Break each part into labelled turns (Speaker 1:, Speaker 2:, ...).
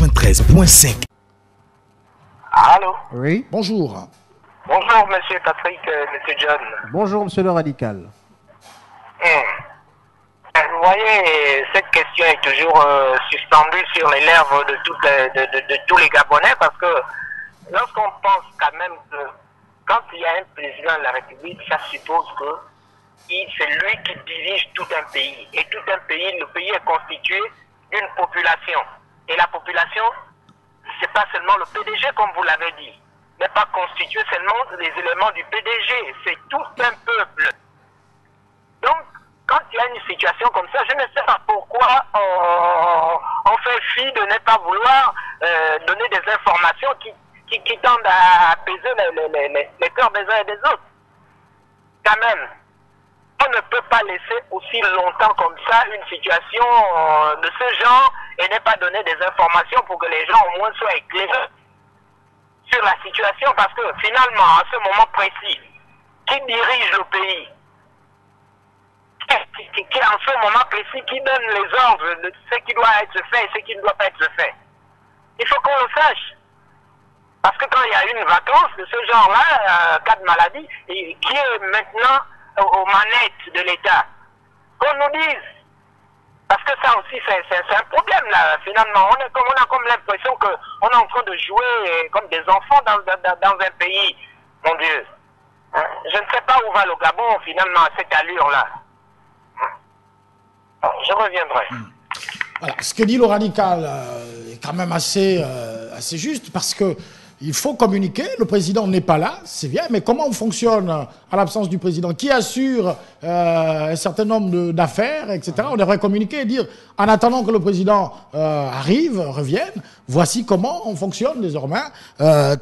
Speaker 1: 93.5.
Speaker 2: Allô?
Speaker 3: Oui.
Speaker 4: Bonjour.
Speaker 2: Bonjour, monsieur Patrick, monsieur John.
Speaker 3: Bonjour, monsieur le radical.
Speaker 2: Vous voyez, cette question est toujours suspendue sur les lèvres de tous les Gabonais parce que lorsqu'on pense quand même que quand il y a un président de la République, ça suppose que c'est lui qui dirige tout un pays. Et tout un pays, le pays est constitué d'une population. Et la population, c'est pas seulement le PDG comme vous l'avez dit, n'est pas constitué seulement des éléments du PDG, c'est tout un peuple. Donc, quand il y a une situation comme ça, je ne sais pas pourquoi on fait fi de ne pas vouloir donner des informations qui tendent à apaiser les cœurs des uns et des autres. Quand même, on ne peut pas laisser aussi longtemps comme ça une situation de ce genre et ne pas donner des informations pour que les gens au moins soient éclairés sur la situation, parce que finalement, à ce moment précis, qui dirige le pays? Qui en ce moment précis, qui donne les ordres de ce qui doit être fait et ce qui ne doit pas être fait? Il faut qu'on le sache. Parce que quand il y a une vacance de ce genre-là, cas de maladie, et qui est maintenant aux manettes de l'État, qu'on nous dise. Parce que ça aussi, c'est un problème, là, finalement. On a comme l'impression qu'on est en train de jouer comme des enfants dans un pays, mon Dieu. Hein? Je ne sais pas où va le Gabon, finalement, à cette allure-là. Je reviendrai.
Speaker 4: Voilà, ce que dit le radical est quand même assez juste, parce que il faut communiquer. Le président n'est pas là, c'est bien, mais comment on fonctionne à l'absence du président? Qui assure un certain nombre d'affaires, etc. On devrait communiquer et dire, en attendant que le président arrive, revienne, voici comment on fonctionne désormais.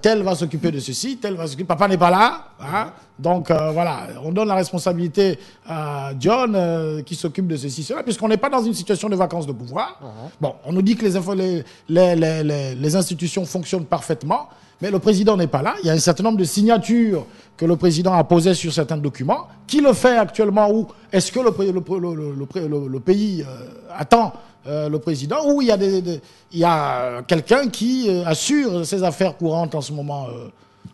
Speaker 4: Tel va s'occuper de ceci, tel va s'occuper. Papa n'est pas là, hein? Donc voilà, on donne la responsabilité à John qui s'occupe de ceci, cela, puisqu'on n'est pas dans une situation de vacances de pouvoir. Bon, on nous dit que les institutions fonctionnent parfaitement, mais le président n'est pas là. Il y a un certain nombre de signatures que le président a posées sur certains documents. Qui le fait actuellement? Ou est-ce que le pays attend le président? Ou il y a quelqu'un qui assure ses affaires courantes en ce moment?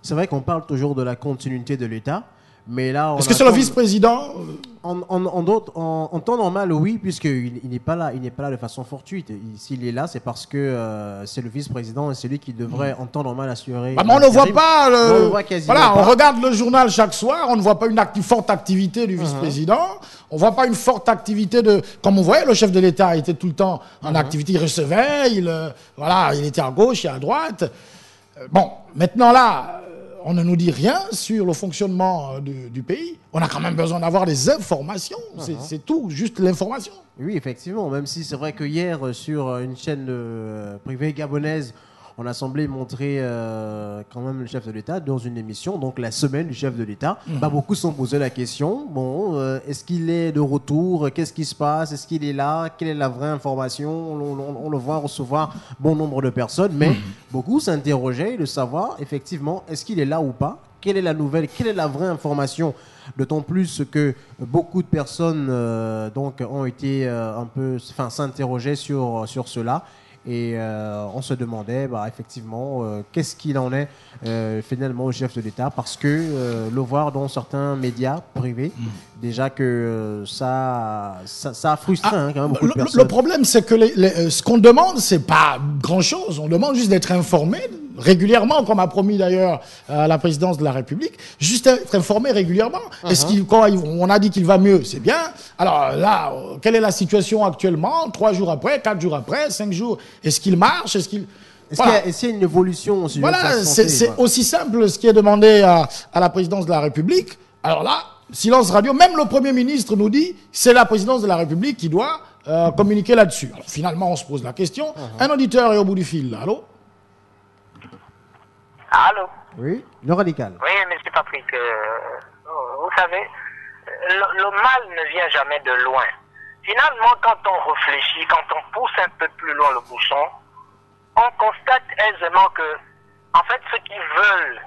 Speaker 3: C'est vrai qu'on parle toujours de la continuité de l'État, mais là...
Speaker 4: Est-ce que c'est le vice-président?
Speaker 3: En temps normal, oui, puisqu'il n'est pas là, de façon fortuite. S'il est là, c'est parce que c'est le vice-président et c'est lui qui devrait, en temps normal, assurer...
Speaker 4: mais on ne voit pas...
Speaker 3: On le voit quasiment
Speaker 4: voilà,
Speaker 3: pas.
Speaker 4: on regarde le journal chaque soir, on ne voit pas une forte activité du vice-président, on ne voit pas une forte activité de... Comme on voyait, le chef de l'État était tout le temps en activité, il recevait, il était à gauche et à droite. Bon, maintenant là... On ne nous dit rien sur le fonctionnement du pays. On a quand même besoin d'avoir des informations. C'est tout, juste l'information.
Speaker 3: Oui, effectivement. Même si c'est vrai que hier, sur une chaîne privée gabonaise, on a semblé montrer quand même le chef de l'État dans une émission, donc la semaine du chef de l'État. Beaucoup se sont posé la question, est-ce qu'il est de retour? Qu'est-ce qui se passe? Est-ce qu'il est là? Quelle est la vraie information? On le voit recevoir bon nombre de personnes, mais beaucoup s'interrogeaient de savoir, effectivement, est-ce qu'il est là ou pas? Quelle est la nouvelle? Quelle est la vraie information? D'autant plus que beaucoup de personnes ont été s'interrogeaient sur cela. Et on se demandait effectivement qu'est-ce qu'il en est finalement au chef de l'État, parce que le voir dans certains médias privés, déjà que ça a frustré quand même beaucoup de personnes.
Speaker 4: Le problème, c'est que ce qu'on demande, c'est pas grand-chose. On demande juste d'être informé régulièrement, comme a promis d'ailleurs la présidence de la République, juste être informé régulièrement. On a dit qu'il va mieux, c'est bien. Alors là, quelle est la situation actuellement? 3 jours après, 4 jours après, 5 jours? Est-ce qu'il marche? Est-ce qu'il y a une évolution aussi? Voilà, c'est aussi simple ce qui est demandé à la présidence de la République. Alors là, silence radio, même le Premier ministre nous dit c'est la présidence de la République qui doit communiquer là-dessus. Alors finalement, on se pose la question. Un auditeur est au bout du fil, là. Allô?
Speaker 2: Allô?
Speaker 3: Oui, le radical.
Speaker 2: Oui, monsieur Patrick, vous savez, le mal ne vient jamais de loin. Finalement, quand on réfléchit, quand on pousse un peu plus loin le bouchon, on constate aisément que, en fait, ceux qui veulent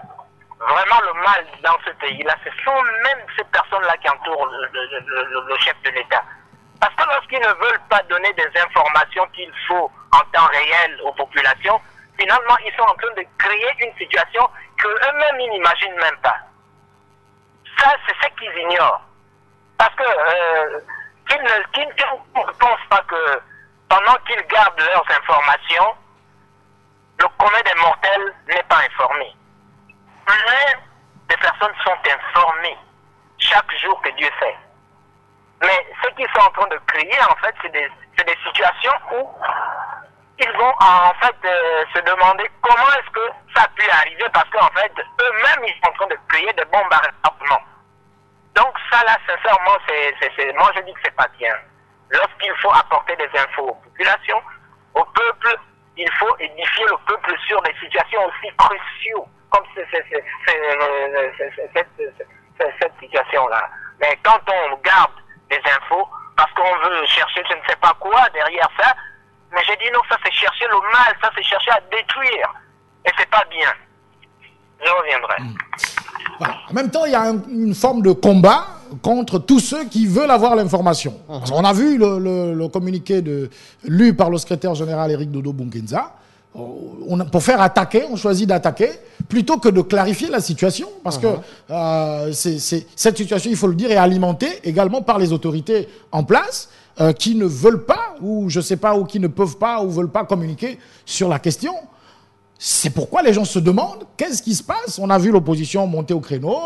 Speaker 2: vraiment le mal dans ce pays-là, ce sont même ces personnes-là qui entourent le chef de l'État. Parce que lorsqu'ils ne veulent pas donner des informations qu'il faut en temps réel aux populations, finalement, ils sont en train de créer une situation qu'eux-mêmes, ils n'imaginent même pas. Ça, c'est ce qu'ils ignorent. Parce que qu'ils ne pensent pas que pendant qu'ils gardent leurs informations, le commun des mortels n'est pas informé. Plein de personnes sont informées chaque jour que Dieu fait. Mais ce qu'ils sont en train de créer, en fait, c'est des situations où ils vont en fait se demander comment est-ce que ça a pu arriver, parce qu'en fait, eux-mêmes, ils sont en train de créer des bombes à retardement. Donc ça, là, sincèrement, moi je dis que c'est pas bien. Lorsqu'il faut apporter des infos aux populations, au peuple, il faut édifier le peuple sur des situations aussi cruciales comme cette situation-là. Mais quand on garde des infos, parce qu'on veut chercher je ne sais pas quoi derrière ça, mais j'ai dit non, ça c'est chercher le mal, ça c'est chercher à détruire. Et c'est pas bien. Je reviendrai.
Speaker 4: Voilà. En même temps, il y a une forme de combat contre tous ceux qui veulent avoir l'information. On a vu le communiqué lu par le secrétaire général Éric Dodo Bunkenza. Pour faire attaquer, on choisit d'attaquer plutôt que de clarifier la situation. Parce que cette situation, il faut le dire, est alimentée également par les autorités en place qui ne veulent pas, ou je ne sais pas, ou qui ne peuvent pas, ou veulent pas communiquer sur la question. C'est pourquoi les gens se demandent qu'est-ce qui se passe. On a vu l'opposition monter au créneau,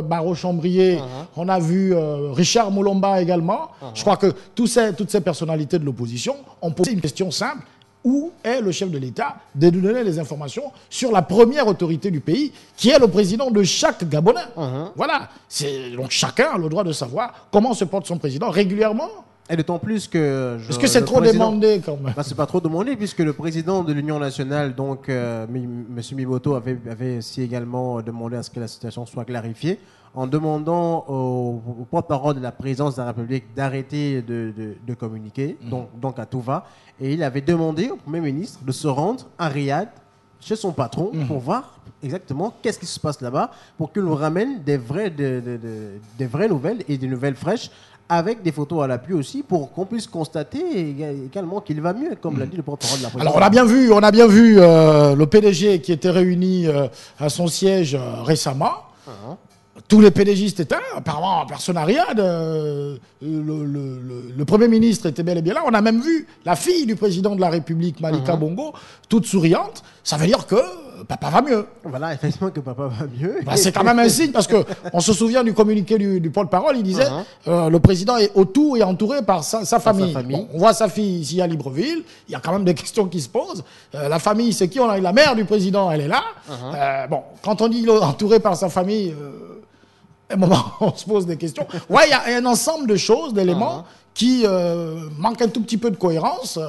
Speaker 4: Barreau Chambrier, on a vu Richard Moulomba également. Je crois que toutes ces personnalités de l'opposition ont posé une question simple. Où est le chef de l'État de nous donner les informations sur la première autorité du pays, qui est le président de chaque Gabonais? Voilà. Donc chacun a le droit de savoir comment se porte son président régulièrement.
Speaker 3: Et d'autant plus que...
Speaker 4: Est-ce que c'est trop demandé quand même?
Speaker 3: C'est pas trop demandé, puisque le président de l'Union nationale, donc M. Miboto, avait aussi également demandé à ce que la situation soit clarifiée, en demandant au porte-parole de la présidence de la République d'arrêter de communiquer, donc à tout va. Et il avait demandé au Premier ministre de se rendre à Riyad, chez son patron, pour voir exactement qu'est-ce qui se passe là-bas, pour qu'il nous ramène des vraies nouvelles et des nouvelles fraîches, avec des photos à l'appui aussi, pour qu'on puisse constater également qu'il va mieux, comme l'a dit le porte-parole de la présidence.
Speaker 4: Alors on a bien vu le PDG qui était réuni à son siège récemment. Tous les PDGistes étaient là, apparemment personne n'a rien. Le Premier ministre était bel et bien là. On a même vu la fille du président de la République, Malika Bongo, toute souriante. Ça veut dire que papa va mieux.
Speaker 3: Voilà, effectivement que papa va mieux.
Speaker 4: Bah, c'est quand même un signe, parce qu'on se souvient du communiqué du porte-parole, il disait le président est autour et entouré par sa famille. Bon, on voit sa fille ici à Libreville, il y a quand même des questions qui se posent. La famille, c'est qui? On a la mère du président, elle est là. Bon, quand on dit entouré par sa famille... à un moment, on se pose des questions. Ouais, il y a un ensemble de choses, d'éléments qui manquent un tout petit peu de cohérence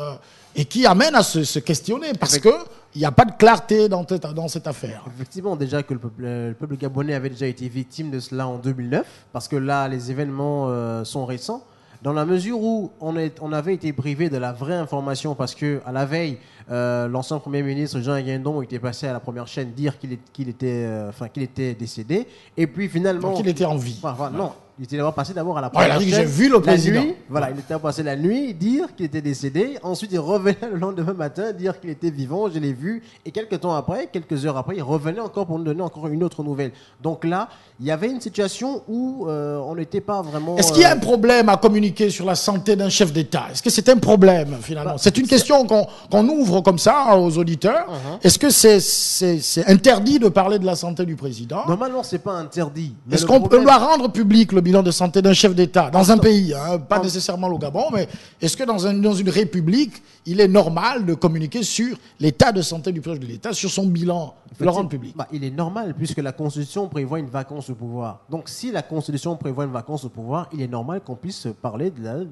Speaker 4: et qui amènent à se questionner parce qu'il n'y a pas de clarté dans cette affaire.
Speaker 3: Effectivement, déjà que le peuple gabonais avait déjà été victime de cela en 2009, parce que là, les événements sont récents. Dans la mesure où on avait été privé de la vraie information, parce que à la veille, l'ancien Premier ministre Jean Guindon était passé à la première chaîne dire qu'il était décédé, et puis finalement...
Speaker 4: Donc il était en vie.
Speaker 3: Enfin, non, il était passé d'abord à la première chaîne.
Speaker 4: J'ai vu le président.
Speaker 3: Nuit, voilà, il était passé la nuit dire qu'il était décédé, ensuite il revenait le lendemain matin dire qu'il était vivant, je l'ai vu, et quelques heures après, il revenait encore pour nous donner encore une autre nouvelle. Donc là, il y avait une situation où on n'était pas vraiment...
Speaker 4: Est-ce qu'il y a un problème à communiquer sur la santé d'un chef d'État? Est-ce que c'est un problème, finalement? C'est une question qu'on ouvre comme ça aux auditeurs. Est-ce que c'est interdit de parler de la santé du président?
Speaker 3: Normalement, c'est pas interdit.
Speaker 4: Est-ce qu'on doit rendre public le bilan de santé d'un chef d'État dans un pays, pas nécessairement le Gabon, mais est-ce que dans une république, il est normal de communiquer sur l'état de santé du chef de l'État, sur son bilan, de le rendre public?
Speaker 3: Il est normal, puisque la Constitution prévoit une vacance au pouvoir. Donc, si la Constitution prévoit une vacance au pouvoir, il est normal qu'on puisse parler de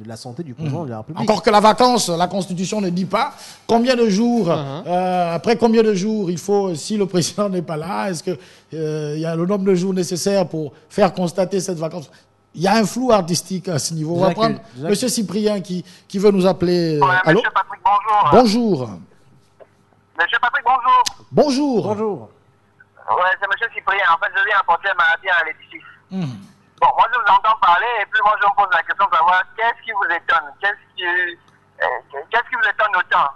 Speaker 3: la santé du président de la République.
Speaker 4: Encore que la vacance, la Constitution ne dit pas combien de jours, après combien de jours il faut, si le président n'est pas là, est-ce qu'il y a le nombre de jours nécessaires pour faire constater cette vacance? Il y a un flou artistique à ce niveau. On va prendre M. Cyprien qui veut nous appeler. Allô?
Speaker 2: Monsieur Patrick, bonjour.
Speaker 4: Bonjour.
Speaker 2: Monsieur Patrick, bonjour.
Speaker 4: Bonjour.
Speaker 3: Bonjour.
Speaker 2: Ouais, c'est Monsieur Cyprien. En fait, je viens apporter ma maladie à l'édifice. Bon, moi je vous entends parler et puis moi je me pose la question de savoir qu'est-ce qui vous étonne, qu'est-ce qui vous étonne autant.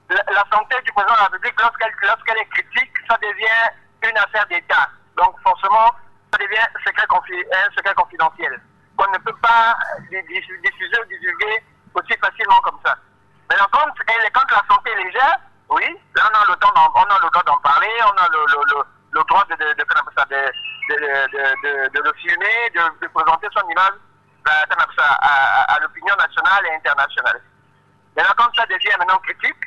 Speaker 2: La santé du président de la République, lorsqu'elle est critique, ça devient une affaire d'État. Donc forcément, ça devient un secret confidentiel qu'on ne peut pas diffuser ou divulguer aussi facilement comme ça. Mais quand la santé est légère, oui, là on a le droit d'en parler, on a le droit de le filmer, de présenter son image à l'opinion nationale et internationale. Maintenant, quand ça devient maintenant critique,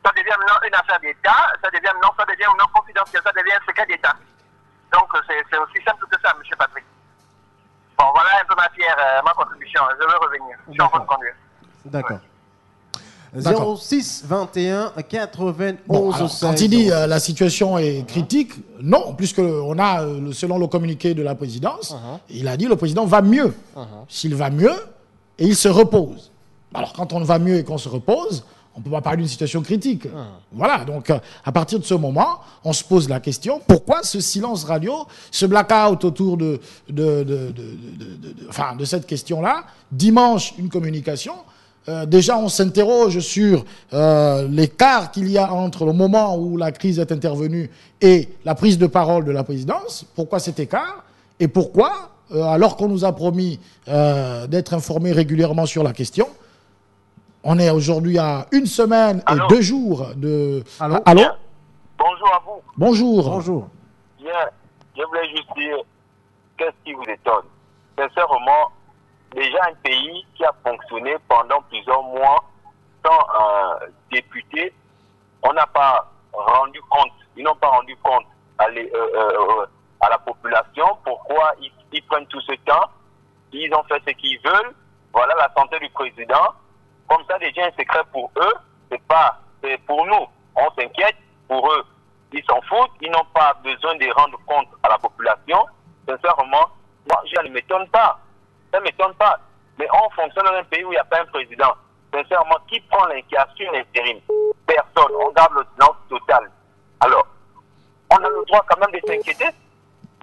Speaker 2: ça devient maintenant une affaire d'État, ça devient maintenant confidentiel, ça devient un secret d'État. Donc c'est aussi simple que ça, M. Patrick. Bon, voilà un peu ma contribution. Je vais revenir. Je suis en train de conduire.
Speaker 3: D'accord.
Speaker 4: D'accord.
Speaker 3: 06 21 91
Speaker 4: Bon, alors,
Speaker 3: 16.
Speaker 4: quand il dit la situation est critique, non, puisque on a, selon le communiqué de la présidence, il a dit le président va mieux. S'il va mieux, et il se repose. Alors quand on va mieux et qu'on se repose, on ne peut pas parler d'une situation critique. Voilà, donc à partir de ce moment, on se pose la question, pourquoi ce silence radio, ce blackout autour de cette question-là? Dimanche, une communication. Déjà, on s'interroge sur l'écart qu'il y a entre le moment où la crise est intervenue et la prise de parole de la présidence. Pourquoi cet écart? Et pourquoi, alors qu'on nous a promis d'être informés régulièrement sur la question, on est aujourd'hui à 1 semaine et 2 jours de...
Speaker 3: Allô?
Speaker 4: Allô?
Speaker 2: Bonjour à vous.
Speaker 4: Bonjour.
Speaker 3: Bonjour.
Speaker 2: Bien, je voulais juste dire, qu'est-ce qui vous étonne? Sincèrement, déjà un pays qui a fonctionné pendant plusieurs mois sans député, on n'a pas rendu compte, ils n'ont pas rendu compte à la population pourquoi ils prennent tout ce temps, ils ont fait ce qu'ils veulent, voilà la santé du président, comme ça déjà un secret pour eux, c'est pour nous, on s'inquiète, pour eux, ils s'en foutent, ils n'ont pas besoin de rendre compte à la population, sincèrement, moi je ne m'étonne pas. Ça ne m'étonne pas. Mais on fonctionne dans un pays où il n'y a pas un président. Sincèrement, qui prend l'incarnation l'intérim? Personne. On garde le silence total. Alors, on a le droit quand même de s'inquiéter.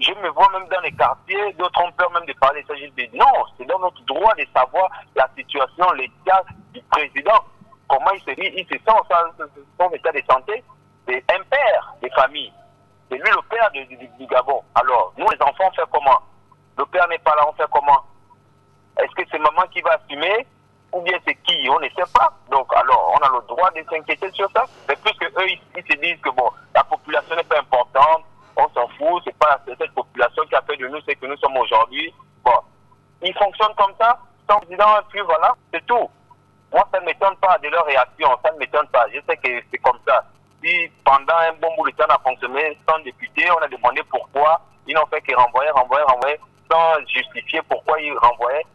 Speaker 2: Je me vois même dans les quartiers, d'autres ont peur même de parler. Il s'agit de non, c'est dans notre droit de savoir la situation, l'état du président. Comment il se sent, son état de santé. C'est un père des familles. C'est lui le père du Gabon. Alors, nous les enfants, on fait comment? Le père n'est pas là, on fait comment? Est-ce que c'est maman qui va assumer ou bien c'est qui? On ne sait pas. Donc alors, on a le droit de s'inquiéter sur ça. Mais puisque eux, ils se disent que bon, la population n'est pas importante, on s'en fout, c'est pas cette population qui a fait de nous ce que nous sommes aujourd'hui. Bon, ils fonctionnent comme ça, sans président, et puis voilà, c'est tout. Moi, ça ne m'étonne pas de leur réaction, ça ne m'étonne pas. Je sais que c'est comme ça. Si pendant un bon bout de temps on a fonctionné sans député, on a demandé pourquoi, ils n'ont fait que renvoyer, sans justifier pourquoi ils renvoyaient.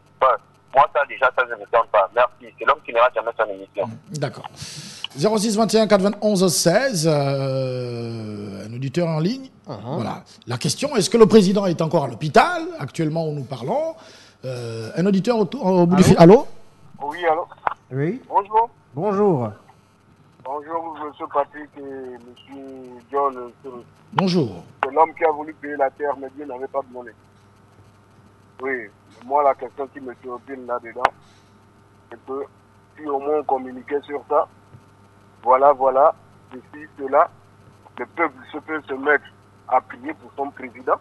Speaker 2: Moi, ça, déjà, ça ne m'étonne pas. Merci. C'est l'homme qui n'ira jamais son émission.
Speaker 4: D'accord. 06 21 91 16, un auditeur en ligne. Voilà. La question, est-ce que le président est encore à l'hôpital, actuellement où nous parlons? Un auditeur au bout du fil. Allô?
Speaker 2: Oui, allô?
Speaker 3: Oui.
Speaker 2: Bonjour.
Speaker 3: Bonjour.
Speaker 2: Bonjour, M. Patrick et M. John.
Speaker 4: Bonjour.
Speaker 2: C'est l'homme qui a voulu payer la terre, mais Dieu n'avait pas demandé. Oui, moi, la question qui me turbine là-dedans, c'est que si au moins on communiquait sur ça, voilà, ceci, cela, le peuple peut se mettre à prier pour son président.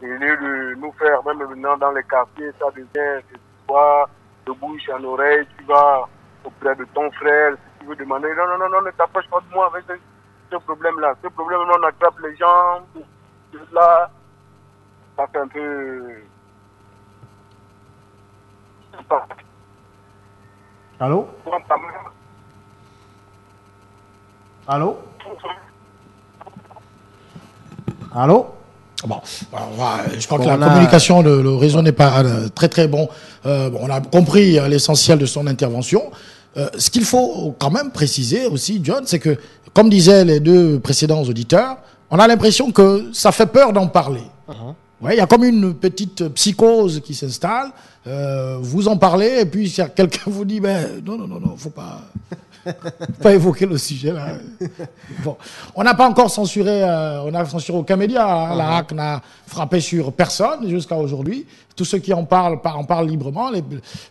Speaker 2: Et au lieu de nous faire, même maintenant dans les quartiers, ça devient cette histoire de bouche en oreille, tu vas auprès de ton frère, si tu veux demander, non, ne t'approche pas de moi avec ce problème-là. Ce problème-là, on attrape les gens, là, ça fait un peu...
Speaker 3: Allô? Allô? Allô?
Speaker 4: Bon, je crois que la communication, le réseau n'est pas très très bon. On a compris l'essentiel de son intervention. Ce qu'il faut quand même préciser aussi, John, c'est que, comme disaient les deux précédents auditeurs, on a l'impression que ça fait peur d'en parler. Vous Ouais, il y a comme une petite psychose qui s'installe. Vous en parlez et puis quelqu'un vous dit ben, non, faut pas évoquer le sujet là. Bon, on n'a pas encore censuré, on n'a censuré aucun média. Hein. La HAC n'a frappé sur personne jusqu'à aujourd'hui. Tous ceux qui en parlent librement.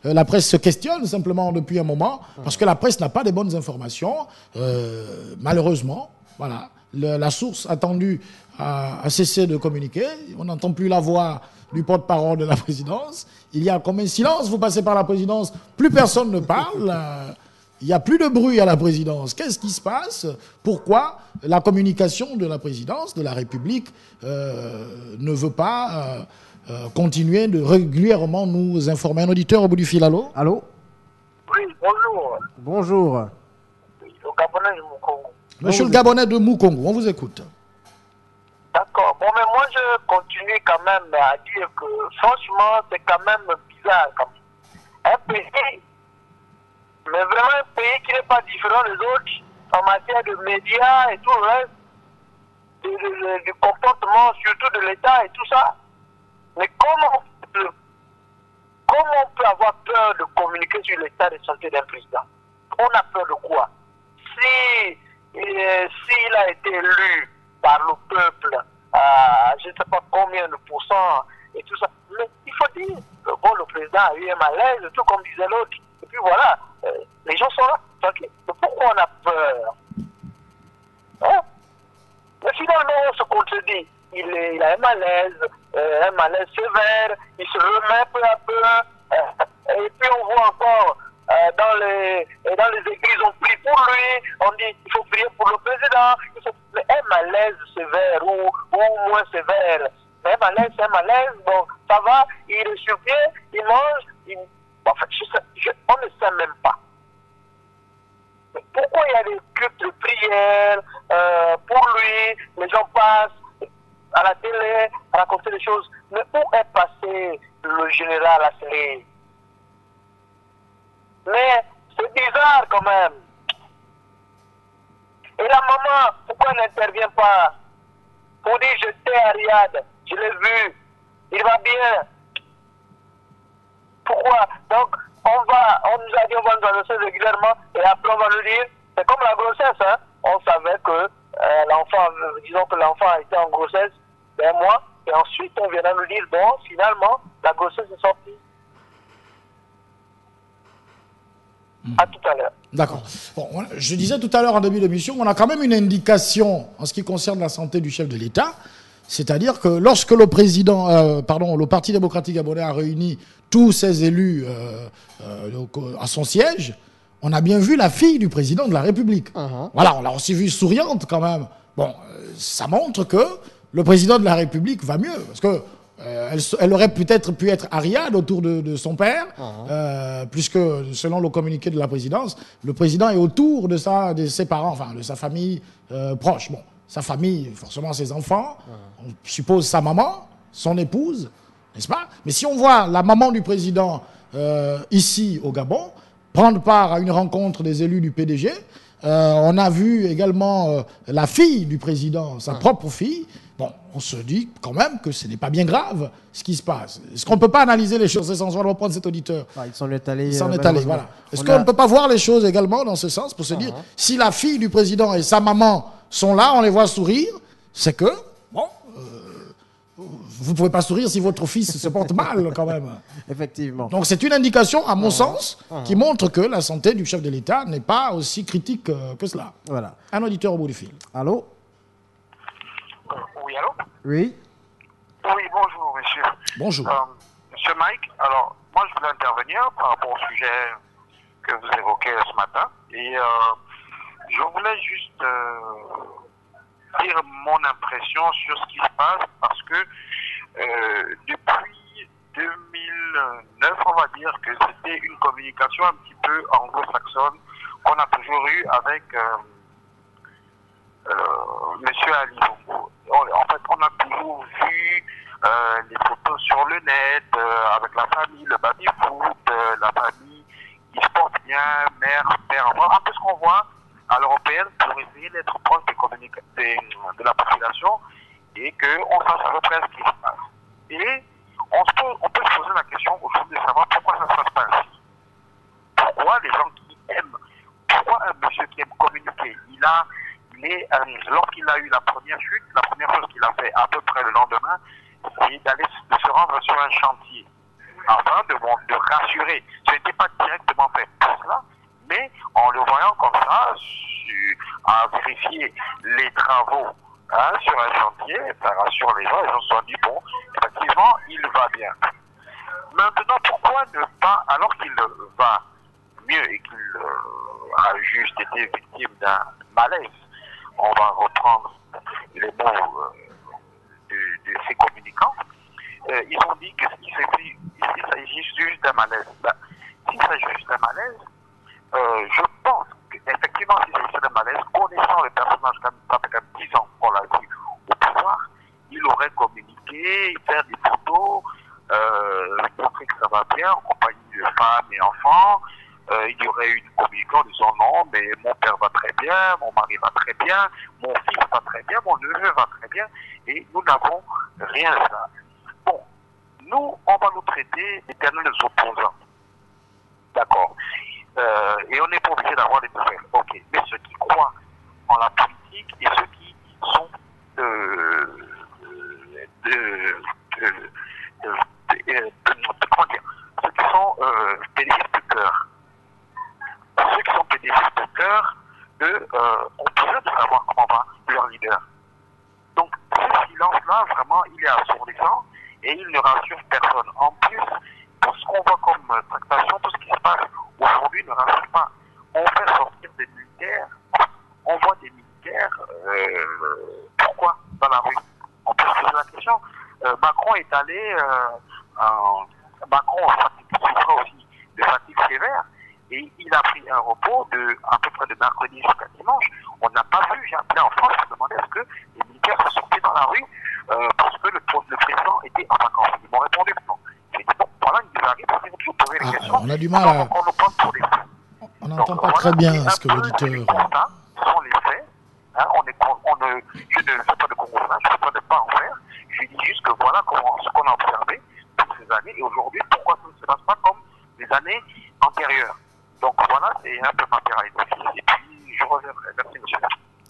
Speaker 4: La presse se questionne simplement depuis un moment parce que la presse n'a pas des bonnes informations. Malheureusement, voilà. La source attendue a cessé de communiquer. On n'entend plus la voix du porte-parole de la présidence. Il y a comme un silence. Vous passez par la présidence, plus personne ne parle. Il n'y a plus de bruit à la présidence. Qu'est-ce qui se passe? Pourquoi la communication de la présidence de la République ne veut pas continuer de régulièrement nous informer? Un auditeur au bout du fil, allô?
Speaker 3: Allô?
Speaker 2: Oui, bonjour.
Speaker 3: Bonjour.
Speaker 2: Oui, au Gabonais de Mukongo.
Speaker 4: Monsieur le Gabonais de Mukongo, on vous écoute.
Speaker 2: D'accord. Bon, mais moi, je continue quand même à dire que, franchement, c'est quand même bizarre. Quand même. Un pays, mais vraiment un pays qui n'est pas différent des autres en matière de médias et tout le reste, du comportement, surtout de l'État et tout ça. Mais comment on peut avoir peur de communiquer sur l'état de santé d'un président? On a peur de quoi? S'il a été élu par le peuple à je ne sais pas combien de pourcents et tout ça, mais il faut dire que bon, le président a eu un malaise, tout comme disait l'autre. Et puis voilà, les gens sont là, tranquilles. Mais pourquoi on a peur? Hein? Mais finalement, on se contredit. Il a un malaise sévère, il se remet peu à peu, et puis on voit encore dans les églises, on prie pour lui, on dit il faut prier pour le président, mais un malaise sévère ou moins sévère, mais un malaise, c'est un malaise, bon, ça va, il est sur pied, il mange, en fait, on ne sait même pas. Mais pourquoi il y a des cultes de prière pour lui, les gens passent à la télé, raconter des choses, mais où est passé le général Asselé? Mais c'est bizarre quand même. Et la maman, pourquoi elle n'intervient pas? Pour dire j'étais à Riyad, je l'ai vu, il va bien. Pourquoi? Donc on nous a dit on va nous annoncer régulièrement et après on va nous dire, c'est comme la grossesse, hein? On savait que l'enfant, disons que l'enfant a été en grossesse d'un mois et ensuite on viendra nous dire bon, finalement la grossesse est sortie. À tout à l'heure.
Speaker 4: D'accord. Bon, je disais tout à l'heure en début d'émission, on a quand même une indication en ce qui concerne la santé du chef de l'État, c'est-à-dire que lorsque le le Parti démocratique gabonais a réuni tous ses élus à son siège, on a bien vu la fille du président de la République. Voilà, on l'a aussi vue souriante quand même. Bon, ça montre que le président de la République va mieux, parce que elle aurait peut-être pu être à Riyad autour de son père, puisque selon le communiqué de la présidence, le président est autour de ses parents, enfin de sa famille proche. Bon, sa famille, forcément ses enfants, on suppose sa maman, son épouse, n'est-ce pas? Mais si on voit la maman du président ici au Gabon prendre part à une rencontre des élus du PDG, on a vu également la fille du président, sa propre fille. Bon, on se dit quand même que ce n'est pas bien grave ce qui se passe. Est-ce qu'on ne peut pas analyser les choses? C'est sans reprendre cet auditeur.
Speaker 3: Ah, il s'en est allé.
Speaker 4: Voilà. Est-ce qu'on ne peut pas voir les choses également dans ce sens pour se dire, si la fille du président et sa maman sont là, on les voit sourire, c'est que, bon, vous ne pouvez pas sourire si votre fils se porte mal quand même.
Speaker 3: Effectivement.
Speaker 4: Donc c'est une indication, à mon sens, qui montre que la santé du chef de l'État n'est pas aussi critique que cela.
Speaker 3: Voilà.
Speaker 4: Un auditeur au bout du fil.
Speaker 3: Allô?
Speaker 2: Oui, allô?
Speaker 3: Oui.
Speaker 2: Oui, bonjour, monsieur.
Speaker 4: Bonjour.
Speaker 2: Monsieur Mike, alors, moi, je voulais intervenir par rapport au sujet que vous évoquez ce matin. Et je voulais juste dire mon impression sur ce qui se passe parce que depuis 2009, on va dire que c'était une communication un petit peu anglo-saxonne qu'on a toujours eue avec Monsieur Ali Bongo. En fait, on a toujours vu les photos sur le net avec la famille, le baby-foot, la famille qui se porte bien, mère, père, enfant. Un peu ce qu'on voit à l'européenne pour essayer d'être proche de la population et qu'on sache à peu près ce qui se passe.
Speaker 1: Et on peut se poser la question aujourd'hui de savoir pourquoi ça se passe pas ainsi. Pourquoi les gens qui aiment, pourquoi un monsieur qui aime communiquer, lorsqu'il a eu la première chute, la première chose qu'il a fait à peu près le lendemain, c'est de se rendre sur un chantier, afin de rassurer. Ce n'était pas directement fait pour cela, mais en le voyant comme ça, à vérifier les travaux sur un chantier, ça rassure les gens, ils se sont dit, bon, effectivement, il va bien. Maintenant, pourquoi ne pas, alors qu'il va mieux et qu'il a juste été victime d'un malaise, on va reprendre les mots de ses communicants, ils ont dit qu'il s'agit juste d'un malaise. S'il s'agit juste d'un malaise, je pense qu'effectivement, si c'est juste un malaise, connaissant le personnage, ça fait comme 10 ans qu'on l'a vu au pouvoir, il aurait communiqué, faire des photos, montrer que ça va bien, en compagnie de femmes et enfants. Il y aurait eu une communication en disant non, mais mon père va très bien, mon mari va très bien, mon fils va très bien, mon neveu va très bien, et nous n'avons rien de ça. Bon, nous, on va nous traiter d'éternels opposants. D'accord. Et on n'est pas obligé d'avoir des nouvelles. Ok. Mais ceux qui croient en la politique et ceux qui sont comment dire, ceux qui sont pédéistes de cœur. Ceux qui sont pédéistes de cœur, ont besoin de savoir comment va leur leader. Donc, ce silence-là, vraiment, il est assourdissant et il ne rassure personne. En plus, pour ce qu'on voit comme tractation, tout ce qui se passe aujourd'hui ne rassure pas. On fait sortir des militaires, on voit des militaires, pourquoi dans la rue? On peut se poser la question. Macron est allé, Macron souffrait aussi de fatigue sévère et il a pris un repos à peu près de mercredi jusqu'à dimanche. On n'a pas vu, j'ai appelé en France pour demander est-ce que les militaires sont sortis dans la rue parce que le président était en vacances. Ils m'ont répondu que non. J'ai dit bon, voilà, ils arrivent, parce qu'ils vont toujours poser les questions.
Speaker 4: On a du mal à...
Speaker 1: On nous prend pour les fous.
Speaker 4: On n'entend pas très bien ce que l'auditeur...
Speaker 1: Ce sont les faits. Je ne fais pas de congrès, je ne fais pas de pas en faire. Je dis juste que voilà ce qu'on a observé toutes ces années et aujourd'hui, pourquoi ça ne se passe pas comme les années antérieures. Donc voilà, c'est un peu ma caractéristique. Et puis, je reviendrai. Merci, monsieur.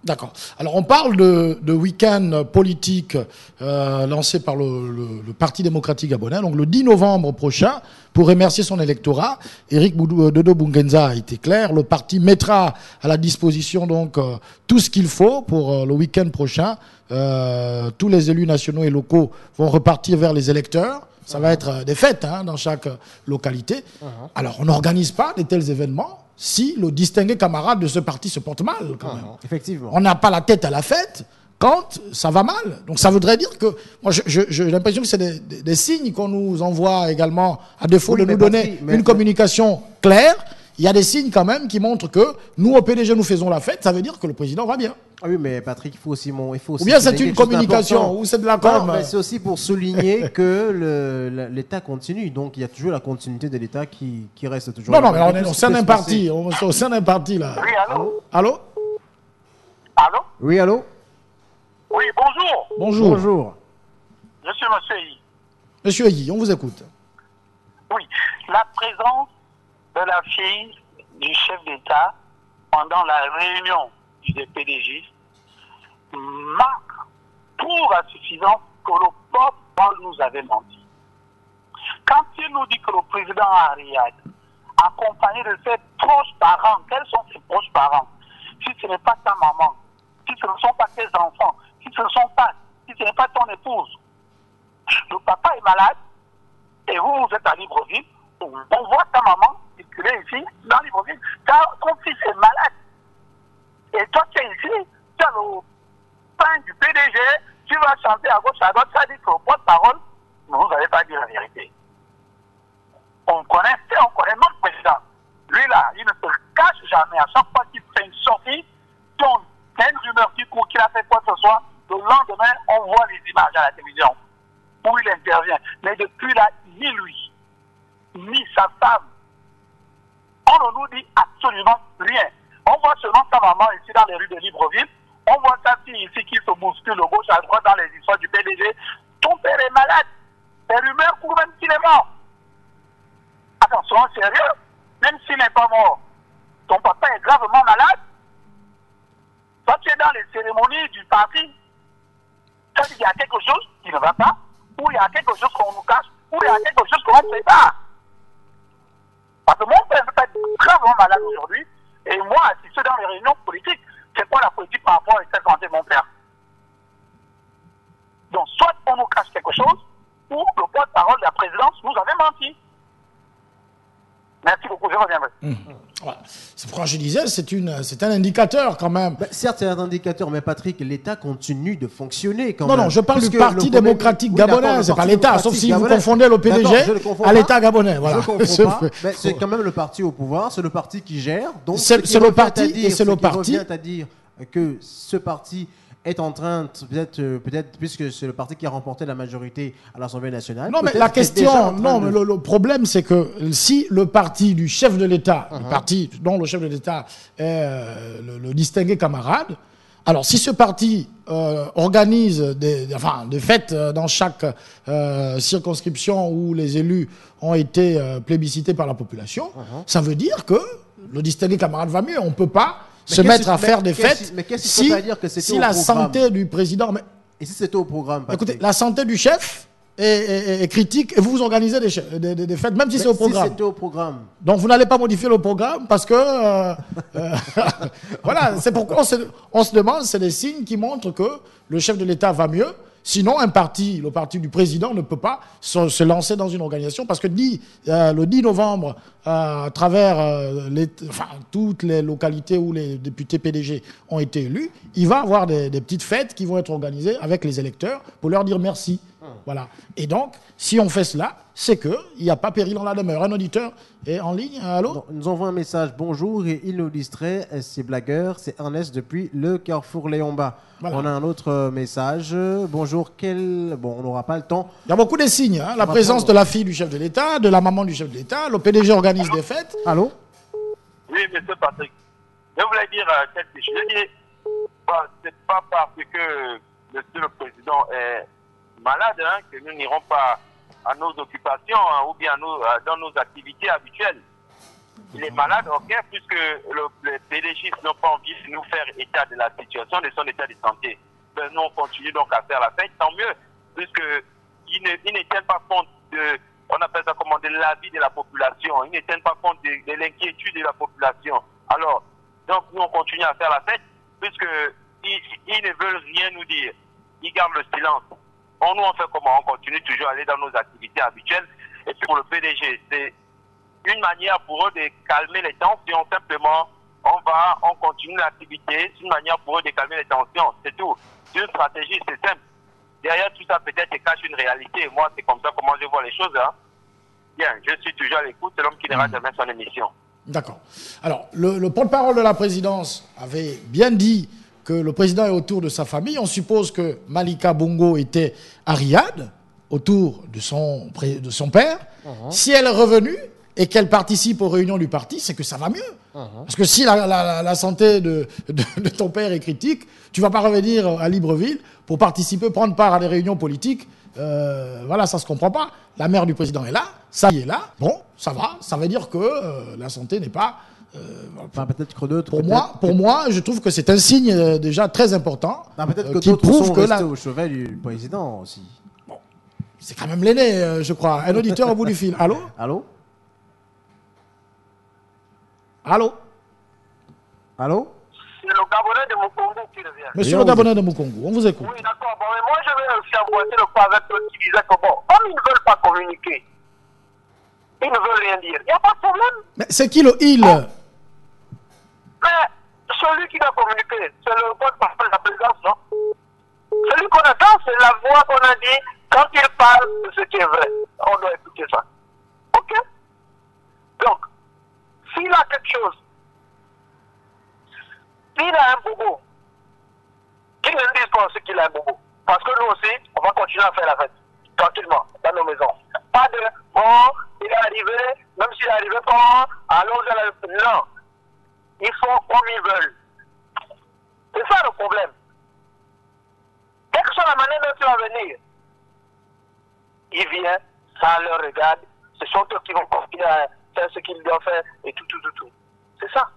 Speaker 4: D'accord. Alors, on parle de week-end politique lancé par le Parti démocratique gabonais. Donc, le 10 novembre prochain, pour remercier son électorat, Éric Dodo Bungenza a été clair. Le parti mettra à la disposition donc tout ce qu'il faut pour le week-end prochain. Tous les élus nationaux et locaux vont repartir vers les électeurs. Ça va être des fêtes dans chaque localité. Alors, on n'organise pas de tels événements si le distingué camarade de ce parti se porte mal, quand même.
Speaker 3: Effectivement.
Speaker 4: On n'a pas la tête à la fête quand ça va mal. Donc, ça voudrait dire que... Moi, j'ai l'impression que c'est des signes qu'on nous envoie également, à défaut de nous donner une communication claire. Il y a des signes quand même qui montrent que nous, au PDG, nous faisons la fête. Ça veut dire que le président va bien.
Speaker 3: Ah oui, mais Patrick, il faut aussi...
Speaker 4: Ou bien c'est une communication, ou c'est de la com.
Speaker 3: C'est aussi pour souligner que l'État continue. Donc, il y a toujours la continuité de l'État qui reste toujours...
Speaker 4: Non, mais on est au sein d'un parti. On est au sein d'un parti, là.
Speaker 1: Oui, allô?
Speaker 4: Allô?
Speaker 2: Allô?
Speaker 3: Oui, allô?
Speaker 2: Oui, bonjour.
Speaker 4: Bonjour.
Speaker 3: Bonjour.
Speaker 2: Je suis monsieur I.
Speaker 4: Monsieur Ayi, on vous écoute.
Speaker 2: Oui, la présence de la fille du chef d'État pendant la réunion du PDG marque pour insuffisance que le peuple nous avait menti. Quand il nous dit que le président Ariad, accompagné de ses proches parents, quels sont ses proches parents? Si ce n'est pas ta maman, si ce ne sont pas tes enfants, si ce n'est pas ton épouse, le papa est malade et vous êtes à Libreville, on voit ta maman circuler ici dans Libreville. Ton fils est malade. Et toi, tu es ici, tu as le pain du PDG, tu vas chanter à gauche, à droite, ça dit que le porte-parole, vous n'allez pas dire la vérité. On connaît notre président. Lui là, il ne se cache jamais. À chaque fois qu'il fait une sortie, il y a une rumeur qui court, qu'il a fait quoi que ce soit, le lendemain, on voit les images à la télévision où il intervient. Mais depuis là, ni lui, ni sa femme, on ne nous dit absolument rien. On voit seulement sa maman ici dans les rues de Libreville. On voit sa fille ici qui se bouscule de gauche à droite dans les histoires du PDG. Ton père est malade.
Speaker 1: Les rumeurs prouvent même qu'il est mort. Attention, sérieux, même s'il n'est pas mort, ton papa est gravement malade. Toi, tu es dans les cérémonies du parti. Ça veut dire qu'il y a quelque chose qui ne va pas, ou il y a quelque chose qu'on nous cache, ou il y a quelque chose qu'on ne fait pas. Parce que mon père peut être gravement malade aujourd'hui, et moi, assister dans les réunions politiques, c'est quoi la politique par rapport à l'état de santé de mon père? Donc, soit on nous cache quelque chose, ou le porte-parole de la présidence nous avait menti. Merci beaucoup, je reviendrai.
Speaker 4: Voilà. C'est pourquoi je disais, c'est un indicateur quand même.
Speaker 3: Certes, c'est un indicateur, mais Patrick, l'État continue de fonctionner quand
Speaker 4: Non,
Speaker 3: même.
Speaker 4: non, je parle
Speaker 3: Puisque
Speaker 4: du Parti démocratique gabonais, c'est pas l'État, sauf si vous confondez le PDG à l'État gabonais. Voilà.
Speaker 3: Je ne comprends pas, mais c'est quand même le parti au pouvoir, c'est le parti qui gère. Donc,
Speaker 4: c'est le parti et c'est le parti.
Speaker 3: revient à dire que ce parti est en train, peut-être, puisque c'est le parti qui a remporté la majorité à l'Assemblée nationale.
Speaker 4: Non, mais la question, mais le problème, c'est que si le parti du chef de l'État, le parti dont le chef de l'État est le distingué camarade, alors si ce parti organise des fêtes dans chaque circonscription où les élus ont été plébiscités par la population, ça veut dire que le distingué camarade va mieux. On ne peut pas se mettre à faire des fêtes si la santé du président...
Speaker 3: Et si c'était au programme, Patrick?
Speaker 4: Écoutez, la santé du chef est critique et vous organisez des fêtes, même si c'est au programme.
Speaker 3: Si c'était au programme.
Speaker 4: Donc vous n'allez pas modifier le programme parce que... voilà, c'est pourquoi on se demande, c'est des signes qui montrent que le chef de l'État va mieux. Sinon, le parti du président ne peut pas se lancer dans une organisation parce que le 10 novembre, à travers toutes les localités où les députés PDG ont été élus, il va y avoir des petites fêtes qui vont être organisées avec les électeurs pour leur dire merci. Voilà. Et donc, si on fait cela, c'est qu'il n'y a pas péril en la demeure. Un auditeur est en ligne. Allô?
Speaker 3: Non, il nous envoie un message. Bonjour et il nous distrait. C'est blagueur. C'est Ernest depuis le Carrefour Léon-Bas. Voilà. On a un autre message. Bonjour. Bon, on n'aura pas le temps.
Speaker 4: Il y a beaucoup de signes. Hein. La présence de la fille du chef de l'État, de la maman du chef de l'État. Le PDG organise des fêtes.
Speaker 3: Allô?
Speaker 1: Oui, monsieur Patrick. Je voulais dire quelque chose. Je dis, c'est pas parce que monsieur le président est malade que nous n'irons pas à nos occupations ou bien dans nos activités habituelles. Il est malade, ok, puisque les PDG n'ont pas envie de nous faire état de la situation, de son état de santé. Ben, nous, on continue donc à faire la fête, tant mieux, puisqu'ils ne tiennent pas compte on appelle ça comment, de l'avis de la population. Ils ne tiennent pas compte de l'inquiétude de la population. Alors, donc nous, on continue à faire la fête, puisqu'ils ne veulent rien nous dire. Ils gardent le silence. Nous, on fait comment? On continue toujours à aller dans nos activités habituelles. Et puis pour le PDG, c'est une manière pour eux de calmer les tensions. Simplement, on continue l'activité. C'est une manière pour eux de calmer les tensions. C'est tout. C'est une stratégie, c'est simple. Derrière tout ça, peut-être, il cache une réalité. Moi, c'est comme ça comment je vois les choses. Hein. Bien, je suis toujours à l'écoute. C'est l'homme qui ne rate jamais son émission.
Speaker 4: D'accord. Alors, le porte-parole de la présidence avait bien dit que le président est autour de sa famille. On suppose que Malika Bongo était à Riyad, autour de son père. Si elle est revenue et qu'elle participe aux réunions du parti, c'est que ça va mieux. Parce que si la santé de ton père est critique, tu ne vas pas revenir à Libreville pour participer, prendre part à des réunions politiques. Voilà, ça ne se comprend pas. La mère du président est là, ça y est là. Bon, ça va. Ça veut dire que la santé n'est pas...
Speaker 3: peut-être que d'autres.
Speaker 4: Pour moi, je trouve que c'est un signe déjà très important.
Speaker 3: Peut-être que d'autres sont restés au chevet du président aussi.
Speaker 4: Bon, c'est quand même l'aîné, je crois. Un auditeur au bout du fil. Allô?
Speaker 3: Allô?
Speaker 4: Allô?
Speaker 3: Allô?
Speaker 1: C'est le Gabonais de Mukongo qui revient.
Speaker 4: Monsieur le Gabonais de Mukongo, on vous écoute.
Speaker 1: Oui, d'accord. Bon, mais moi, je vais aussi emboîter le pas avec ceux qui disaient que bon, comme ils ne veulent pas communiquer, ils ne veulent rien dire. Il n'y a pas de problème.
Speaker 4: Mais c'est qui le il?
Speaker 1: Mais celui qui doit communiquer, c'est le porte-parole de la présidence, non? Celui qu'on attend, c'est la voix qu'on a dit quand il parle de ce qui est vrai. On doit écouter ça. Ok? Donc, s'il a quelque chose, s'il a un bobo, qu'il ne dise pas aussi qu'il a un bobo. Parce que nous aussi, on va continuer à faire la fête, tranquillement, dans nos maisons. Pas de, oh, il est arrivé, même s'il est arrivé pas, allons à la... Non. Ils font comme ils veulent. C'est ça le problème. Quelle que soit la manière dont il va venir,
Speaker 2: il vient, ça leur regarde, ce sont eux qui vont continuer à faire ce qu'ils doivent faire et tout. C'est ça.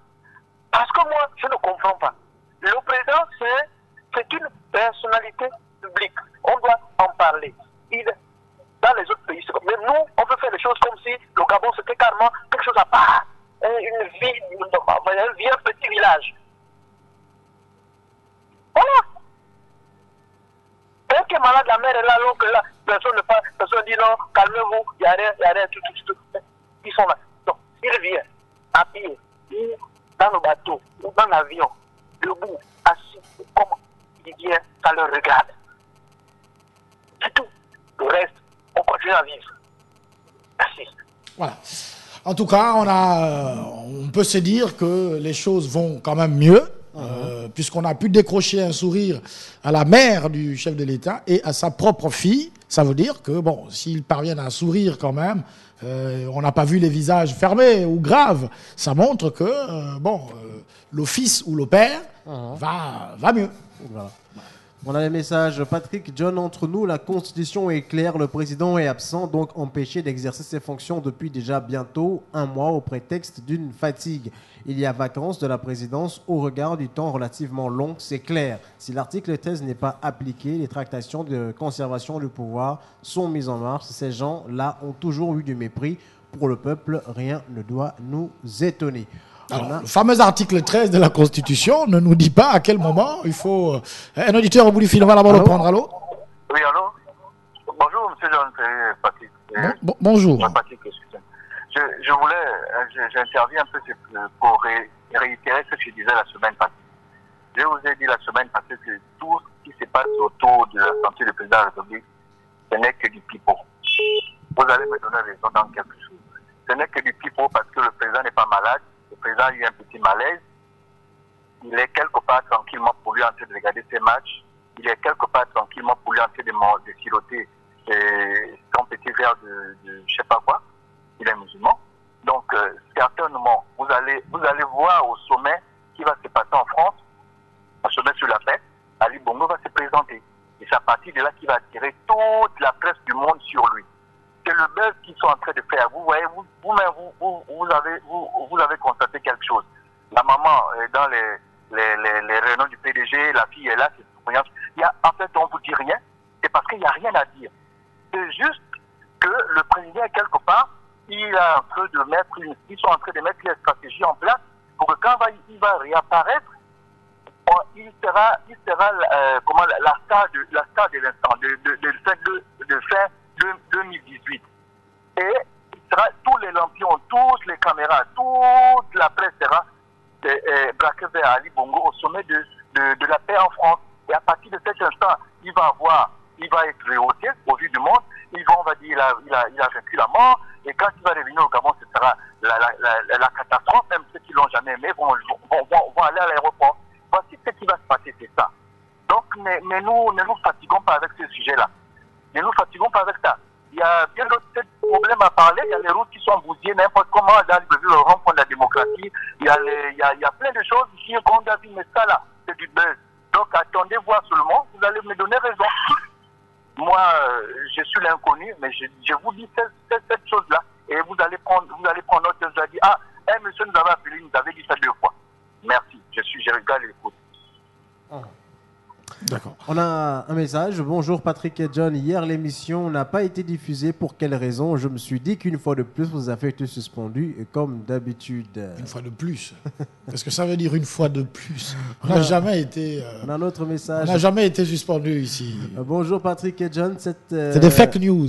Speaker 2: Parce que moi, je ne comprends pas. Le président, c'est une personnalité publique. On doit en parler. Dans les autres pays, mais nous, on veut faire les choses comme si le Gabon, c'était carrément quelque chose à part. Une ville, un petit village. Voilà. Dès que malade, la mère est là, l'oncle est là, personne ne parle, personne dit non, calmez-vous, il n'y a rien, tout. Ils sont là. Donc, ils reviennent à pied, dans le bateau, ou dans l'avion, debout, assis, comment il vient, ça leur regarde. C'est tout. Le reste, on continue à vivre. Merci.
Speaker 4: Voilà. En tout cas, on peut se dire que les choses vont quand même mieux, puisqu'on a pu décrocher un sourire à la mère du chef de l'État et à sa propre fille. Ça veut dire que, bon, s'ils parviennent à sourire quand même, on n'a pas vu les visages fermés ou graves. Ça montre que, le fils ou le père va mieux.
Speaker 3: Voilà. On a les messages. Patrick, John, entre nous, la Constitution est claire, le président est absent, donc empêché d'exercer ses fonctions depuis déjà bientôt un mois au prétexte d'une fatigue. Il y a vacance de la présidence au regard du temps relativement long, c'est clair. Si l'article 13 n'est pas appliqué, les tractations de conservation du pouvoir sont mises en marche. Ces gens-là ont toujours eu du mépris pour le peuple, rien ne doit nous étonner.
Speaker 4: Alors, le fameux article 13 de la Constitution ne nous dit pas à quel moment il faut... Un auditeur au bout du fil, on va d'abord le prendre. Allô?
Speaker 1: Oui, allô? Bonjour, monsieur John, c'est Patrick.
Speaker 4: Bonjour.
Speaker 1: Patrick, excusez-moi. Je voulais... J'interviens un peu pour réitérer ce que je disais la semaine passée. Je vous ai dit la semaine passée que tout ce qui se passe autour de la santé du président de la République, ce n'est que du pipeau. Vous allez me donner raison dans quelque chose. Ce n'est que du pipeau parce que le président n'est pas malade. Le président a eu un petit malaise. Il est quelque part tranquillement pour lui en train de regarder ses matchs. Il est quelque part tranquillement pour lui en train de siroter son petit verre de je ne sais pas quoi. Il est musulman. Donc, certainement, vous allez voir au sommet qui va se passer en France, un sommet sur la paix. Ali Bongo va se présenter. Et c'est à partir de là qu'il va attirer toute la presse du monde sur lui. C'est le buzz qu'ils sont en train de faire. Vous voyez, vous avez constaté quelque chose. La maman est dans les réunions du PDG, la fille est là, c'est en fait, on ne vous dit rien, c'est parce qu'il n'y a rien à dire. C'est juste que le président, quelque part, ils sont en train de mettre les stratégies en place pour que quand il va réapparaître, il sera la star de l'instant, de fin 2018. Et tous les lampions, toutes les caméras, toute la presse sera braquée vers Ali Bongo au sommet de la paix en France. Et à partir de cet instant, il va être rehaussé au vu du monde. On va dire il a vaincu la mort. Et quand il va revenir au Gabon, ce sera la catastrophe. Même ceux qui ne l'ont jamais aimé vont aller à l'aéroport. Voici ce qui va se passer, c'est ça. Donc, mais nous ne nous fatiguons pas avec ce sujet-là. Ne nous fatiguons pas avec ça. Il y a bien d'autres problèmes à parler. Il y a les routes qui sont bousillées n'importe comment dans le rond-point de la démocratie. Il y a plein de choses ici qu'on a vu, mais ça là, c'est du buzz. Donc attendez voir seulement, vous allez me donner raison. Moi, je suis l'inconnu, mais je vous dis cette chose-là. Et vous allez prendre note, vous allez dire, monsieur nous avait appelé, nous avait dit ça 2 fois. Merci, je regarde l'écoute.
Speaker 3: D'accord. On a un message. Bonjour Patrick et John. Hier, l'émission n'a pas été diffusée. Pour quelle raison? Je me suis dit qu'une fois de plus, vous avez été suspendu, comme d'habitude.
Speaker 4: Une fois de plus? Qu'est-ce que ça veut dire une fois de plus? On n'a jamais été...
Speaker 3: On a un autre message.
Speaker 4: On n'a jamais été suspendu ici.
Speaker 3: Bonjour Patrick et John.
Speaker 4: C'est des fake news.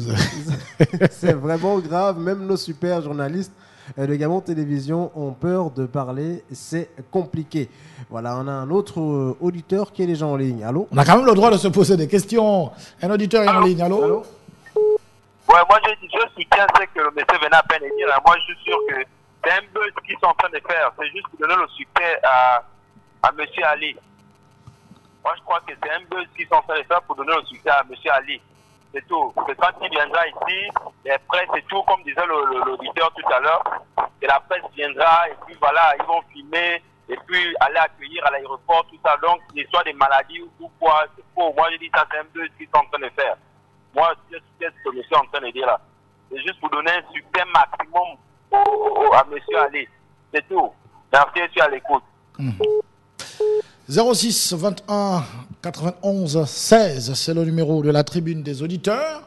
Speaker 3: C'est vraiment grave. Même nos super journalistes de Gabon Télévision ont peur de parler, c'est compliqué. Voilà, on a un autre auditeur qui est déjà en ligne. Allô?
Speaker 4: On a quand même le droit de se poser des questions. Un auditeur est en ligne. Allô?
Speaker 2: Ouais, moi je soutiens ce que le monsieur venait à peine de dire. Moi je suis sûr que c'est un buzz qu'ils sont en train de faire. C'est juste pour donner le succès à monsieur Ali. Moi je crois que c'est un buzz qu'ils sont en train de faire pour donner le succès à monsieur Ali. C'est tout. C'est quand il viendra ici, les presse et tout, comme disait l'auditeur tout à l'heure, et la presse viendra, et puis voilà, ils vont filmer, et puis aller accueillir à l'aéroport, tout ça. Donc, l'histoire des maladies ou quoi, c'est faux. Moi, je dis ça, c'est un peu ce qu'ils sont en train de faire.
Speaker 1: Moi, qu'est-ce que je suis en train de dire là? C'est juste pour donner un succès maximum à monsieur Ali. C'est tout. Merci, je suis à l'écoute.
Speaker 4: 06 21 91 16, c'est le numéro de la tribune des auditeurs.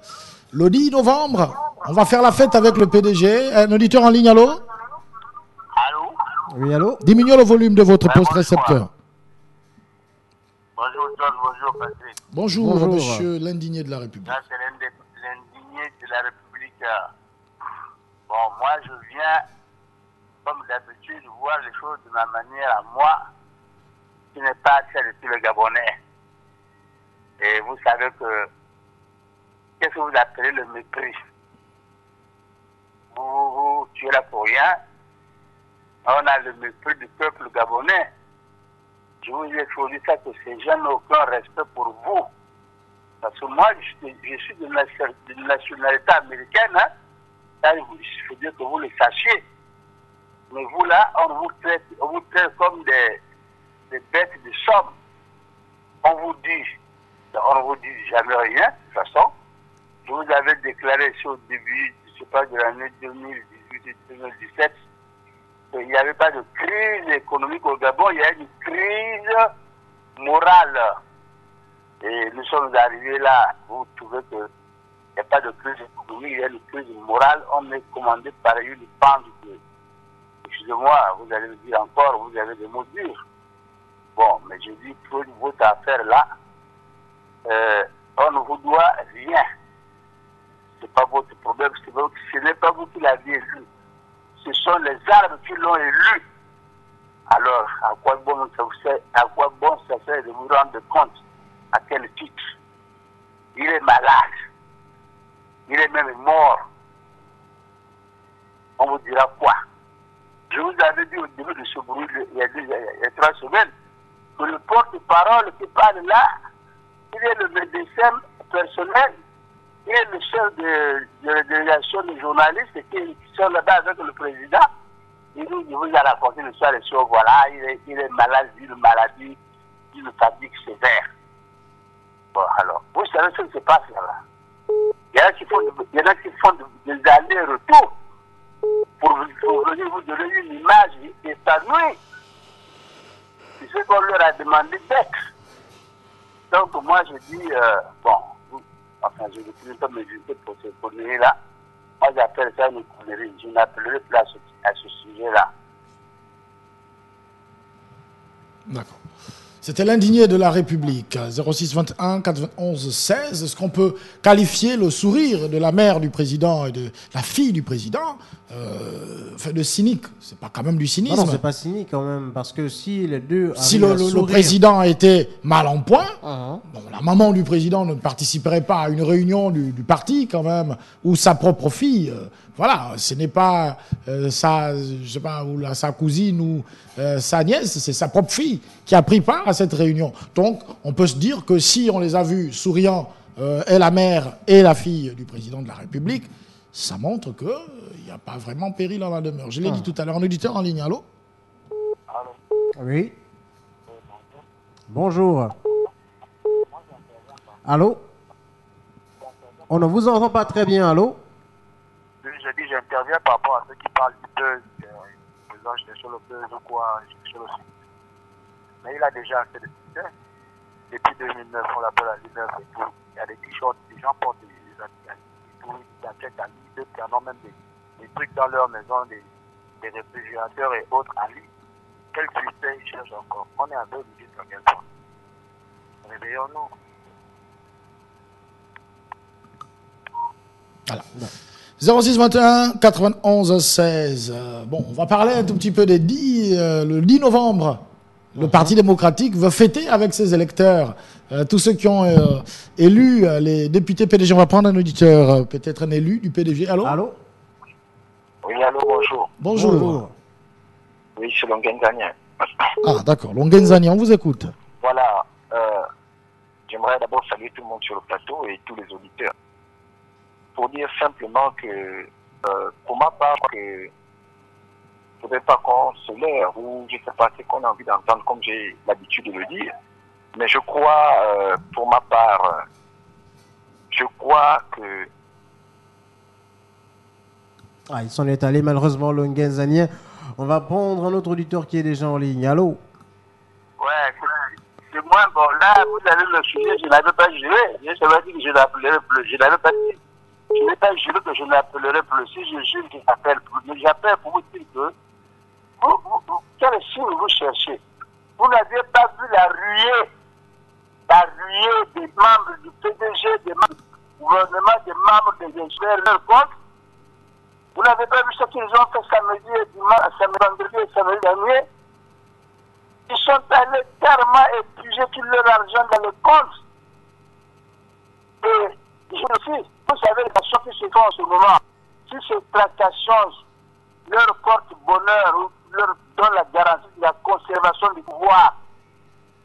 Speaker 4: Le 10 novembre, on va faire la fête avec le PDG. Un auditeur en ligne, allô?
Speaker 1: Allô?
Speaker 3: Oui, allô?
Speaker 4: Diminuez le volume de votre poste récepteur.
Speaker 1: Bonjour John, bonjour Patrick.
Speaker 4: Bonjour, monsieur l'indigné de la République.
Speaker 1: Là, c'est l'indigné de la République. Bon, moi, je viens, comme d'habitude, voir les choses de ma manière à moi, qui n'est pas celle de tous les Gabonais. Et vous savez que, qu'est-ce que vous appelez le mépris? Tu es là pour rien. On a le mépris du peuple gabonais. Je vous ai choisi ça, que ces gens n'ont aucun respect pour vous. Parce que moi, je suis de nationalité américaine. Hein? Ça, il faut dire que vous le sachiez. Mais vous, là, on vous traite comme des bêtes de somme. On vous dit jamais rien, de toute façon. Je vous avais déclaré ici au début, je ne sais pas, de l'année 2018-2017, qu'il n'y avait pas de crise économique au Gabon, il y a une crise morale. Et nous sommes arrivés là, vous trouvez qu'il n'y a pas de crise économique, il y a une crise morale. On est commandé par une bande de... Excusez-moi, vous allez me dire encore, vous avez des mots durs. Bon, mais je dis que votre affaire là, on ne vous doit rien. Ce n'est pas votre problème, ce n'est pas vous qui l'avez élu. Ce sont les arbres qui l'ont élu. Alors, à quoi bon ça sert de vous rendre compte? À quel titre? Il est malade. Il est même mort. On vous dira quoi? Je vous avais dit au début de ce bruit, il y a 3 semaines, que le porte-parole qui parle là, il est le médecin personnel, il est le chef de la délégation des journalistes qui sont là-bas avec le président. Il vous a raconté le soir et soir, voilà, il est malade d'une maladie, d'une fatigue sévère. Bon, alors, vous savez ce qui se passe là. Il y en a qui font des allers-retours pour venir vous donner une image épanouie. C'est ce qu'on leur a demandé d'être. Donc, moi, je dis, je ne peux pas me juger pour ces conneries-là. Moi, j'appelle ça une connerie. Je n'appellerai plus à ce sujet-là.
Speaker 4: D'accord. C'était l'indigné de la République. 06 21 91 16. Est-ce qu'on peut qualifier le sourire de la mère du président et de la fille du président de cynique? C'est pas quand même du cynisme.
Speaker 3: Non, c'est pas cynique quand même, parce que si les deux...
Speaker 4: Si le président a été mal en point, bon, la maman du président ne participerait pas à une réunion du parti quand même, ou sa propre fille. Voilà, ce n'est pas sa cousine ou sa nièce, c'est sa propre fille qui a pris part à cette réunion. Donc, on peut se dire que si on les a vus souriants, et la mère et la fille du président de la République, ça montre qu'il n'y a pas vraiment péril en la demeure. Je l'ai dit tout à l'heure, un auditeur en ligne, allô?
Speaker 1: Allô?
Speaker 3: Oui. Bonjour. Allô? On ne vous entend pas très bien, allô?
Speaker 1: Je dis, j'interviens par rapport à ceux qui parlent du buzz. Présent, j'étais sur le buzz ou quoi, j'étais sur le site. Mais il a déjà assez de succès. Depuis 2009, on l'appelle à l'hiver et tout. Il y a des t-shirts, les gens portent des jaquettes à lit, d'autres qui en ont même des trucs dans leur maison, des réfrigérateurs et autres à lit. Quel succès ils cherchent encore? On est à 2 minutes à quel point? Réveillons-nous.
Speaker 4: Voilà. 06 21 91 16. Bon, on va parler un tout petit peu le 10 novembre. Le Parti démocratique veut fêter avec ses électeurs tous ceux qui ont élu les députés PDG. On va prendre un auditeur, peut-être un élu du PDG. Allô?
Speaker 3: Allô?
Speaker 1: Oui, allô, bonjour.
Speaker 4: Bonjour.
Speaker 1: Oui, c'est Longenzania.
Speaker 4: Ah, d'accord. Longenzani, on vous écoute.
Speaker 1: Voilà. J'aimerais d'abord saluer tout le monde sur le plateau et tous les auditeurs. Pour dire simplement que, pour ma part, que il ne faudrait pas qu'on se leurre ou je ne sais pas ce qu'on a envie d'entendre comme j'ai l'habitude de le dire. Mais je crois, pour ma part, je je crois que...
Speaker 3: Ah, il s'en est allé malheureusement, le Ngenzanien. On va prendre un autre auditeur qui est déjà en ligne. Allô?
Speaker 1: Ouais, c'est moi. Bon, là, vous avez le sujet, je ne l'avais pas juré. Ça veut dire que je l'appellerai plus. Je n'avais pas dit. Je n'ai pas juré que je l'appellerai plus. Si je jure qu'il s'appelle plus. Mais j'appelle pour vous dire que quel signe vous cherchez? Vous n'avez pas vu la ruée des membres du PDG, des membres du gouvernement, des membres des experts, leur compte. Vous n'avez pas vu ce qu'ils ont fait samedi et dimanche, vendredi et samedi dernier? Ils sont allés carrément épuiser tout leur argent dans le compte. Et je aussi, vous savez, les actions qui se font en ce moment, si ces tractations leur portent bonheur ou leur donnent la garantie de la conservation du pouvoir,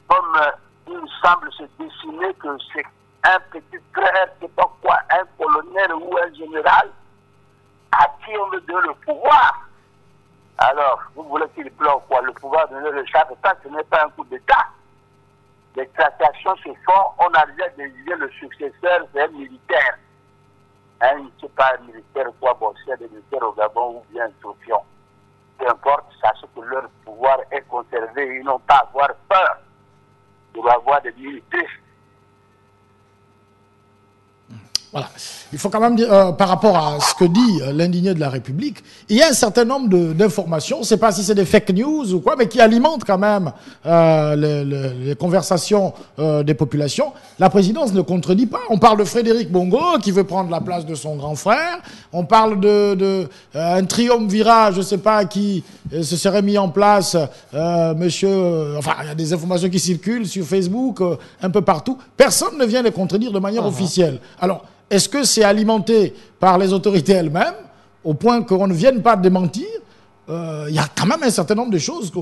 Speaker 1: comme il semble se dessiner que c'est un petit frère, c'est pas quoi, un colonel ou un général, à qui on veut donner le pouvoir. Alors, vous voulez qu'il pleure quoi? Le pouvoir de le chaque temps, ce n'est pas un coup d'État. Les tractations se font, on a déjà désigné le successeur, c'est un militaire. Hein, je ne sais pas un militaire quoi, bon, c'est des militaires au Gabon ou bien Sofion. Peu importe, sachez que leur pouvoir est conservé, ils n'ont pas à avoir peur de avoir des militaires.
Speaker 4: Voilà. Il faut quand même dire, par rapport à ce que dit l'indigné de la République, il y a un certain nombre d'informations, je ne sais pas si c'est des fake news ou quoi, mais qui alimentent quand même les conversations des populations. La présidence ne contredit pas. On parle de Frédéric Bongo qui veut prendre la place de son grand frère. On parle un triumvirat, je ne sais pas, qui se serait mis en place, enfin, il y a des informations qui circulent sur Facebook, un peu partout. Personne ne vient les contredire de manière officielle. Alors, est-ce que c'est alimenté par les autorités elles-mêmes, au point qu'on ne vienne pas démentir? Il y a quand même un certain nombre de choses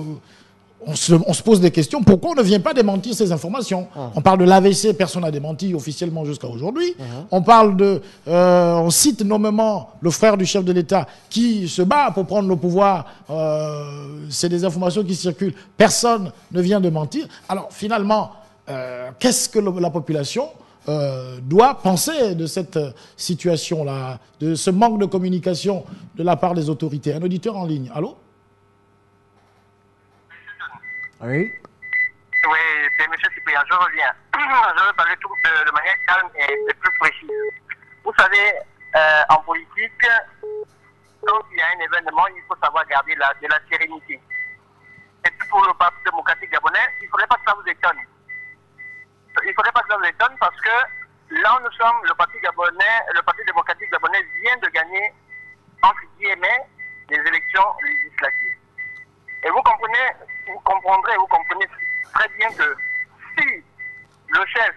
Speaker 4: on se pose des questions. Pourquoi on ne vient pas démentir ces informations? On parle de l'AVC, personne n'a démenti officiellement jusqu'à aujourd'hui. On parle on cite nommément le frère du chef de l'État qui se bat pour prendre le pouvoir. C'est des informations qui circulent. Personne ne vient de mentir. Alors finalement, qu'est-ce que la population doit penser de cette situation-là, de ce manque de communication de la part des autorités? Un auditeur en ligne. Allô?
Speaker 3: Oui.
Speaker 1: Oui, c'est M. Cyprien, je reviens. Je vais parler de manière calme et plus précise. Vous savez, en politique, quand il y a un événement, il faut savoir garder de la sérénité. Et pour le Parti démocratique gabonais, il ne faudrait pas que ça vous étonne. Il ne faudrait pas que ça vous étonne parce que là où nous sommes, le Parti démocratique gabonais vient de gagner, entre guillemets, les élections législatives. Et vous comprenez très bien que si le chef,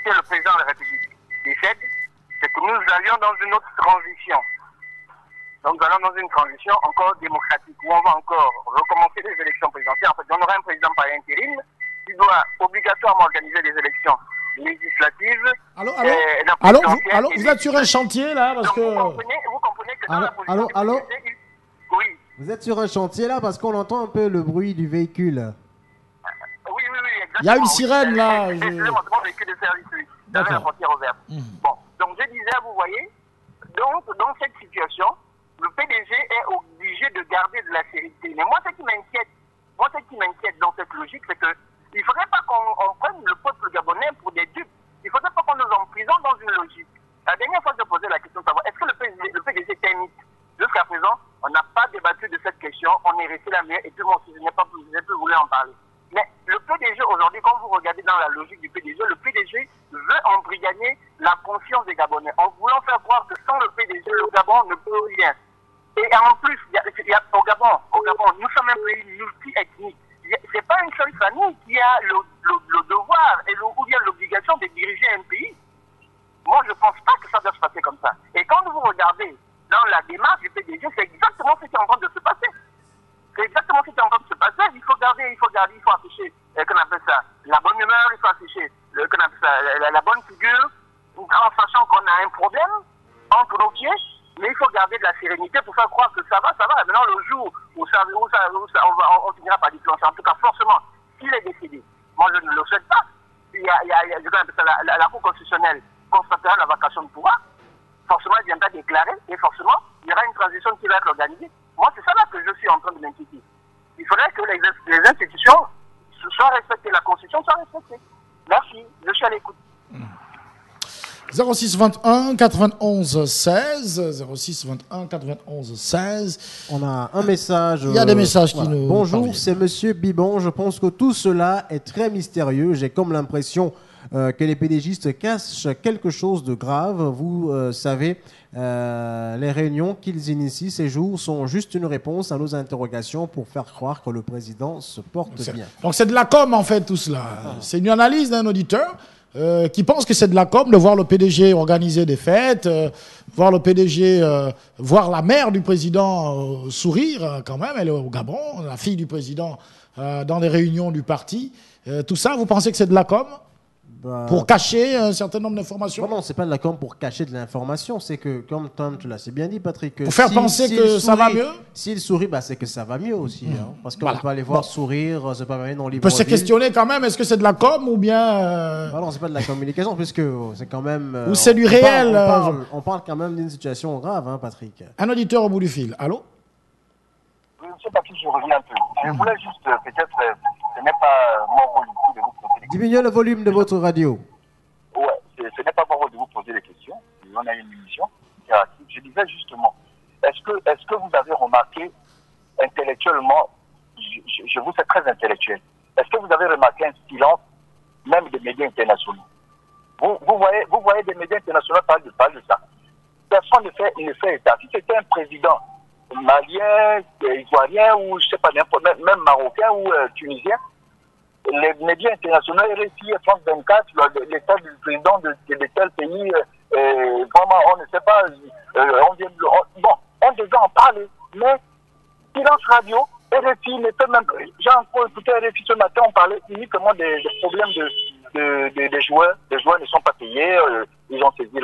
Speaker 1: qui est le président de la République, décède, c'est que nous allions dans une autre transition. Donc nous allons dans une transition encore démocratique, où on va encore recommencer les élections présidentielles. En fait, on aura un président par intérim qui doit obligatoirement organiser des élections législatives.
Speaker 4: Allô, vous êtes sur un chantier là parce que...
Speaker 1: Vous comprenez que dans la politique... Oui.
Speaker 3: Vous êtes sur un chantier là parce qu'on entend un peu le bruit du véhicule.
Speaker 1: Oui, exactement.
Speaker 4: Il y a une sirène là.
Speaker 1: C'est mon véhicule de service, oui. Dans la frontière ouverte. Bon, donc je disais, vous voyez, donc dans cette situation, le PDG est obligé de garder de la sérénité. Mais moi, ce qui m'inquiète dans cette logique, c'est que il ne faudrait pas qu'on prenne le peuple gabonais pour des dupes. Il ne faudrait pas qu'on nous emprisonne dans une logique. La dernière fois, je posais la question de savoir est-ce que le PDG est un mythe? Jusqu'à présent, on n'a pas débattu de cette question, on est resté là, et puis moi aussi, je n'ai plus voulu en parler. Mais le PDG, aujourd'hui, quand vous regardez dans la logique du PDG, le PDG veut embrigader la confiance des Gabonais, en voulant faire croire que sans le PDG, le Gabon ne peut rien. Et en plus, au Gabon, nous sommes un pays multi-ethnique. Ce n'est pas une seule famille qui a le devoir ou bien l'obligation de diriger un pays. Moi, je ne pense pas que ça doit se passer comme ça. Et quand vous regardez dans la démarche du PDG, c'est exactement ce qui est en train de se passer. Il faut afficher, qu'on appelle ça, la bonne humeur, il faut afficher, qu'on appelle ça, la bonne figure, en sachant qu'on a un problème entre nos pieds, mais il faut garder de la sérénité pour faire croire que ça va. Maintenant, le jour où on finira par déclencher, en tout cas, forcément, s'il est décidé, moi je ne le souhaite pas, il y a la Cour constitutionnelle
Speaker 5: constatera la vacation de pouvoir, forcément, il viendra déclarer et forcément, il y aura une transition qui va être organisée. Moi, c'est ça là que je suis en train de m'inquiéter. Il faudrait que les institutions soient respectées, la Constitution soit respectée. Merci, je suis à l'écoute.
Speaker 4: 06 21 91 16 06 21 91 16.
Speaker 3: On a un message.
Speaker 4: Il y a des messages qui nous
Speaker 3: Bonjour,
Speaker 4: parviennent.
Speaker 3: c'est Monsieur Bibon. Je pense que tout cela est très mystérieux. J'ai comme l'impression que les PDGistes cachent quelque chose de grave. Vous savez, les réunions qu'ils initient ces jours sont juste une réponse à nos interrogations pour faire croire que le président se porte bien.
Speaker 4: Donc c'est de la com en fait tout cela. C'est une analyse d'un auditeur qui pense que c'est de la com de voir le PDG organiser des fêtes, voir le PDG, voir la mère du président sourire quand même, elle est au Gabon, la fille du président dans les réunions du parti. Tout ça, vous pensez que c'est de la com pour cacher un certain nombre d'informations?
Speaker 3: Non, c'est pas de la com pour cacher de l'information. C'est que, comme Tom, tu l'as c'est bien dit, Patrick.
Speaker 4: Pour faire penser que ça va mieux.
Speaker 3: S'il sourit, bah, c'est que ça va mieux aussi. Hein, parce qu'on peut aller voir sourire, c'est pas mal dans les.
Speaker 4: On peut se questionner quand même, est-ce que c'est de la com ou bien.
Speaker 3: Non, c'est pas de la communication, puisque c'est quand même.
Speaker 4: Ou c'est du réel.
Speaker 3: On parle quand même d'une situation grave, hein, Patrick.
Speaker 4: Un auditeur au bout du fil. Allô?
Speaker 5: Monsieur Patrick, je reviens un peu. Je voulais juste, peut-être, ce n'est pas mon rôle de vous poser des questions.
Speaker 3: Diminuez le volume de votre radio.
Speaker 5: Ouais, ce n'est pas mon rôle de vous poser des questions. On a une émission interactive. Je disais justement, est-ce que vous avez remarqué intellectuellement, je vous sais très intellectuel, est-ce que vous avez remarqué un silence même des médias internationaux? Vous voyez des médias internationaux parler de ça. Personne ne fait état. Si c'était un président malien, ivoirien ou je sais pas n'importe, même marocain ou tunisien, les médias internationaux, RFI, France 24, l'état du président de tel pays, vraiment, on ne sait pas, on devait en parler, mais silence radio, RFI ne fait même pas. J'ai encore écouté RFI ce matin, on parlait uniquement des problèmes des joueurs. Les joueurs ne sont pas payés, ils ont saisi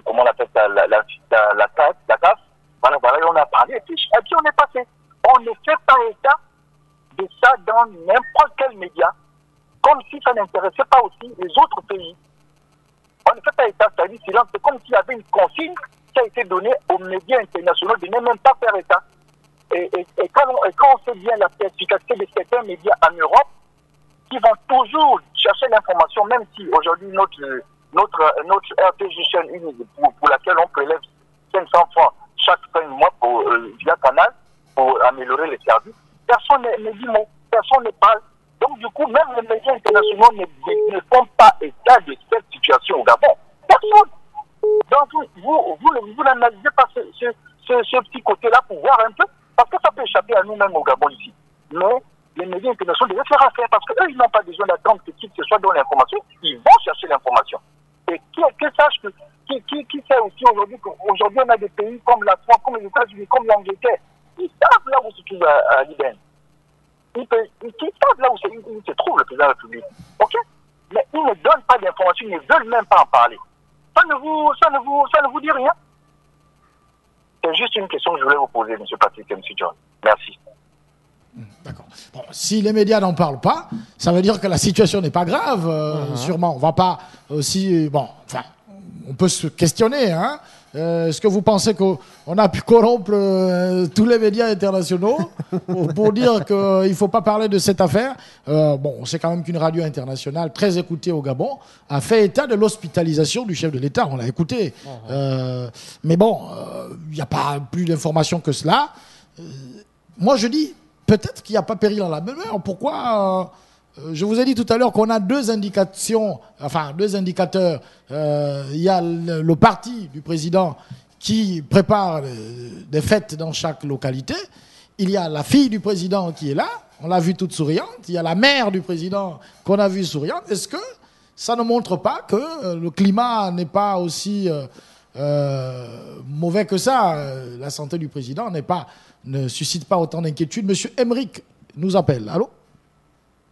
Speaker 5: comment on appelle ça, la CAF. Voilà, et on a parlé, et puis on est passé. On ne fait pas état de ça dans n'importe quel média, comme si ça n'intéressait pas aussi les autres pays. On ne fait pas état, c'est-à-dire silence. C'est comme s'il y avait une consigne qui a été donnée aux médias internationaux de ne même pas faire état. Et quand on sait bien la perspicacité de certains médias en Europe, qui vont toujours chercher l'information, même si aujourd'hui notre RTG Unique, pour laquelle on prélève 500 francs chaque fin de mois via Canal pour améliorer les services, personne ne dit mot, personne ne parle. Donc du coup, même les médias internationaux ne font pas état de cette situation au Gabon. Personne. Donc vous n'analysez pas ce petit côté-là pour voir un peu, parce que ça peut échapper à nous-mêmes au Gabon ici. Mais les médias internationaux devaient faire affaire, parce qu'eux, ils n'ont pas besoin d'attendre que qui que ce soit dans l'information, ils vont chercher l'information. Et qui sache que qui sait aussi aujourd'hui qu'aujourd'hui on a des pays comme la France, comme les États-Unis, comme l'Angleterre, ils savent là où se trouve à Liban. Ils savent là où se trouve le président de la République. Ok? Mais ils ne donnent pas d'informations, ils ne veulent même pas en parler. Ça ne vous dit rien? C'est juste une question que je voulais vous poser, M. Patrick et M. John. Merci.
Speaker 4: D'accord. Bon, si les médias n'en parlent pas, ça veut dire que la situation n'est pas grave, sûrement. On va pas aussi... Bon, enfin, on peut se questionner, hein. Est-ce que vous pensez qu'on a pu corrompre tous les médias internationaux pour dire qu'il ne faut pas parler de cette affaire? Bon, on sait quand même qu'une radio internationale très écoutée au Gabon a fait état de l'hospitalisation du chef de l'État. On l'a écouté. Mais bon, il n'y a pas plus d'informations que cela. Moi, je dis, peut-être qu'il n'y a pas péril à la demeure. Pourquoi je vous ai dit tout à l'heure qu'on a deux indicateurs. Il y a le parti du président qui prépare des fêtes dans chaque localité. Il y a la fille du président qui est là. On l'a vue toute souriante. Il y a la mère du président qu'on a vue souriante. Est-ce que ça ne montre pas que le climat n'est pas aussi mauvais que ça? La santé du président ne suscite pas autant d'inquiétude. Monsieur Emeric nous appelle. Allô?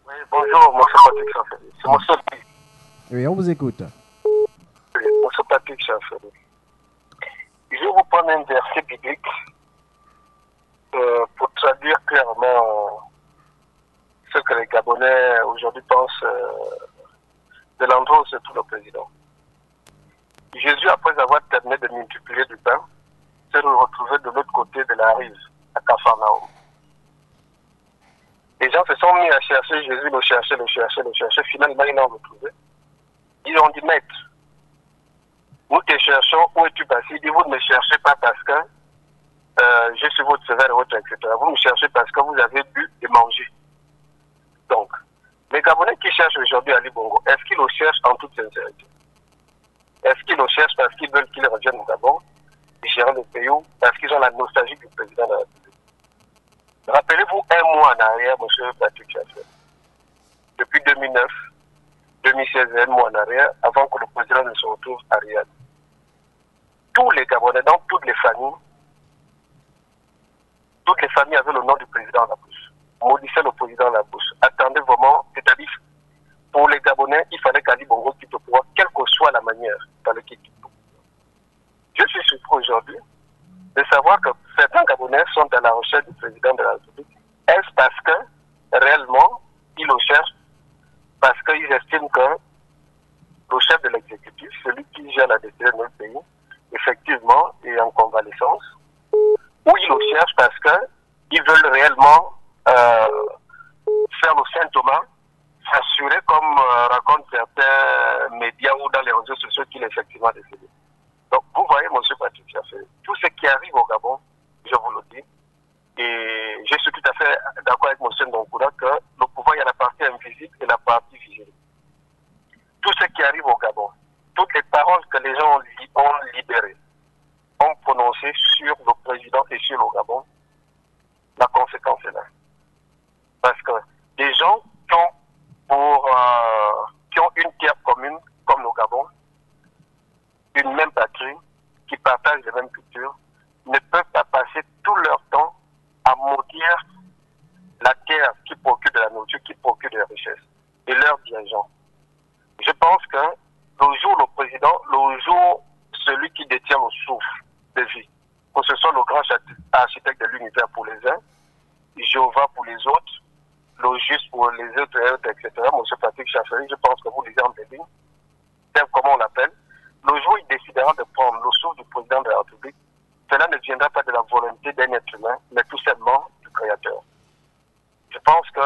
Speaker 5: Oui, bonjour, monsieur Patrick Chaffel. C'est mon seul.
Speaker 3: Oui, on vous écoute.
Speaker 5: Monsieur Patrick Chaffel. Je vais vous prendre un verset biblique pour traduire clairement ce que les Gabonais aujourd'hui pensent de l'endroit où se trouve le président. Jésus, après avoir terminé de multiplier du pain, s'est retrouvé de l'autre côté de la rive, à Capharnaüm. Les gens se sont mis à chercher Jésus, le chercher. Finalement, ils l'ont retrouvé. Ils ont dit, Maître, nous te cherchons, où es-tu passé? Il dit, vous ne me cherchez pas parce que je suis votre sévère et votre, etc. Vous me cherchez parce que vous avez bu et mangé. Donc, les Gabonais qui cherchent aujourd'hui Ali Bongo, est-ce qu'ils le cherchent en toute sincérité? Est-ce qu'ils le cherchent parce qu'ils veulent qu'il revienne au Gabon et gérer le pays, parce qu'ils ont la nostalgie du président de la République? Rappelez-vous un mois en arrière, M. Patrick Chaffé. Depuis 2009, 2016, un mois en arrière, avant que le président ne se retrouve à Riyad. Tous les Gabonais, dans toutes les familles avaient le nom du président à la bouche. Maudissaient le président à la bouche. Attendaient vraiment, c'est-à-dire, pour les Gabonais, il fallait qu'Ali Bongo quitte le pouvoir, quelle que soit la manière, il fallait qu'il quitte le pouvoir. Je suis surpris aujourd'hui de savoir que certains Gabonais sont à la recherche du président de la République. Est-ce parce que, réellement, ils le cherchent parce qu'ils estiment que le chef de l'exécutif, celui qui gère la décision de notre pays, effectivement, est en convalescence, ou ils le cherchent parce qu'ils veulent réellement faire le Saint-Thomas, s'assurer, comme racontent certains médias ou dans les réseaux sociaux, qu'il est effectivement décédé. Donc, vous voyez, M. Patrick Chaffé, tout ce qui arrive au Gabon, je vous le dis, et je suis tout à fait d'accord avec M. Ndonkouda que le pouvoir, il y a la partie invisible et la partie visible. Tout ce qui arrive au Gabon, toutes les paroles que les gens ont libérées, ont prononcées sur le président et sur le Gabon, la conséquence est là. Parce que des gens qui ont une terre commune, comme le Gabon, une même patrie, qui partagent les mêmes cultures, ne peuvent pas passer tout leur temps à maudire la terre qui procure de la nourriture, qui procure de la richesse, et leurs dirigeants. Je pense que le jour, le président, le jour, celui qui détient le souffle de vie, que ce soit le grand architecte de l'univers pour les uns, Jéhovah pour les autres, le juste pour les autres, etc. M. Patrick Chaffé, je pense que vous lisez en Béline, tel comment on l'appelle, le jour où il décidera de prendre le souffle du président de la République, cela ne viendra pas de la volonté d'un être humain, mais tout simplement du Créateur. Je pense que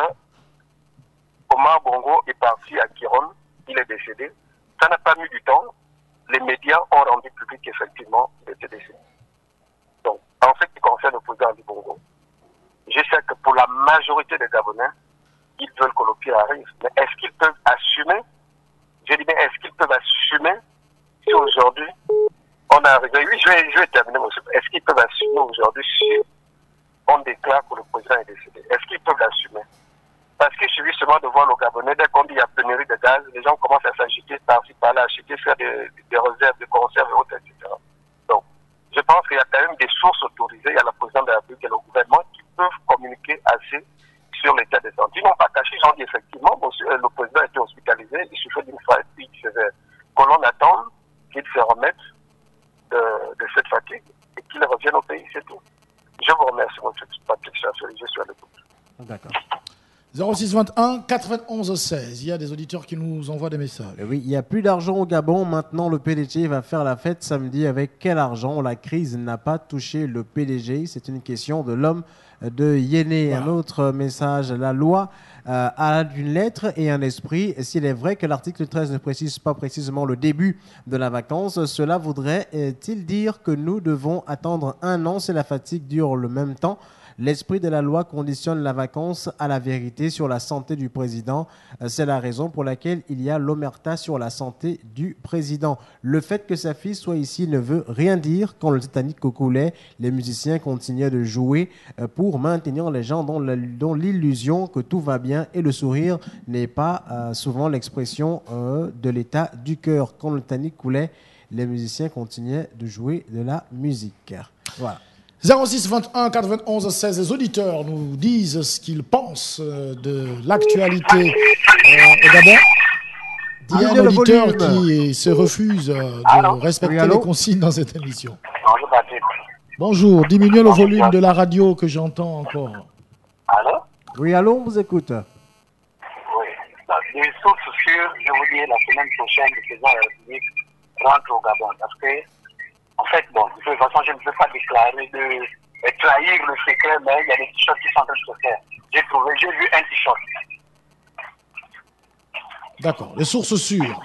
Speaker 5: Omar Bongo est parti à Kiron, il est décédé. Ça n'a pas mis du temps. Les médias ont rendu public qu'effectivement, il était décédé. Donc, en ce qui concerne le président Ali Bongo, je sais que pour la majorité des Gabonais, ils veulent que le pire arrive. Mais est-ce qu'ils peuvent assumer? Je dis bien, est-ce qu'ils peuvent assumer si aujourd'hui, on a arrivé? Oui, je vais terminer, monsieur. Est-ce qu'ils peuvent assumer aujourd'hui si on déclare que le président est décédé? Est-ce qu'ils peuvent l'assumer? Parce qu'il suffit seulement de voir le Gabonais, dès qu'on dit qu'il y a pénurie de gaz, les gens commencent à s'agiter par-ci, par-là, acheter, faire des réserves, des conserves et autres, etc. Donc, je pense qu'il y a quand même des sources autorisées. Il y a la présidente de la République et le gouvernement qui peuvent communiquer assez sur l'état de santé. Ils n'ont pas caché, ils ont dit effectivement, le président a été hospitalisé, il suffit d'une fatigue sévère. Que l'on attend qu'il se remette de cette fatigue et qu'il revienne au pays, c'est tout. Je vous remercie, M. Patrick Chaffé, je suis à l'écoute.
Speaker 3: D'accord.
Speaker 4: 0621 91 16. Il y a des auditeurs qui nous envoient des messages.
Speaker 3: Oui, il n'y a plus d'argent au Gabon. Maintenant, le PDG va faire la fête samedi. Avec quel argent? La crise n'a pas touché le PDG. C'est une question de l'homme de Yéné. Voilà. Un autre message. La loi a une lettre et un esprit. S'il est vrai que l'article 13 ne précise pas précisément le début de la vacance, cela voudrait-il dire que nous devons attendre un an si la fatigue dure le même temps? L'esprit de la loi conditionne la vacance à la vérité sur la santé du président. C'est la raison pour laquelle il y a l'omerta sur la santé du président. Le fait que sa fille soit ici ne veut rien dire. Quand le Titanic coulait, les musiciens continuaient de jouer pour maintenir les gens dans l'illusion que tout va bien et le sourire n'est pas souvent l'expression de l'état du cœur. Quand le Titanic coulait, les musiciens continuaient de jouer de la musique. Voilà.
Speaker 4: 06 21 91 16, les auditeurs nous disent ce qu'ils pensent de l'actualité au Gabon. Il y a un auditeur qui se refuse de respecter les consignes dans cette émission.
Speaker 5: Bonjour, Patrick.
Speaker 4: Bonjour, diminuez le volume de la radio que j'entends encore.
Speaker 5: Allô?
Speaker 3: Oui, allô, on vous écoute.
Speaker 5: Oui. Des sources sûres, je vous dis, la semaine prochaine, le président de la République rentre au Gabon. Parce que, en fait, bon, de toute façon, je ne peux pas déclarer trahir le secret, mais il y a des t-shirts qui sont en train de se faire. J'ai vu un t-shirt.
Speaker 4: D'accord. Les sources sûres.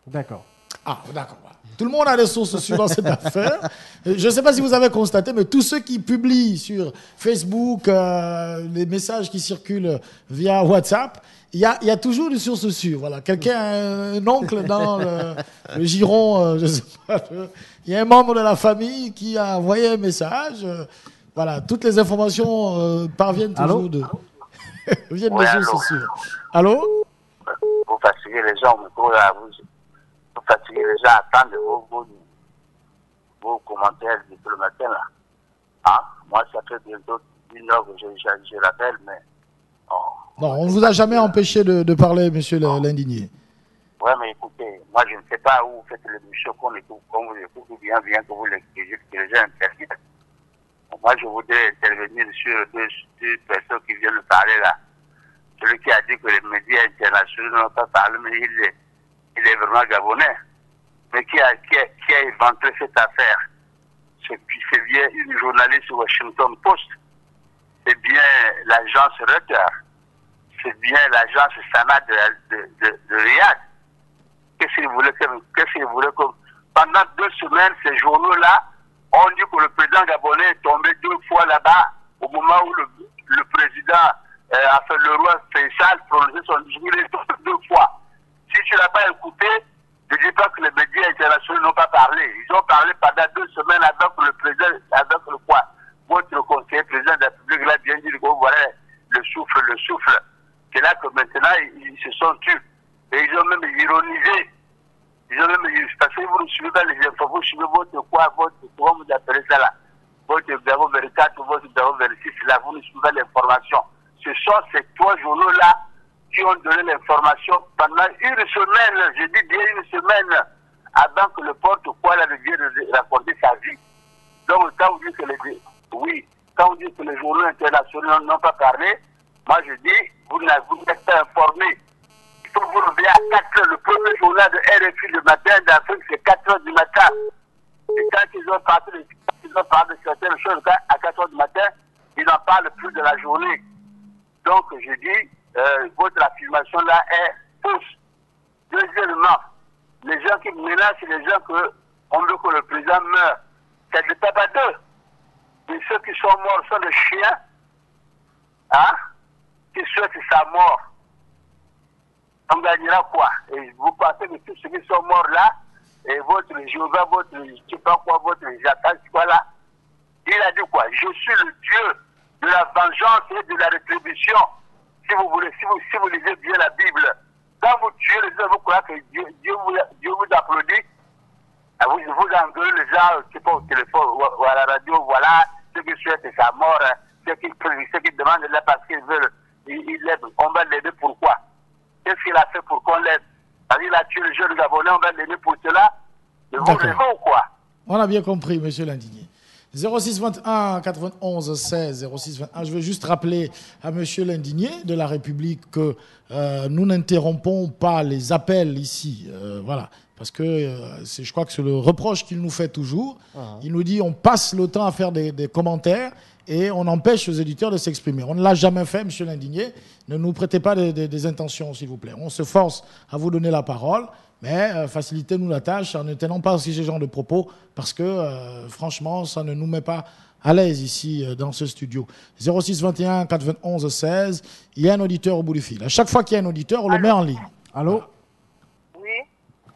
Speaker 3: D'accord.
Speaker 4: Ah, d'accord. Tout le monde a des sources sûres dans cette affaire. Je ne sais pas si vous avez constaté, mais tous ceux qui publient sur Facebook les messages qui circulent via WhatsApp, il y a toujours des sources sûres. Voilà. Quelqu'un a un oncle dans le giron, je sais pas. Il y a un membre de la famille qui a envoyé un message. Voilà, toutes les informations parviennent toujours viennent des sources sûres. Allô?
Speaker 5: Vous fatiguez les gens, vous fatiguez les gens à attendre vos commentaires depuis le matin là. Hein? Moi, ça fait bientôt 1 heure que je l'appelle, mais...
Speaker 4: Non, on ne vous a jamais empêché de parler, monsieur l'indigné.
Speaker 5: Oui, mais écoutez, moi je ne sais pas où vous faites l'émission, qu'on vous écoute, ou bien que vous l'expliquez, que les gens interviennent. Moi, je voudrais intervenir sur deux personnes qui viennent de parler là. Celui qui a dit que les médias internationaux n'ont pas parlé, mais il est vraiment gabonais. Mais qui a inventé cette affaire? C'est bien une journaliste du Washington Post. C'est bien l'agence Reuters. C'est bien l'agence Sana de Riyad. Qu'est-ce qu'ils voulaient que... Pendant 2 semaines, ces journaux-là ont dit que le président gabonais est tombé 2 fois là-bas au moment où le président, le roi Faisal prononçait son discours. Il est tombé 2 fois. Si tu ne l'as pas écouté, ne dis pas que les médias internationaux n'ont pas parlé. Ils ont parlé pendant 2 semaines avec le président, avec le quoi? Votre conseiller président de la République l'a bien dit que voilà le souffle. C'est là que maintenant ils se sont tus. Et ils ont même ironisé. Parce que vous ne suivez pas les infos, vous suivez comment vous appelez ça là? Votre Gabon 24 ou votre Gabon 26, là, vous ne suivez pas l'information. Ce sont ces 3 journaux-là qui ont donné l'information pendant 1 semaine, je dis bien 1 semaine, avant que le porte-quoi là vienne raconter sa vie. Donc, quand vous dites que les journaux internationaux n'ont pas parlé, moi je dis, vous n'êtes pas informés. Il faut vous lever à 4 heures. Le premier journal de RFI le matin d'Afrique, c'est 4 heures du matin. Et quand ils ont parlé de certaines choses, à 4 heures du matin, ils n'en parlent plus de la journée. Donc, je dis, votre affirmation là est fausse. Deuxièmement, les gens qui menacent, c'est les gens qu'on veut que le président meure. C'est des tabatteurs. Et ceux qui sont morts sont des chiens, qui souhaitent sa mort. On gagnera quoi? Et vous pensez que tous ceux qui sont morts là, et votre Jéhovah, votre, je sais pas quoi, votre Jacques, quoi là, il a dit quoi? Je suis le Dieu de la vengeance et de la rétribution. Si vous voulez, si vous lisez bien la Bible, quand vous tuez les gens, vous croyez que Dieu vous applaudit. Vous engueulez les gens, je sais pas, au téléphone ou à la radio, voilà, ceux qui souhaitent sa mort, ceux qui demandent de l'aide parce qu'ils veulent, ils l'aident. On va l'aider pourquoi? Qu'est-ce qu'il a fait pour qu'on l'aide? Il a tué le jeune Gabonais, on va l'aider pour cela. Vous l'aimez ou quoi? On
Speaker 4: a bien compris, monsieur l'indigné. 06 21 91 16 06 21. Je veux juste rappeler à monsieur l'indigné de la République que nous n'interrompons pas les appels ici. Voilà. Parce que je crois que c'est le reproche qu'il nous fait toujours. Il nous dit on passe le temps à faire des commentaires et on empêche les éditeurs de s'exprimer. On ne l'a jamais fait, monsieur l'indigné. Ne nous prêtez pas des intentions, s'il vous plaît. On se force à vous donner la parole, mais facilitez-nous la tâche en ne tenant pas aussi ce genre de propos, parce que franchement, ça ne nous met pas à l'aise ici dans ce studio. 06 21 91 16, il y a un auditeur au bout du fil. À chaque fois qu'il y a un auditeur, on le met en ligne. Allô?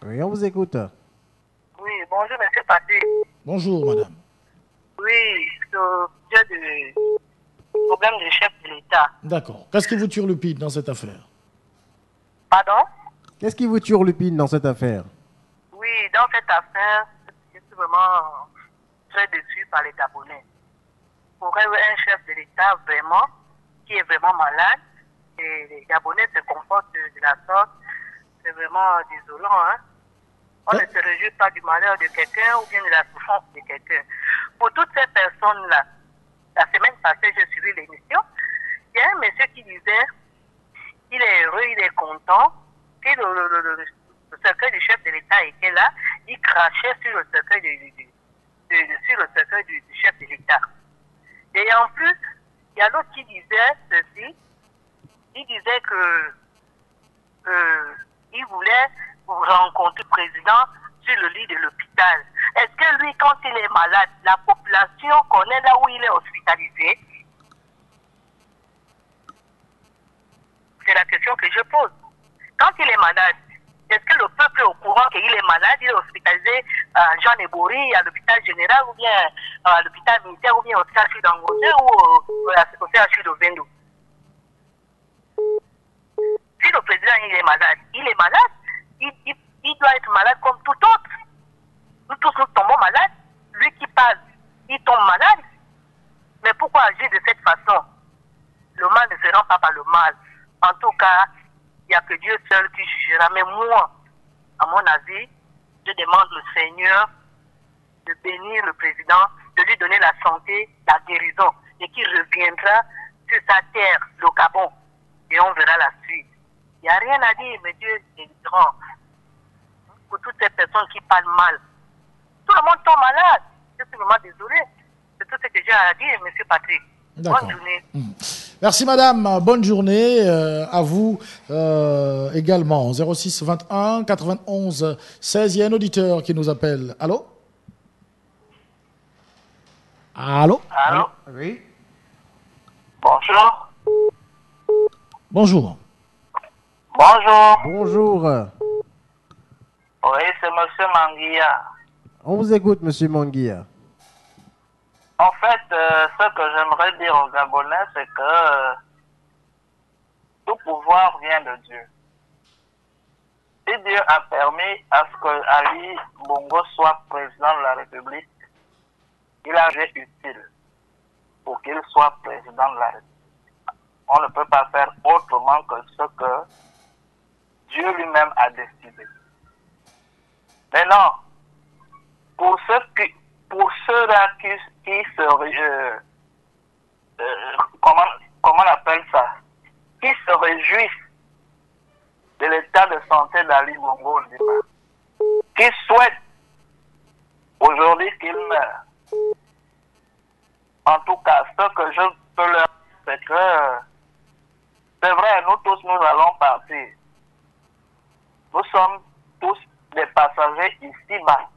Speaker 3: Oui, on vous écoute.
Speaker 2: Oui, bonjour, monsieur Paté.
Speaker 4: Bonjour, madame.
Speaker 2: Oui, il y a des problèmes du chef de l'État.
Speaker 4: D'accord. Qu'est-ce qui vous turlupine dans cette affaire?
Speaker 2: Pardon?
Speaker 3: Qu'est-ce qui vous turlupine dans cette affaire?
Speaker 2: Oui, dans cette affaire, je suis vraiment très déçu par les Gabonais. Pour un chef de l'État vraiment, qui est vraiment malade, et les Gabonais se comportent de la sorte, c'est vraiment désolant, hein. On ne se réjouit pas du malheur de quelqu'un ou bien de la souffrance de quelqu'un. Pour toutes ces personnes-là, la semaine passée, j'ai suivi l'émission, il y a un monsieur qui disait, il est heureux, il est content, que le secret du chef
Speaker 6: président était là, il crachait sur le cercueil du chef de l'État. Et en plus, il y a l'autre qui disait ceci, il disait que il voulait rencontrer le président sur le lit de l'hôpital. Est-ce que lui, quand il est malade, la population connaît là où il est hospitalisé? C'est la question que je pose. Quand il est malade, est-ce que le peuple est au courant qu'il est malade, il est hospitalisé à Jean Ebory, à l'hôpital général, ou bien à l'hôpital militaire, ou bien au CHU d'Angosé, ou au CHU de Vendo? Si le président il est malade, il doit être malade comme tout autre. Nous tous nous tombons malades. Lui qui parle, il tombe malade. Mais pourquoi agir de cette façon? Le mal ne se rend pas par le mal. En tout cas, il n'y a que Dieu seul qui jugera. Mais moi, à mon avis, je demande au Seigneur de bénir le président, de lui donner la santé, la guérison, et qu'il reviendra sur sa terre, le Gabon, et on verra la suite. Il n'y a rien à dire, mais Dieu est grand. Pour toutes ces personnes qui parlent mal. Tout le monde tombe malade. Je suis vraiment désolé. C'est tout ce que j'ai à dire, M. Patrick. Bonne journée.
Speaker 4: Merci madame, bonne journée à vous également. 06 21 91 16, il y a un auditeur qui nous appelle. Allô? Allô?
Speaker 2: Allô?
Speaker 3: Oui.
Speaker 2: Bonjour.
Speaker 4: Bonjour.
Speaker 2: Bonjour.
Speaker 3: Bonjour.
Speaker 2: Oui, c'est monsieur Manguia.
Speaker 3: On vous écoute, monsieur Manguia.
Speaker 2: En fait, ce que j'aimerais dire aux Gabonais, c'est que tout pouvoir vient de Dieu. Si Dieu a permis à ce que Ali Bongo soit président de la République, il a jugé utile pour qu'il soit président de la République. On ne peut pas faire autrement que ce que Dieu lui-même a décidé. Maintenant, pour ceux-là qui se comment on appelle ça, qui se réjouissent de l'état de santé d'Ali Bongo Ondimba, qui souhaitent aujourd'hui qu'il meure. En tout cas, ce que je peux leur dire, c'est que c'est vrai, nous tous nous allons partir. Nous sommes tous des passagers ici-bas.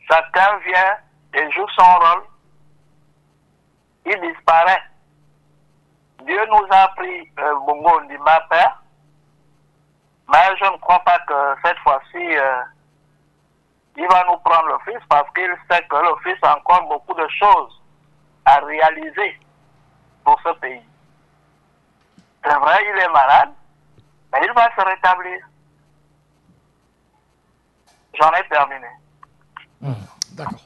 Speaker 2: Chacun vient et joue son rôle. Il disparaît. Dieu nous a pris Bongo Ondimba père. Mais je ne crois pas que cette fois-ci, il va nous prendre le fils parce qu'il sait que le fils a encore beaucoup de choses à réaliser pour ce pays. C'est vrai, il est malade, mais il va se rétablir. J'en ai terminé.
Speaker 4: D'accord.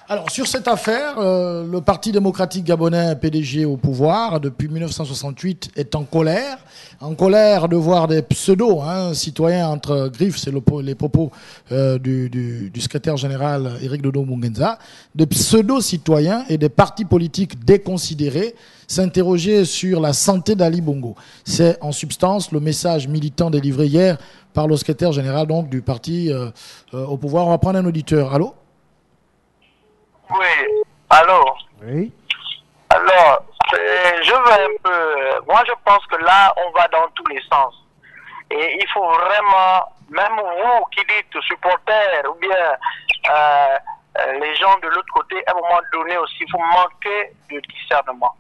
Speaker 4: Alors, sur cette affaire, le Parti démocratique gabonais PDG au pouvoir depuis 1968 est en colère de voir des pseudo-citoyens entre griffes, c'est les propos du secrétaire général Éric Dodo Mungenza, des pseudo-citoyens et des partis politiques déconsidérés s'interroger sur la santé d'Ali Bongo. C'est en substance le message militant délivré hier par le secrétaire général donc, du parti au pouvoir. On va prendre un auditeur. Allô?
Speaker 2: Oui, alors.
Speaker 3: Oui.
Speaker 2: Alors, je veux un peu. Moi, je pense que là, on va dans tous les sens. Et il faut vraiment, même vous qui dites supporters ou bien les gens de l'autre côté, à un moment donné aussi, il faut manquer de discernement.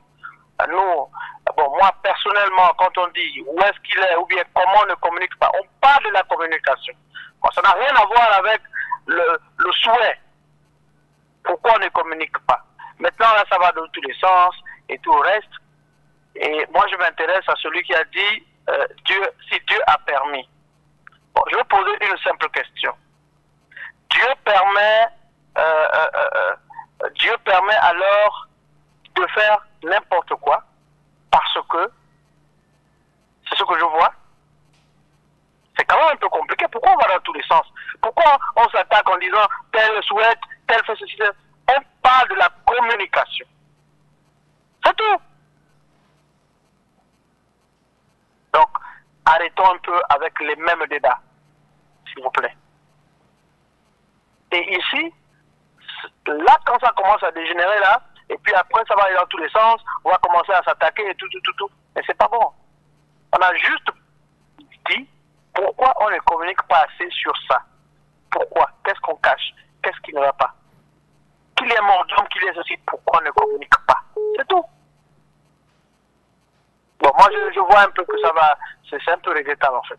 Speaker 2: Nous, bon, moi personnellement, quand on dit où est-ce qu'il est ou bien comment on ne communique pas, on parle de la communication. Bon, ça n'a rien à voir avec le souhait. Pourquoi on ne communique pas? Maintenant, là, ça va dans tous les sens et tout le reste. Et moi, je m'intéresse à celui qui a dit si Dieu a permis. Bon, je vais poser une simple question. Dieu permet alors de faire n'importe quoi parce que c'est ce que je vois. C'est quand même un peu compliqué. Pourquoi on va dans tous les sens? Pourquoi on s'attaque en disant tel souhaite, tel fait ceci? On parle de la communication. C'est tout. Donc, arrêtons un peu avec les mêmes débats.
Speaker 5: s'il vous plaît. Et ici, là, quand ça commence à dégénérer, là, et puis après, ça va aller dans tous les sens, on va commencer à s'attaquer et tout. Mais c'est pas bon. On a juste dit pourquoi on ne communique pas assez sur ça. Pourquoi? Qu'est-ce qu'on cache? Qu'est-ce qui ne va pas? Qu'il est mort d'homme, qu'il est ceci, pourquoi on ne communique pas? C'est tout. Bon, moi, je vois un peu que ça va... C'est un peu regrettable, en fait.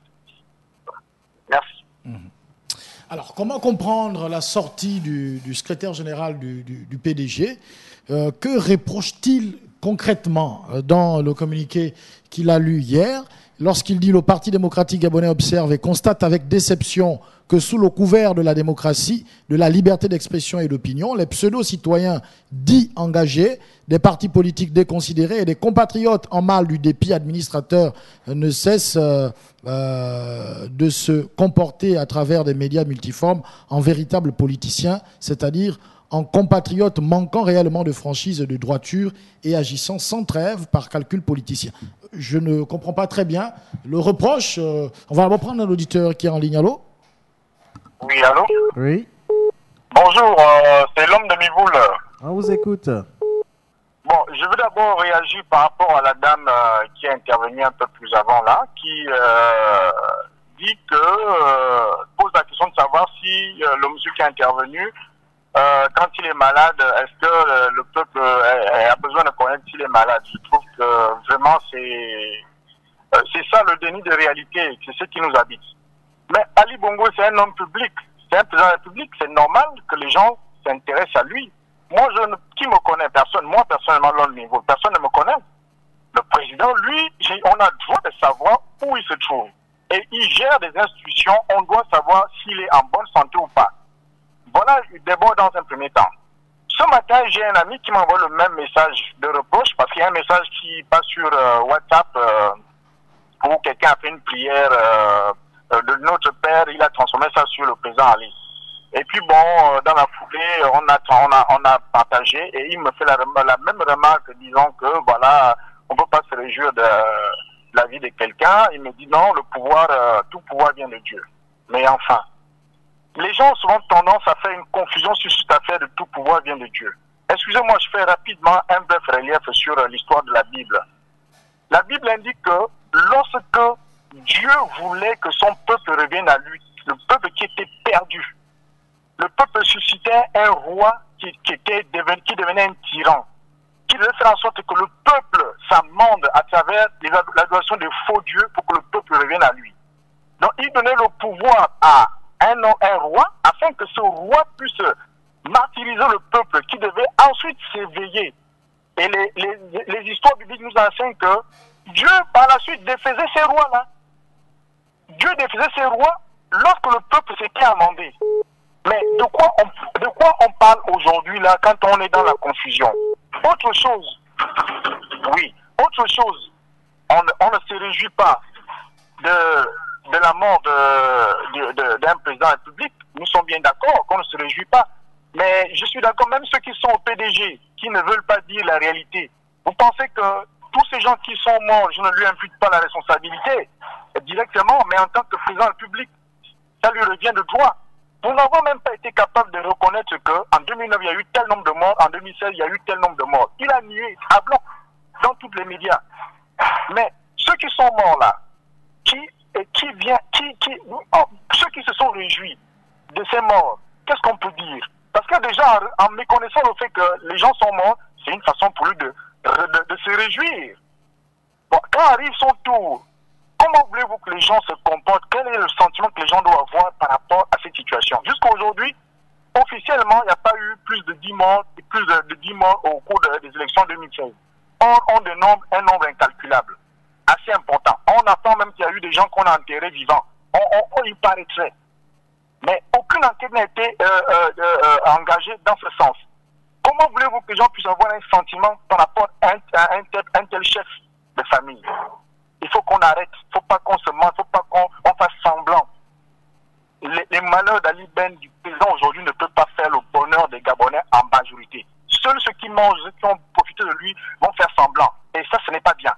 Speaker 5: Merci.
Speaker 4: Alors, comment comprendre la sortie du secrétaire général du PDG? Que reproche-t-il concrètement dans le communiqué qu'il a lu hier, lorsqu'il dit « Le Parti démocratique gabonais observe et constate avec déception que sous le couvert de la démocratie, de la liberté d'expression et d'opinion, les pseudo-citoyens dits engagés, des partis politiques déconsidérés et des compatriotes en mal du dépit administrateur ne cessent de se comporter à travers des médias multiformes en véritables politiciens, c'est-à-dire en compatriotes manquant réellement de franchise et de droiture et agissant sans trêve par calcul politicien. » Je ne comprends pas très bien le reproche. On va reprendre un auditeur qui est en ligne. Allô?
Speaker 1: Oui, allô?
Speaker 3: Oui.
Speaker 1: Bonjour, c'est l'homme de Mivoul.
Speaker 3: On vous écoute.
Speaker 1: Bon, je veux d'abord réagir par rapport à la dame qui a intervenu un peu plus avant là, qui dit que pose la question de savoir si le monsieur qui a intervenu, quand il est malade, est-ce que le peuple a besoin de connaître s'il est malade? Je trouve que vraiment c'est ça le déni de réalité, c'est ce qui nous habite. Mais Ali Bongo, c'est un homme public, c'est un président de la République, c'est normal que les gens s'intéressent à lui. Moi, qui me connaît? Personne. Moi, personnellement, à le niveau, personne ne me connaît. Le président, lui, on a le droit de savoir où il se trouve. Et il gère des institutions, on doit savoir s'il est en bonne santé ou pas. Voilà d'abord dans un premier temps. Ce matin, j'ai un ami qui m'envoie le même message de reproche, parce qu'il y a un message qui passe sur WhatsApp où quelqu'un a fait une prière de notre Père, il a transformé ça sur le président Ali. Et puis bon, dans la foulée, on a partagé et il me fait la même remarque disant que voilà, on ne peut pas se réjouir de la vie de quelqu'un. Il me dit non, le pouvoir, tout pouvoir vient de Dieu. Mais enfin, les gens ont souvent tendance à faire une confusion sur cette affaire de tout pouvoir vient de Dieu. Excusez-moi, je fais rapidement un bref relief sur l'histoire de la Bible. La Bible indique que lorsque Dieu voulait que son peuple revienne à lui, le peuple qui était perdu, le peuple suscitait un roi qui devenait un tyran, qui devait faire en sorte que le peuple s'amende à travers l'adoration de faux dieux pour que le peuple revienne à lui. Donc il donnait le pouvoir à un roi afin que ce roi puisse martyriser le peuple qui devait ensuite s'éveiller. Et les histoires bibliques nous enseignent que Dieu par la suite défaisait ces rois-là. Dieu défaisait ces rois lorsque le peuple s'était amendé. Mais de quoi on parle aujourd'hui là quand on est dans la confusion? Autre chose, oui, autre chose, on ne se réjouit pas de la mort d'un président de la République. Nous sommes bien d'accord qu'on ne se réjouit pas. Mais je suis d'accord, même ceux qui sont au PDG, qui ne veulent pas dire la réalité. Vous pensez que tous ces gens qui sont morts, je ne lui impute pas la responsabilité directement, mais en tant que président de la République, ça lui revient de droit. Nous n'avons même pas été capables de reconnaître qu'en 2009, il y a eu tel nombre de morts, en 2016, il y a eu tel nombre de morts. Il a nié à blanc dans tous les médias. Mais ceux qui sont morts là, ceux qui se sont réjouis de ces morts, qu'est-ce qu'on peut dire? Parce que déjà, en méconnaissant le fait que les gens sont morts, c'est une façon pour lui de se réjouir. Bon, quand arrive son tour, comment voulez-vous que les gens se comportent? Quel est le sentiment que les gens doivent avoir par rapport à cette situation? Jusqu'à aujourd'hui, officiellement, il n'y a pas eu plus de 10 morts, au cours des élections 2016. On dénombre un nombre incalculable, assez important. On attend même qu'il y a eu des gens qu'on a enterrés vivants. On y paraîtrait. Mais aucune enquête n'a été engagée dans ce sens. Comment voulez-vous que les gens puissent avoir un sentiment par rapport à un tel chef de famille? Il faut qu'on arrête, il ne faut pas qu'on se mente, il ne faut pas qu'on fasse semblant. Les malheurs d'Ali Ben, du président aujourd'hui, ne peuvent pas faire le bonheur des Gabonais en majorité. Seuls ceux qui mangent, ceux qui ont profité de lui, vont faire semblant. Et ça, ce n'est pas bien.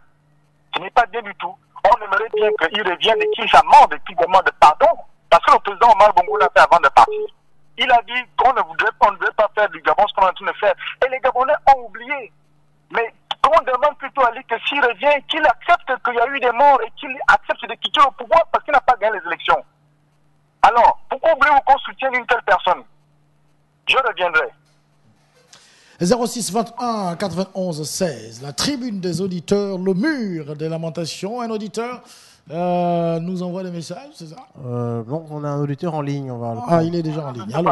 Speaker 1: Ce n'est pas bien du tout. On aimerait bien qu'il revienne et qu'il s'amende et qu'il demande pardon. Parce que le président
Speaker 5: président Omar Bongo l'a fait avant de partir. Il a dit qu'on ne devait pas faire du Gabon ce qu'on est en train de faire. Et les Gabonais ont oublié. Mais qu'on demande plutôt à lui que s'il revient, qu'il accepte qu'il y a eu des morts et qu'il accepte de quitter le pouvoir parce qu'il n'a pas gagné les élections. Alors, pourquoi voulez-vous qu'on soutienne une telle personne? Je reviendrai.
Speaker 4: 06 21 91 16, la tribune des auditeurs, le mur des lamentations. Un auditeur nous envoie des messages, c'est ça?
Speaker 3: Bon, on a un auditeur en ligne. On va...
Speaker 4: Ah, il est déjà en ligne. Allô?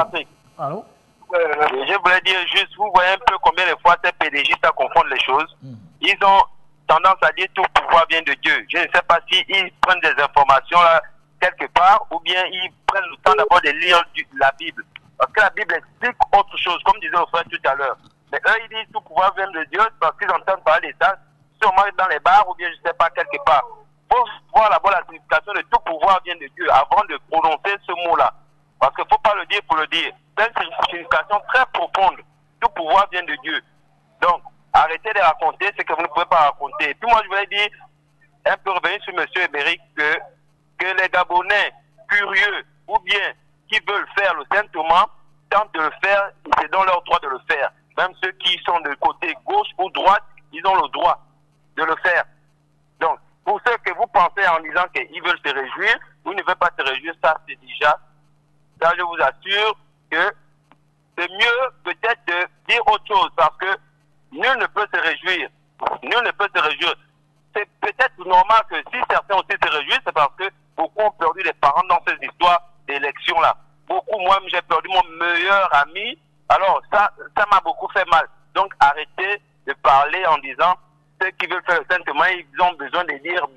Speaker 3: Allô?
Speaker 1: Je voulais dire juste, vous voyez un peu combien de fois ces PDG à confondre les choses. Ils ont tendance à dire tout pouvoir vient de Dieu. Je ne sais pas s'ils prennent des informations là quelque part ou bien ils prennent le temps d'abord de lire la Bible. Parce que la Bible explique autre chose, comme disait le frère tout à l'heure. Mais eux, ils disent tout pouvoir vient de Dieu parce qu'ils entendent parler de ça, sûrement dans les bars ou bien je ne sais pas quelque part. Il faut voir d'abord la signification de tout pouvoir vient de Dieu avant de prononcer ce mot-là. Parce qu'il ne faut pas le dire pour le dire. C'est une signification très profonde. Tout pouvoir vient de Dieu. Donc, arrêtez de raconter ce que vous ne pouvez pas raconter. Et puis moi, je voulais dire, un peu revenir sur M. Émeric, que les Gabonais curieux ou bien qui veulent faire le Saint-Thomas tentent de le faire, c'est dans leur droit de le faire. Même ceux qui sont de côté gauche ou droite, ils ont le droit de le faire. Donc, pour ceux que vous pensez en disant qu'ils veulent se réjouir, vous ne veulent pas se réjouir, ça c'est déjà, ça je vous assure que c'est mieux peut-être de dire autre chose parce que nul ne peut se réjouir. Nul ne peut se réjouir. C'est peut-être normal que si certains aussi se réjouissent, c'est parce que beaucoup ont perdu des parents dans ces histoires d'élections-là. Beaucoup, moi-même, j'ai perdu mon meilleur ami. Alors, ça m'a beaucoup fait mal. Donc, arrêtez de parler en disant ceux qui veulent faire le Saint-Thomas, ils ont besoin de dire...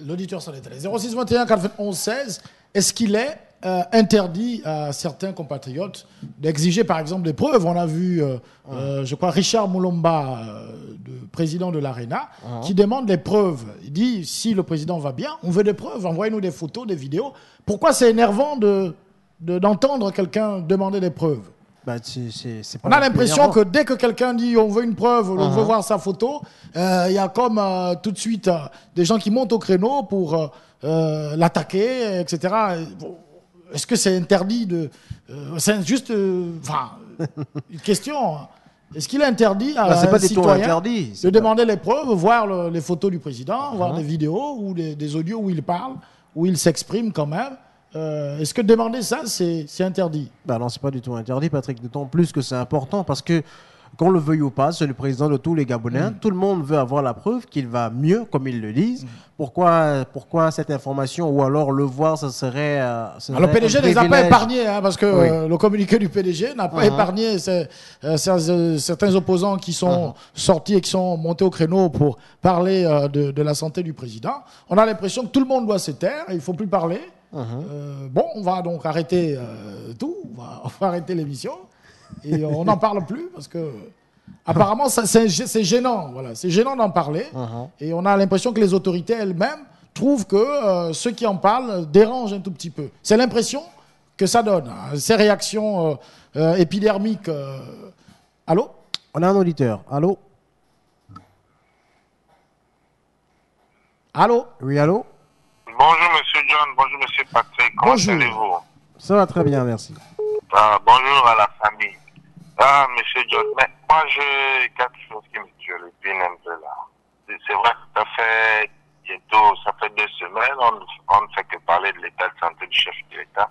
Speaker 4: L'auditeur s'en est allé. 06 21 91 16, est-ce qu'il est interdit à certains compatriotes d'exiger par exemple des preuves? On a vu, je crois, Richard Moulomba, président de l'ARENA, qui demande des preuves. Il dit, si le président va bien, on veut des preuves, envoyez-nous des photos, des vidéos. Pourquoi c'est énervant d'entendre quelqu'un demander des preuves? On a l'impression que dès que quelqu'un dit on veut une preuve, on veut voir sa photo, il y a comme tout de suite des gens qui montent au créneau pour l'attaquer, etc. Est-ce que c'est interdit de... c'est juste... une question. Est-ce qu'il est interdit à un citoyen de demander les preuves, voir les photos du président, voir des vidéos ou des audios où il parle, où il s'exprime quand même? Est-ce que demander ça, c'est interdit?
Speaker 3: Non, c'est pas du tout interdit, Patrick. D'autant plus que c'est important parce que, qu'on le veuille ou pas, c'est le président de tous les Gabonais. Tout le monde veut avoir la preuve qu'il va mieux, comme ils le disent. Pourquoi cette information, ou alors le voir, ça serait...
Speaker 4: le PDG ne les a pas épargnés, parce que le communiqué du PDG n'a pas épargné certains opposants qui sont sortis et qui sont montés au créneau pour parler de la santé du président. On a l'impression que tout le monde doit se taire, il ne faut plus parler. On va donc arrêter tout, on va arrêter l'émission et on n'en parle plus parce que apparemment c'est gênant, voilà, c'est gênant d'en parler et on a l'impression que les autorités elles-mêmes trouvent que ceux qui en parlent dérangent un tout petit peu. C'est l'impression que ça donne, ces réactions épidermiques. Allô?
Speaker 3: On a un auditeur. Allô?
Speaker 4: Allô?
Speaker 3: Oui, allô?
Speaker 1: Bonjour Monsieur John, bonjour Monsieur Patrick, comment allez-vous?
Speaker 3: Ça va très bien, merci.
Speaker 1: Bonjour à la famille. Monsieur John, mais moi j'ai quelque chose qui me turlupine un peu là. C'est vrai que ça fait bientôt, ça fait 2 semaines, on ne fait que parler de l'état de santé du chef de l'État,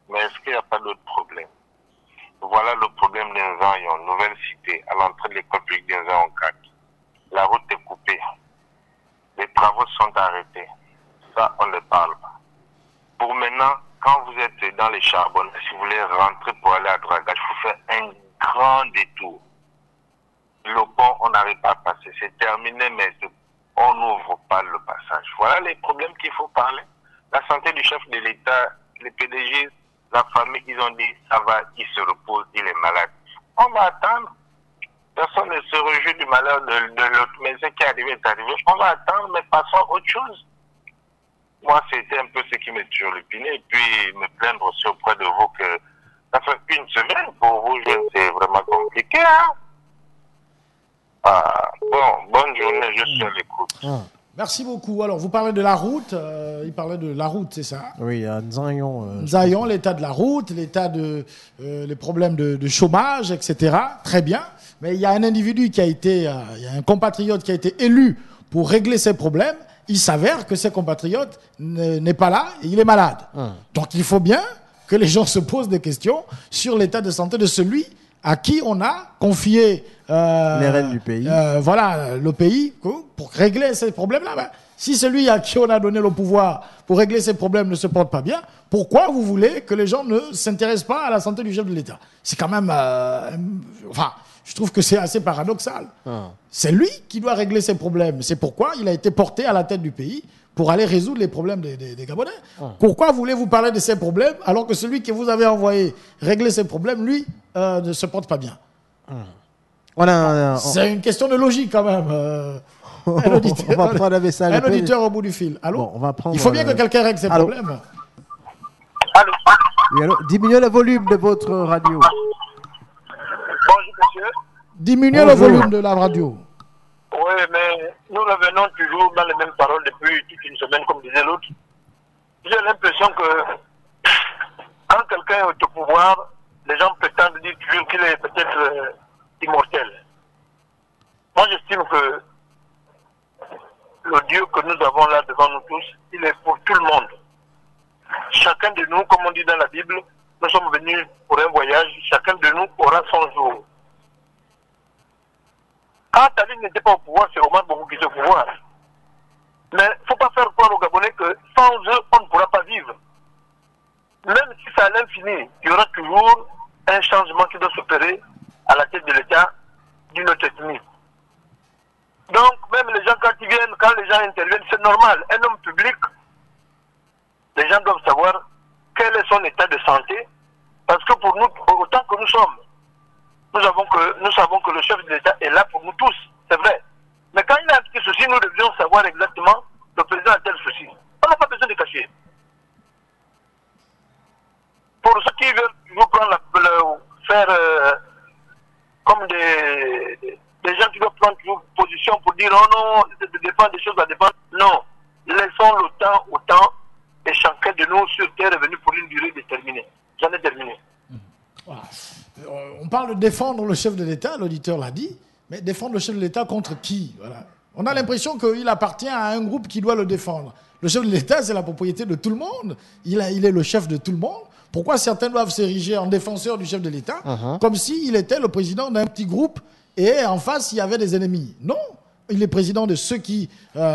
Speaker 1: mais est-ce qu'il n'y a pas d'autres problèmes? Voilà le problème d'Inzan, nouvelle cité, à l'entrée de l'école publique d'Inzan en 4. La route est coupée, les travaux sont arrêtés. Ça, on ne parle pas. Pour maintenant, quand vous êtes dans les charbonnes, si vous voulez rentrer pour aller à Draga, il faut faire un grand détour. Le pont, on n'arrive pas à passer. C'est terminé, mais on n'ouvre pas le passage. Voilà les problèmes qu'il faut parler. La santé du chef de l'État, les PDG, la famille, ils ont dit, ça va, il se repose, il est malade. On va attendre. Personne ne se réjouit du malheur de l'autre. Mais ce qui est arrivé est arrivé. On va attendre, mais passons à autre chose. Moi, c'était un peu ce qui me turlupinait. Et puis, me plaindre aussi auprès de vous que ça fait 1 semaine pour vous, c'est vraiment compliqué. Bonne journée, je suis à l'écoute.
Speaker 4: Merci beaucoup. Alors, vous parlez de la route. Il parlait de la route, c'est ça?
Speaker 3: Oui, à Nzayon.
Speaker 4: Nzayon, l'état de la route, l'état de les problèmes de chômage, etc. Très bien. Mais il y a un individu qui a été, il y a un compatriote qui a été élu pour régler ces problèmes. Il s'avère que ce compatriote n'est pas là et il est malade. Donc, il faut bien que les gens se posent des questions sur l'état de santé de celui à qui on a confié
Speaker 3: les rênes du pays.
Speaker 4: Voilà, le pays pour régler ces problèmes-là. Ben, si celui à qui on a donné le pouvoir pour régler ces problèmes ne se porte pas bien, pourquoi vous voulez que les gens ne s'intéressent pas à la santé du chef de l'État? C'est quand même... enfin, je trouve que c'est assez paradoxal. C'est lui qui doit régler ces problèmes. C'est pourquoi il a été porté à la tête du pays pour aller résoudre les problèmes des Gabonais. Pourquoi voulez-vous parler de ces problèmes alors que celui que vous avez envoyé régler ces problèmes, lui, ne se porte pas bien? C'est une question de logique quand même. Un auditeur au bout du fil. Allô?
Speaker 3: Bon, on va prendre,
Speaker 4: il faut bien que quelqu'un règle ces problèmes.
Speaker 6: Allô?
Speaker 3: Oui, allô? Diminuez le volume de votre radio.
Speaker 6: Bonjour, monsieur.
Speaker 4: Diminuez le volume de la radio.
Speaker 6: Oui, mais nous revenons toujours dans les mêmes paroles depuis toute une semaine, comme disait l'autre. J'ai l'impression que quand quelqu'un est au pouvoir, les gens prétendent dire toujours qu'il est peut-être immortel. Moi, j'estime que le Dieu que nous avons là devant nous tous, il est pour tout le monde. Chacun de nous, comme on dit dans la Bible, nous sommes venus pour un voyage, chacun de nous aura son jour. Quand Tali n'était pas au pouvoir, c'est Omar Bongo qui est au pouvoir. Mais il ne faut pas faire croire aux Gabonais que sans eux, on ne pourra pas vivre. Même si c'est à l'infini, il y aura toujours un changement qui doit s'opérer à la tête de l'État d'une autre ethnie. Donc, même les gens, quand ils viennent, quand les gens interviennent, c'est normal. Un homme public, les gens doivent savoir quel est son état de santé. Parce que pour nous, autant que nous sommes, nous savons que le chef de l'État est là pour nous tous, c'est vrai. Mais quand il a un petit souci, nous devrions savoir exactement le président a tel souci. On n'a pas besoin de cacher. Pour ceux qui veulent toujours prendre faire comme des gens qui doivent prendre toujours position pour dire oh non, c'est de défendre des choses à défendre. Non, laissons le temps au temps et chacun de nous sur terre est venu pour une durée déterminée. J'en ai terminé.
Speaker 4: Voilà. On parle de défendre le chef de l'État, l'auditeur l'a dit, mais défendre le chef de l'État contre qui? Voilà. On a l'impression qu'il appartient à un groupe qui doit le défendre. Le chef de l'État, c'est la propriété de tout le monde. Il est le chef de tout le monde. Pourquoi certains doivent s'ériger en défenseurs du chef de l'État, comme s'il était le président d'un petit groupe et en face, il y avait des ennemis? Non. Il est président de ceux qui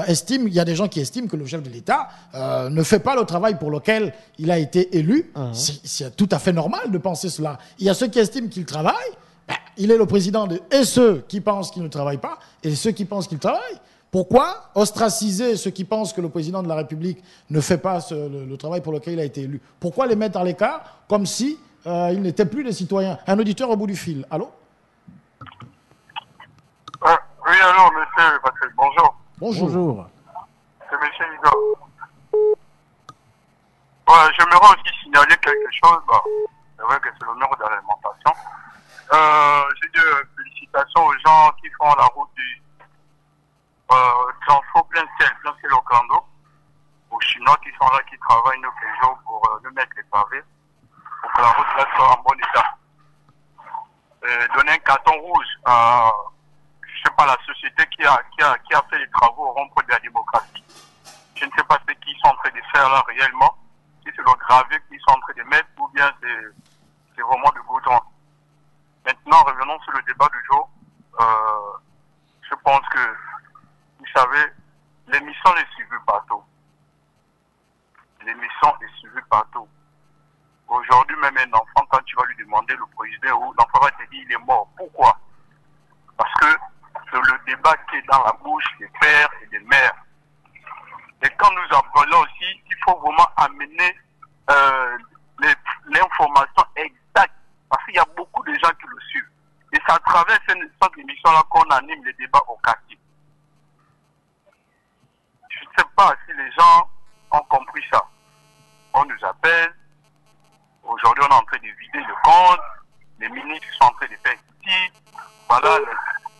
Speaker 4: estiment, il y a des gens qui estiment que le chef de l'État ne fait pas le travail pour lequel il a été élu. C'est tout à fait normal de penser cela. Il y a ceux qui estiment qu'il travaille, il est le président et ceux qui pensent qu'il ne travaille pas, et ceux qui pensent qu'il travaille. Pourquoi ostraciser ceux qui pensent que le président de la République ne fait pas le travail pour lequel il a été élu? Pourquoi les mettre à l'écart comme si ils n'étaient plus des citoyens? Un auditeur au bout du fil. Allô?
Speaker 1: Oui, allô, monsieur Patrick, bonjour.
Speaker 3: Bonjour.
Speaker 1: C'est monsieur Igor. Ouais, j'aimerais aussi signaler quelque chose. C'est vrai que c'est le numéro de l'alimentation. J'ai dit félicitations aux gens qui font la route du transport plein ciel au Clando, aux Chinois qui sont là, qui travaillent nos jours pour nous mettre les pavés, pour que la route là soit en bon état. Donner un carton rouge à je sais pas, la société qui a fait les travaux au rond-point de la démocratie. Je ne sais pas ce qu'ils sont en train de faire là réellement, si c'est le gravier qu'ils sont en train de mettre ou bien c'est vraiment du goudron. Maintenant, revenons sur le débat du jour. Je pense que, vous savez, l'émission est suivie partout. L'émission est suivie partout. Aujourd'hui, même un enfant, quand tu vas lui demander le président ou l'enfant va te dire il est mort. Pourquoi? Parce que c'est le débat qui est dans la bouche des pères et des mères. Et quand nous apprenons aussi, il faut vraiment amener l'information exacte. Parce qu'il y a beaucoup de gens qui le suivent. Et c'est à travers cette émission-là qu'on anime les débats au quartier. Je ne sais pas si les gens ont compris ça. On nous appelle. Aujourd'hui, on est en train de vider le compte. Les ministres sont en train de faire ici. Voilà.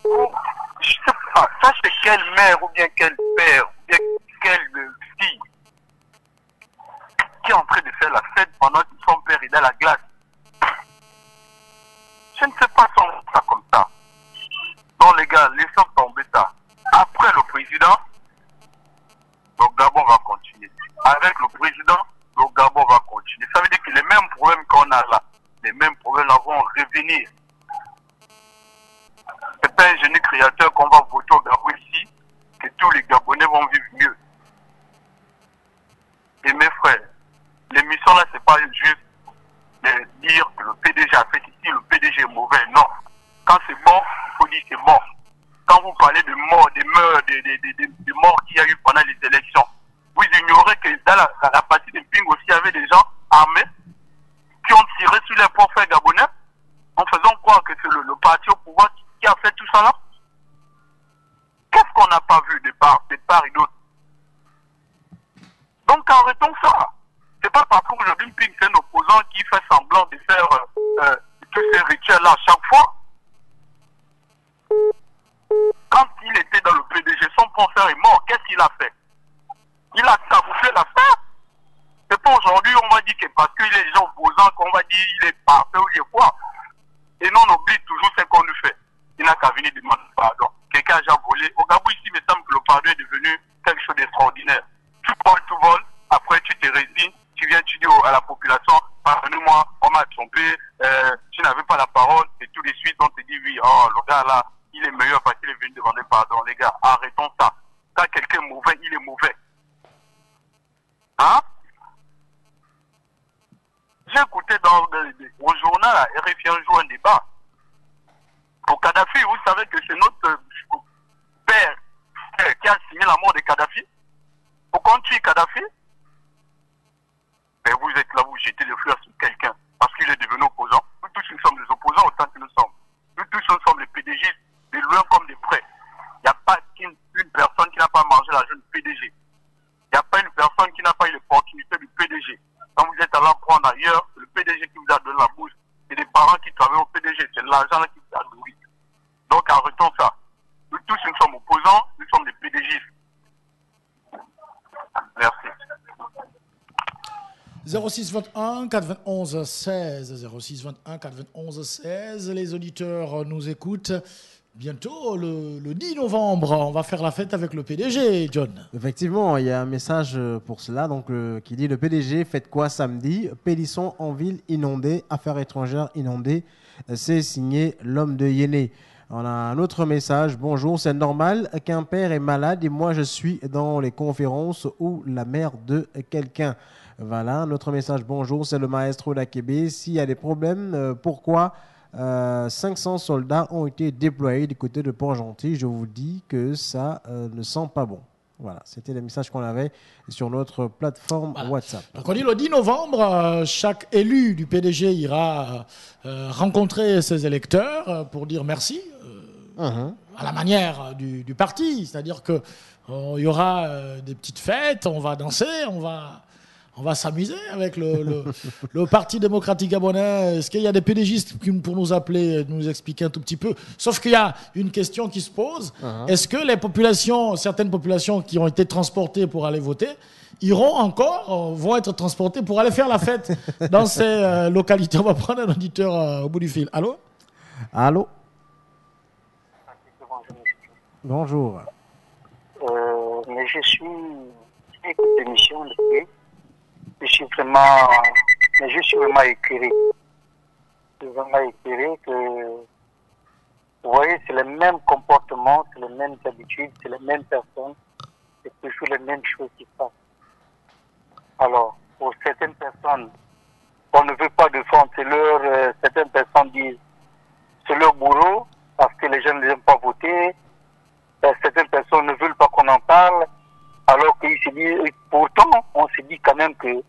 Speaker 1: Je ne sais pas. Ça, c'est quelle mère ou bien quel père ou bien là, laissons tomber ça. Après le président, le Gabon va continuer. Avec le président, le Gabon va continuer. Ça veut dire que les mêmes problèmes qu'on a là, les mêmes problèmes là vont revenir. C'est pas un génie créateur qu'on va voter au Gabon ici, que tous les Gabonais vont vivre mieux. Et mes frères, l'émission là, c'est pas juste de dire que le PDG a fait ici, le PDG est mauvais. Non. Quand c'est bon, il faut dire que c'est bon. Quand vous parlez de morts, des morts qu'il y a eu pendant les élections, vous ignorez que dans la partie de Ping aussi, il y avait des gens armés qui ont tiré sur les prophètes gabonais en faisant croire que c'est le parti au pouvoir qui a fait tout ça là. Qu'est-ce qu'on n'a pas vu de part et d'autre? Donc arrêtons ça. C'est pas parce qu'aujourd'hui Ping c'est un opposant qui fait semblant de faire tous ces rituels là chaque fois. Quand il était dans le PDG, son professeur est mort, qu'est-ce qu'il a fait? Il a camouflé l'affaire. C'est pas aujourd'hui on va dire que parce qu'il est déjà opposant qu'on va dire il est parfait ou il est quoi. Et non, on oublie toujours ce qu'on lui fait. Il n'a qu'à venir demander pardon. Quelqu'un a déjà volé. Au Gabon ici, il me semble que le pardon est devenu quelque chose d'extraordinaire. Tu voles, après tu te résignes, tu viens, tu dis à la population, pardonnez-moi, on m'a trompé, tu n'avais pas la parole, et tout de suite on te dit oui, oh le gars là, il est meilleur parce qu'il est venu demander pardon. Les gars, arrêtons ça. Quand quelqu'un est mauvais, il est mauvais. Hein? J'ai écouté au journal, RFI un jour un débat. Pour Kadhafi, vous savez que c'est notre père qui a signé la mort de Kadhafi. Pourquoi on tue Kadhafi? Et vous êtes là, vous jetez les fleurs sur quelqu'un parce qu'il est devenu opposant. Nous tous, nous sommes des opposants autant que nous sommes. Nous tous, nous sommes des PDG, des loin comme des près. Il n'y a pas une personne qui n'a pas mangé l'argent du PDG. Il n'y a pas une personne qui n'a pas eu l'opportunité du PDG. Quand vous êtes allé en prendre ailleurs, le PDG qui vous a donné la bouche, c'est des parents qui travaillent au PDG, c'est l'argent qui vous a nourri. Donc arrêtons ça. Nous tous, nous sommes opposants, nous sommes des PDG. Merci.
Speaker 4: 06 21 91 16 06 21 91 16. Les auditeurs nous écoutent. Bientôt, le 10 novembre, on va faire la fête avec le PDG, John.
Speaker 3: Effectivement, il y a un message pour cela donc, qui dit « Le PDG, faites quoi samedi? Pélisson en ville inondée, affaires étrangères inondées. C'est signé l'homme de Yéné. » On a un autre message. « Bonjour, c'est normal qu'un père est malade et moi je suis dans les conférences ou la mère de quelqu'un. » Voilà, notre message. « Bonjour, c'est le maestro d'Akébé. S'il y a des problèmes, pourquoi 500 soldats ont été déployés du côté de Port-Gentil. Je vous dis que ça ne sent pas bon. » Voilà, c'était le message qu'on avait sur notre plateforme WhatsApp.
Speaker 4: Donc on dit le 10 novembre, chaque élu du PDG ira rencontrer ses électeurs pour dire merci à la manière du parti. C'est-à-dire qu'il y aura des petites fêtes, on va danser, on va s'amuser avec le Parti démocratique gabonais. Est-ce qu'il y a des PDGistes pour nous appeler, nous expliquer un tout petit peu? Sauf qu'il y a une question qui se pose. Est-ce que les populations, certaines populations qui ont été transportées pour aller voter, vont être transportées pour aller faire la fête dans ces localités? On va prendre un auditeur au bout du fil. Allô?
Speaker 3: Allô? Bonjour.
Speaker 5: Mais je suis écoute l'émission depuis. Je suis vraiment éclairé. Je suis vraiment éclairé que, vous voyez, c'est le même comportement, c'est les mêmes habitudes, c'est les mêmes personnes, c'est toujours les mêmes choses qui se passent. Alors, pour certaines personnes, on ne veut pas de fond, certaines personnes disent, c'est leur boulot, parce que les gens ne aiment pas voter, certaines personnes ne veulent pas qu'on en parle, alors qu'ils se disent, pourtant, on se dit quand même que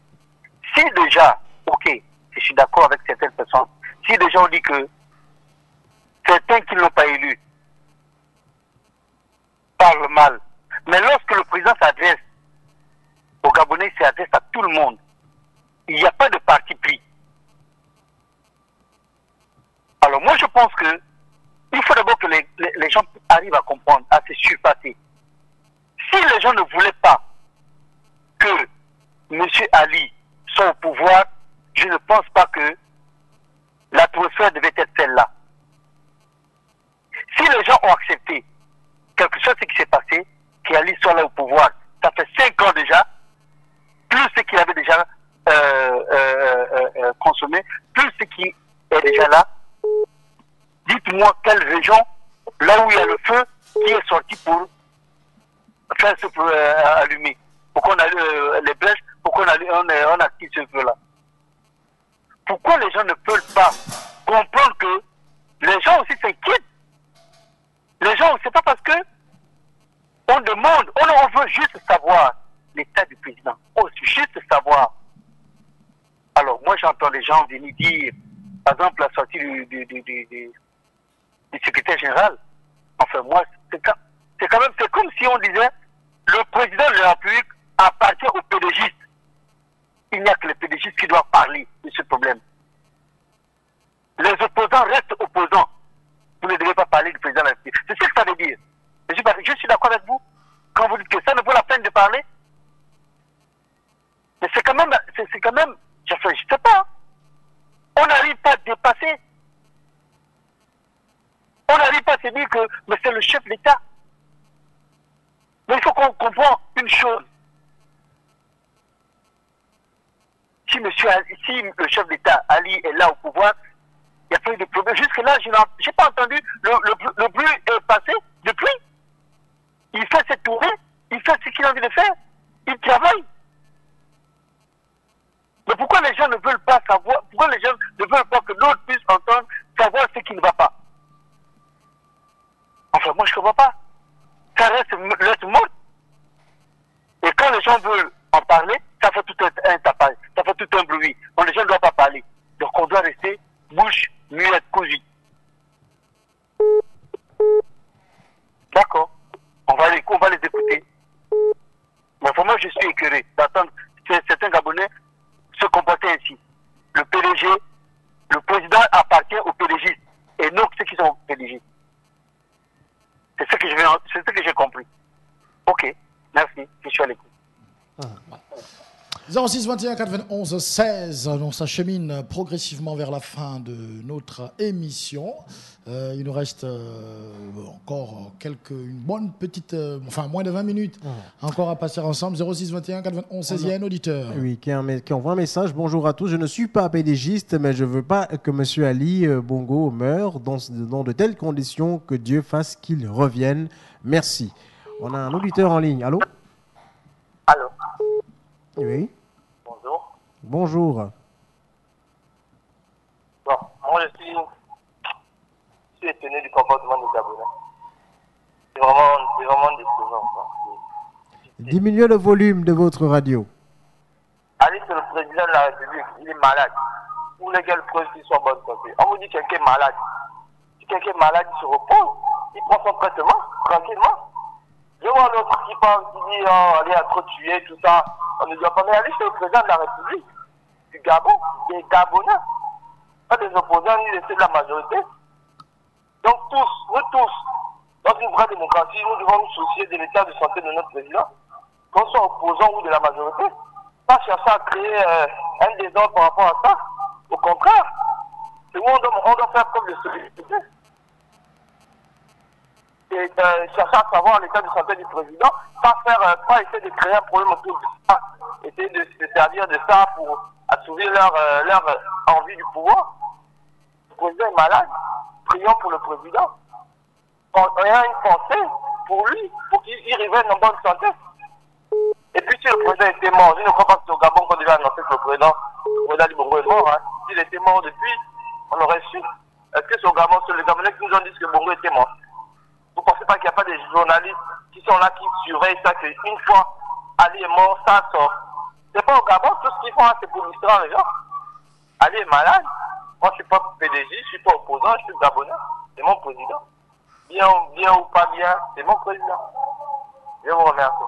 Speaker 5: si déjà, ok, je suis d'accord avec certaines personnes, si déjà on dit que certains qui ne l'ont pas élu parlent mal, mais lorsque le président s'adresse aux Gabonais, il s'adresse à tout le monde, il n'y a pas de parti pris. Alors moi je pense que il faut d'abord que les gens arrivent à comprendre, à se surpasser. Si les gens ne voulaient pas que M. Ali soit au pouvoir, je ne pense pas que l'atmosphère devait être celle-là. Si les gens
Speaker 7: ont accepté, quel que soit ce qui s'est passé, qu'Ali soit là au pouvoir. Ça fait 5 ans déjà, plus ce qu'il avait déjà consommé, plus ce qui est déjà là. Dites-moi quelle région, là où il y a le feu, qui est sorti pour faire ce feu allumé. Pourquoi on a les brèches, pourquoi on active ce feu-là? Pourquoi les gens ne peuvent pas comprendre que les gens aussi s'inquiètent? Les gens, c'est pas parce que on demande, on veut juste savoir l'état du président. On veut juste savoir. Alors, moi, j'entends les gens venir dire, par exemple, la sortie du secrétaire général. Enfin, moi, c'est quand même, c'est comme si on disait, le président de la République appartient aux pédégistes. Il n'y a que les pédégistes qui doivent parler de ce problème. Les opposants restent opposants. Vous ne devez pas parler du président de la République. C'est ce que ça veut dire. Je suis d'accord avec vous quand vous dites que ça ne vaut la peine de parler. Mais c'est quand même, je ne sais pas. On n'arrive pas à dépasser. On n'arrive pas à se dire que mais c'est le chef de l'État. Mais il faut qu'on comprenne une chose. Si le chef d'État, Ali, est là au pouvoir, il n'y a pas eu de problème. Jusque-là, je n'ai pas entendu le bruit passer depuis. Il fait ses tournées, il fait ce qu'il a envie de faire, il travaille. Mais pourquoi les gens ne veulent pas savoir, pourquoi les gens ne veulent pas que d'autres puissent entendre, savoir ce qui ne va pas? Enfin, moi, je ne comprends pas. Ça reste mort. Et quand les gens veulent en parler, ça fait tout un tapage, ça fait tout un bruit. Donc, les gens ne doivent pas parler. Donc, on doit rester bouche muette, cousue. D'accord. On va les écouter. Mais vraiment, je suis écœuré d'attendre certains Gabonais se comporter ainsi. Le PDG, le président appartient aux PDG et non ceux qui sont aux PDG. C'est ce que j'ai compris. Ok, merci, je suis à l'écoute.
Speaker 4: 06 21 91 16, on s'achemine progressivement vers la fin de notre émission. Il nous reste encore une bonne petite, moins de 20 minutes encore à passer ensemble. 06 21 91 16, il y a un auditeur.
Speaker 3: Oui, qui envoie un message. Bonjour à tous, je ne suis pas pédégiste, mais je ne veux pas que M. Ali Bongo meure dans de telles conditions, que Dieu fasse qu'il revienne. Merci. On a un auditeur en ligne. Allô?
Speaker 2: Allô?
Speaker 3: Oui.
Speaker 2: Bonjour.
Speaker 3: Bonjour.
Speaker 2: Bon, moi je suis étonné du comportement des Gabonais. C'est vraiment décevant.
Speaker 3: Diminuez le volume de votre radio.
Speaker 2: Ali, c'est le président de la République, il est malade. Pour lesquels preuve qu'il soit en bonne santé. On vous dit que quelqu'un est malade. Si quelqu'un est malade, il se repose, il prend son traitement tranquillement. Je vois l'autre qui parle, qui dit Ali a trop tué, tout ça. On ne doit pas. Mais Ali, c'est le président de la République du Gabon, des Gabonais. Pas des opposants ni de la majorité. Donc nous tous, dans une vraie démocratie, nous devons nous soucier de l'état de santé de notre président, qu'on soit opposant ou de la majorité. Pas chercher à créer un désordre par rapport à ça. Au contraire, c'est où on doit faire preuve de solidarité. Et chercher à savoir l'état de santé du président, pas essayer de créer un problème autour de ça, essayer de se servir de ça pour assouvir leur envie du pouvoir. Le président est malade, prions pour le président. On a une pensée pour lui, pour qu'il revienne en bonne santé. Et puis si le président était mort, je ne crois pas que c'est au Gabon qu'on devait annoncer que le président Ali Bongo est mort. Hein. S'il était mort depuis, on aurait su. Est-ce que c'est au Gabon, c'est les Gabonais qui nous ont dit que Bongo était mort? Vous ne pensez pas qu'il n'y a pas des journalistes qui sont là, qui surveillent ça, qu'une fois Ali est mort, ça sort? C'est pas au Gabon, tout ce qu'ils font, c'est pour distraire les gens. Ali est malade. Moi, je ne suis pas PDG, je ne suis pas opposant, je suis Gabonais. C'est mon président. Bien ou pas bien, c'est mon président. Je vous remercie.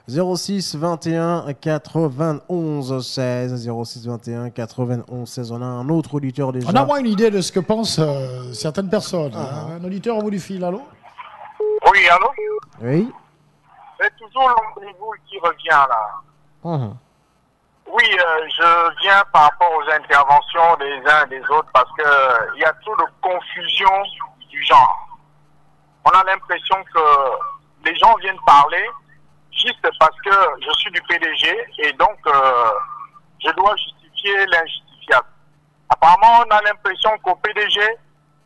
Speaker 3: 06 21 91 16 06 21 91 16. On a un autre auditeur déjà.
Speaker 4: On a moins une idée de ce que pensent certaines personnes. Un auditeur au bout du fil, allô?
Speaker 1: Oui, allô?
Speaker 3: Oui.
Speaker 1: C'est toujours l'ombribouille qui revient là. Oui, je viens par rapport aux interventions des uns et des autres parce que il y a trop de confusion
Speaker 5: du genre. On a l'impression que les gens viennent parler juste parce que je suis du PDG et donc je dois justifier l'injustifiable. Apparemment, on a l'impression qu'au PDG,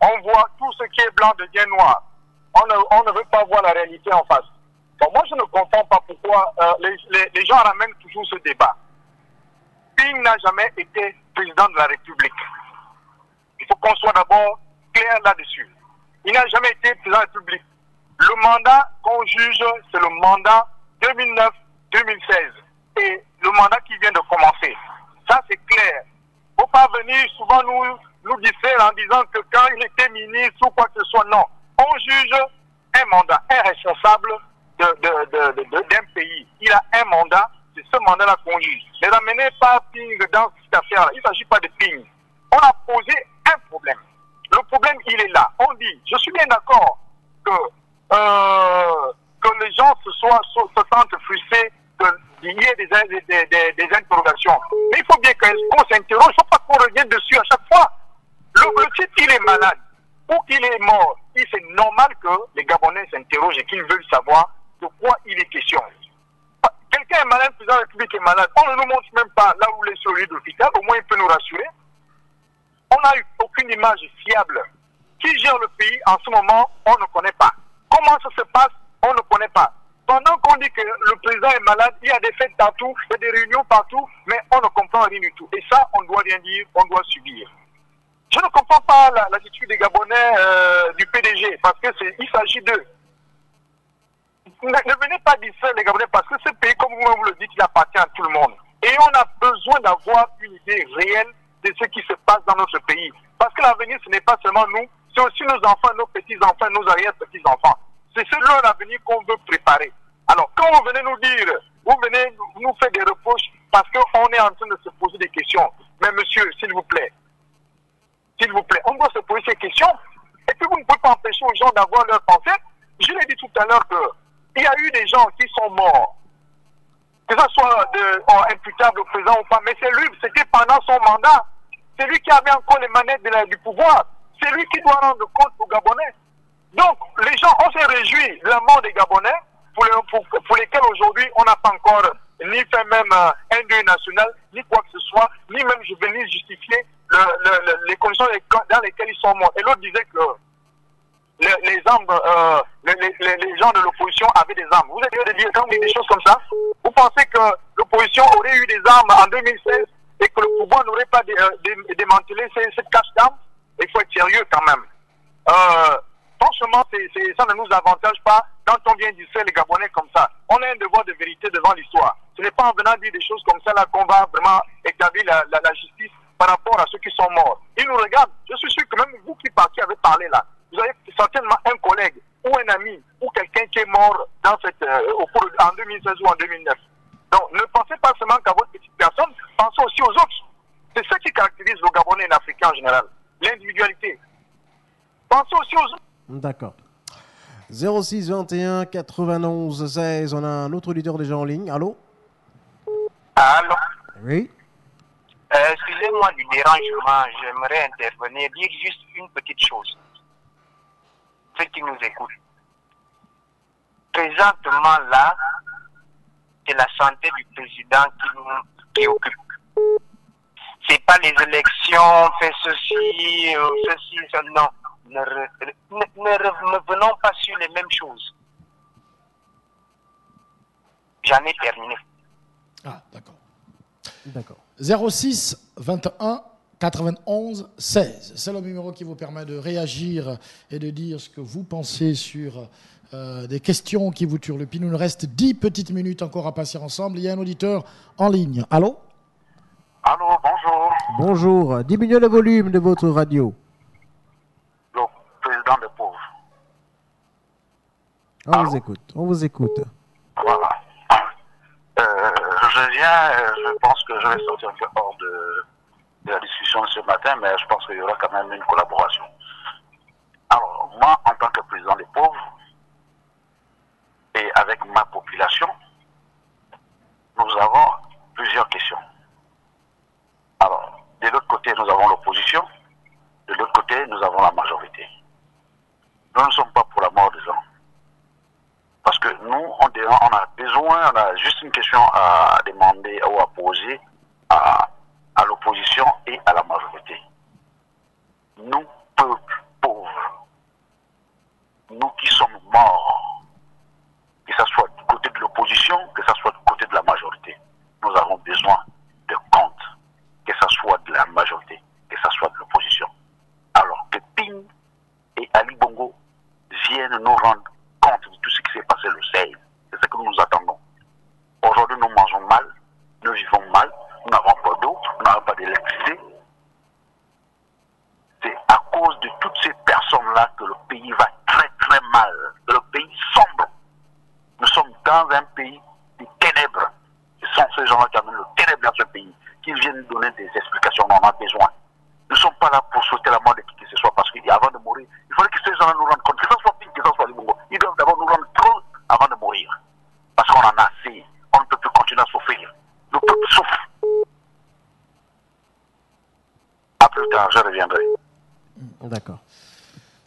Speaker 5: on voit tout ce qui est blanc devient noir. On ne veut pas voir la réalité en face. Bon, moi, je ne comprends pas pourquoi les gens ramènent toujours ce débat. Ping n'a jamais été président de la République. Il faut qu'on soit d'abord clair là-dessus. Il n'a jamais été président de la République. Le mandat qu'on juge, c'est le mandat 2009-2016. Et le mandat qui vient de commencer. Ça, c'est clair. Il ne faut pas venir souvent nous distraire en disant que quand il était ministre ou quoi que ce soit, non. On juge un mandat, un responsable d'un pays. Il a un mandat, c'est ce mandat-là qu'on juge. Ne ramenez pas Ping dans cette affaire-là. Il ne s'agit pas de Ping. On a posé un problème. Le problème, il est là. On dit, je suis bien d'accord que les gens se sentent frustrés, qu'il y ait des interrogations. Mais il faut bien qu'on s'interroge, il ne faut pas qu'on revienne dessus à chaque fois. Le titre, il est malade ou qu'il est mort. Et c'est normal que les Gabonais s'interrogent et qu'ils veulent savoir de quoi il est question. Quelqu'un est malade, le président de la République est malade. On ne nous montre même pas là où il est sur le lit d'hôpital. Au moins, il peut nous rassurer. On n'a eu aucune image fiable. Qui gère le pays en ce moment, on ne connaît pas. Comment ça se passe, on ne connaît pas. Pendant qu'on dit que le président est malade, il y a des fêtes partout, il y a des réunions partout, mais on ne comprend rien du tout. Et ça, on ne doit rien dire, on doit subir. Je ne comprends pas l'attitude des Gabonais du PDG, parce qu'il s'agit d'eux. Ne venez pas distraire les Gabonais, parce que ce pays, comme vous le dites, il appartient à tout le monde. Et on a besoin d'avoir une idée réelle de ce qui se passe dans notre pays. Parce que l'avenir, ce n'est pas seulement nous, c'est aussi nos enfants, nos petits-enfants, nos arrière-petits-enfants. C'est ce leur avenir qu'on veut préparer. Alors, quand vous venez nous dire, vous venez nous faire des reproches parce qu'on est en train de se poser des questions. Mais monsieur, s'il vous plaît, on doit se poser ces questions. Et puis vous ne pouvez pas empêcher aux gens d'avoir leur pensée. Je l'ai dit tout à l'heure qu'il y a eu des gens qui sont morts. Que ce soit imputable au président ou pas, mais c'est lui, c'était pendant son mandat. C'est lui qui avait encore les manettes du pouvoir. C'est lui qui doit rendre compte aux Gabonais. Donc, les gens, on s'est réjouis de la mort des Gabonais, pour lesquels aujourd'hui, on n'a pas encore ni fait même un deuil national, ni quoi que ce soit, ni même je venais justifier les conditions dans lesquelles ils sont morts. Et l'autre disait que les gens de l'opposition avaient des armes. Vous avez dit, quand vous dites des choses comme ça, vous pensez que l'opposition aurait eu des armes en 2016 et que le pouvoir n'aurait pas démantelé cette cache d'armes? Il faut être sérieux quand même. Franchement, ça ne nous avantage pas quand on vient distraire les Gabonais comme ça. On a un devoir de vérité devant l'histoire. Ce n'est pas en venant dire des choses comme ça là qu'on va vraiment établir la justice par rapport à ceux qui sont morts. Ils nous regardent. Je suis sûr que même vous qui avez parlé là, vous avez certainement un collègue ou un ami ou quelqu'un qui est mort en 2016 ou en 2009. Donc, ne pensez pas seulement qu'à votre petite personne, pensez aussi aux autres. C'est ce qui caractérise le Gabonais et l'Africain en général. L'individualité. Pensez aussi aux autres.
Speaker 3: D'accord. 06 21 91 16. On a un autre auditeur déjà en ligne. Allô?
Speaker 2: Allô?
Speaker 3: Oui.
Speaker 2: Excusez-moi du dérangement. J'aimerais intervenir, dire juste une petite chose. Ceux qui nous écoutent. Présentement là, c'est la santé du président qui nous préoccupe. C'est pas les élections, fait ceci, ça, non. Ne venons pas sur les mêmes choses. J'en ai terminé.
Speaker 4: Ah, d'accord.
Speaker 3: D'accord.
Speaker 4: 06 21 91 16. C'est le numéro qui vous permet de réagir et de dire ce que vous pensez sur des questions qui vous turlupinent. Il nous reste 10 petites minutes encore à passer ensemble. Il y a un auditeur en ligne. Allô?
Speaker 1: Allô, bonjour.
Speaker 3: Bonjour. Diminuez le volume de votre radio.
Speaker 1: Le président des pauvres.
Speaker 3: On vous écoute. On vous écoute.
Speaker 1: Voilà. Je pense que je vais sortir un peu hors de la discussion de ce matin, mais je pense qu'il y aura quand même une collaboration. Alors, moi, en tant que président des pauvres, et avec ma population, nous avons plusieurs questions. Alors, de l'autre côté, nous avons l'opposition, de l'autre côté, nous avons la majorité. moins, on a juste une question à demander ou à poser à l'opposition et à la majorité. Nous, peuple pauvre, nous qui sommes morts, que ce soit du côté de l'opposition, que ce soit du côté de la majorité, nous avons besoin de comptes, que ce soit de la majorité, que ce soit de l'opposition. Alors que Ping et Ali Bongo viennent nous rendre compte de tout ce qui s'est passé le 16. C'est ce que nous attendons. Aujourd'hui, nous mangeons mal, nous vivons mal, nous n'avons pas d'eau, nous n'avons pas d'électricité. C'est à cause de toutes ces personnes-là que le pays va très très mal, que le pays sombre. Nous sommes dans un pays de ténèbres. Ce sont ces gens-là qui amènent le ténèbre dans ce pays, qui viennent donner des explications dont on a besoin. Nous ne sommes pas là pour souhaiter la mort de qui que ce soit, parce qu'avant de mourir, il faudrait que ces gens-là nous rendent compte, que ce soit Ping, que ce soit Libongo, ils doivent d'abord nous rendre trop avant de mourir. Parce qu'on en a assez, on ne peut plus continuer à souffrir. Le peuple souffre. À plus tard, je reviendrai.
Speaker 3: D'accord.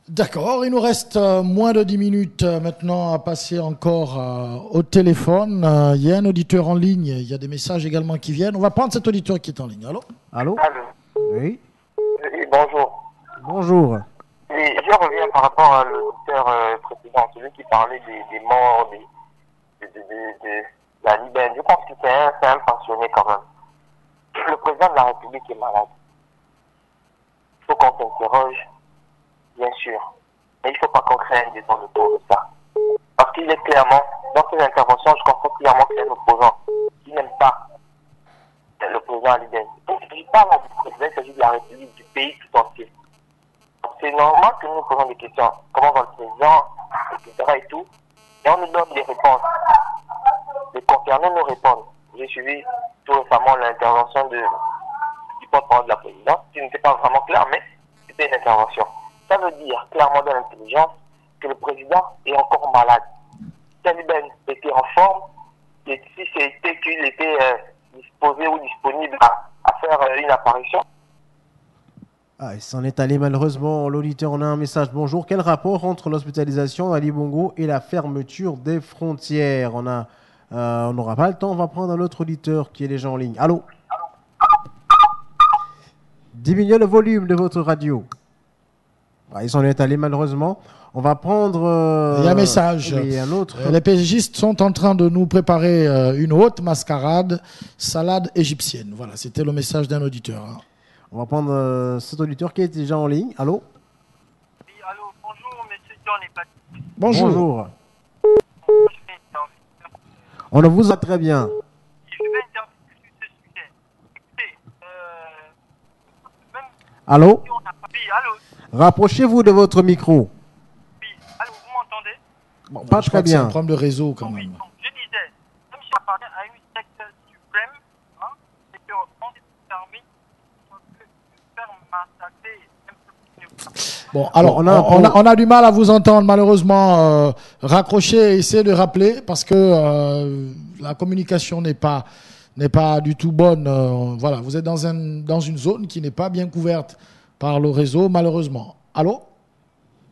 Speaker 4: D'accord, il nous reste moins de 10 minutes maintenant à passer encore au téléphone. Il y a un auditeur en ligne, il y a des messages également qui viennent. On va prendre cet auditeur qui est en ligne. Allô?
Speaker 3: Allô?
Speaker 2: Allô.
Speaker 3: Oui.
Speaker 2: Oui, bonjour.
Speaker 3: Bonjour.
Speaker 2: Et je reviens par rapport à l'auditeur précédent, celui qui parlait des morts, de la Libye. Je pense que c'est un passionné quand même. Le président de la République est malade. Il faut qu'on s'interroge, bien sûr. Mais il ne faut pas qu'on crée un débat autour de ça. Parce qu'il est clairement, dans ses interventions, je constate clairement qu'il y a un opposant qui n'aime pas le président alibien. Donc, il ne s'agit pas du président, il s'agit de la République, du pays tout entier. Donc, c'est normal que nous nous posons des questions. Comment va le président, etc. et tout. Et on nous donne des réponses. Les concernés nous répondent. J'ai suivi tout récemment l'intervention du porte-parole de la présidence, qui n'était pas vraiment clair, mais c'était une intervention. Ça veut dire clairement dans l'intelligence que le président est encore malade. Taliban était en forme, et si c'était qu'il était disposé ou disponible à faire une apparition.
Speaker 3: Ah, il s'en est allé malheureusement. L'auditeur, on a un message. Bonjour. Quel rapport entre l'hospitalisation d'Ali Bongo et la fermeture des frontières? On n'aura pas le temps. On va prendre un autre auditeur qui est déjà en ligne. Allô? Diminuez le volume de votre radio. Ah, il s'en est allé malheureusement. On va prendre...
Speaker 4: il y a un message.
Speaker 3: Oui, un autre.
Speaker 4: Les PJistes sont en train de nous préparer une haute mascarade, salade égyptienne. Voilà, c'était le message d'un auditeur. Hein.
Speaker 3: On va prendre cet auditeur qui est déjà en ligne. Allô?
Speaker 8: Oui, allô, bonjour, monsieur John et Patrick.
Speaker 4: Bonjour.
Speaker 3: Bonjour. On ne vous a très bien.
Speaker 8: Je vais intervenir sur ce sujet. Écoutez, même
Speaker 3: Allô?
Speaker 8: si on n'a pas... Oui, allô?
Speaker 3: Rapprochez-vous de votre micro.
Speaker 8: Oui, allô, vous m'entendez?
Speaker 3: Bon, pas
Speaker 4: Je
Speaker 3: très
Speaker 4: crois que c'est un
Speaker 3: bien.
Speaker 4: problème de réseau quand
Speaker 8: Oui,
Speaker 4: même.
Speaker 8: donc je disais, même si on appartient à une secte suprême, hein, et qu'on est permis de faire massacrer un peu.
Speaker 4: Bon, alors
Speaker 3: Bon,
Speaker 4: on a du mal à vous entendre malheureusement. Raccrochez et essayez de rappeler parce que la communication n'est pas du tout bonne. Voilà, vous êtes dans une zone qui n'est pas bien couverte par le réseau malheureusement. Allô?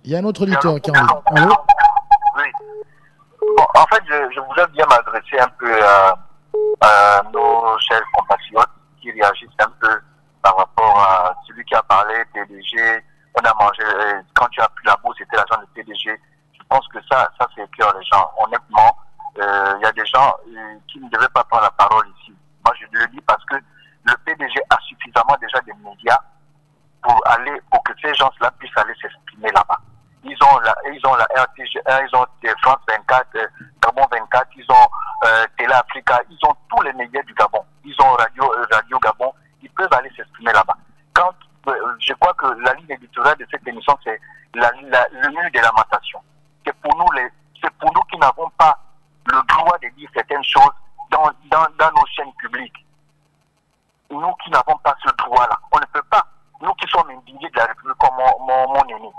Speaker 4: Il y a un autre auditeur qui est en ligne. Allô?
Speaker 1: Oui. Bon, en fait, je voulais bien m'adresser un peu à nos chers compatriotes qui réagissent un peu par rapport à celui qui a parlé, PDG. On a mangé, quand tu as pris la bourse, c'était l'argent de PDG. Je pense que ça c'est clair, les gens. Honnêtement, il y a des gens qui ne devaient pas prendre la parole ici. Moi, je le dis parce que le PDG a suffisamment déjà de médias pour que ces gens-là puissent aller s'exprimer là-bas. Ils ont la RTG1, ils ont France 24, Gabon 24, ils ont Télé Africa, ils ont tous les médias du Gabon. Ils ont Radio Gabon, ils peuvent aller s'exprimer là-bas. Je crois que la ligne éditoriale de cette émission, c'est le mur de lamentation. C'est pour nous qui n'avons pas le droit de dire certaines choses dans nos chaînes publiques. Nous qui n'avons pas ce droit-là, on ne peut pas. Nous qui sommes indignés de la République comme mon aîné,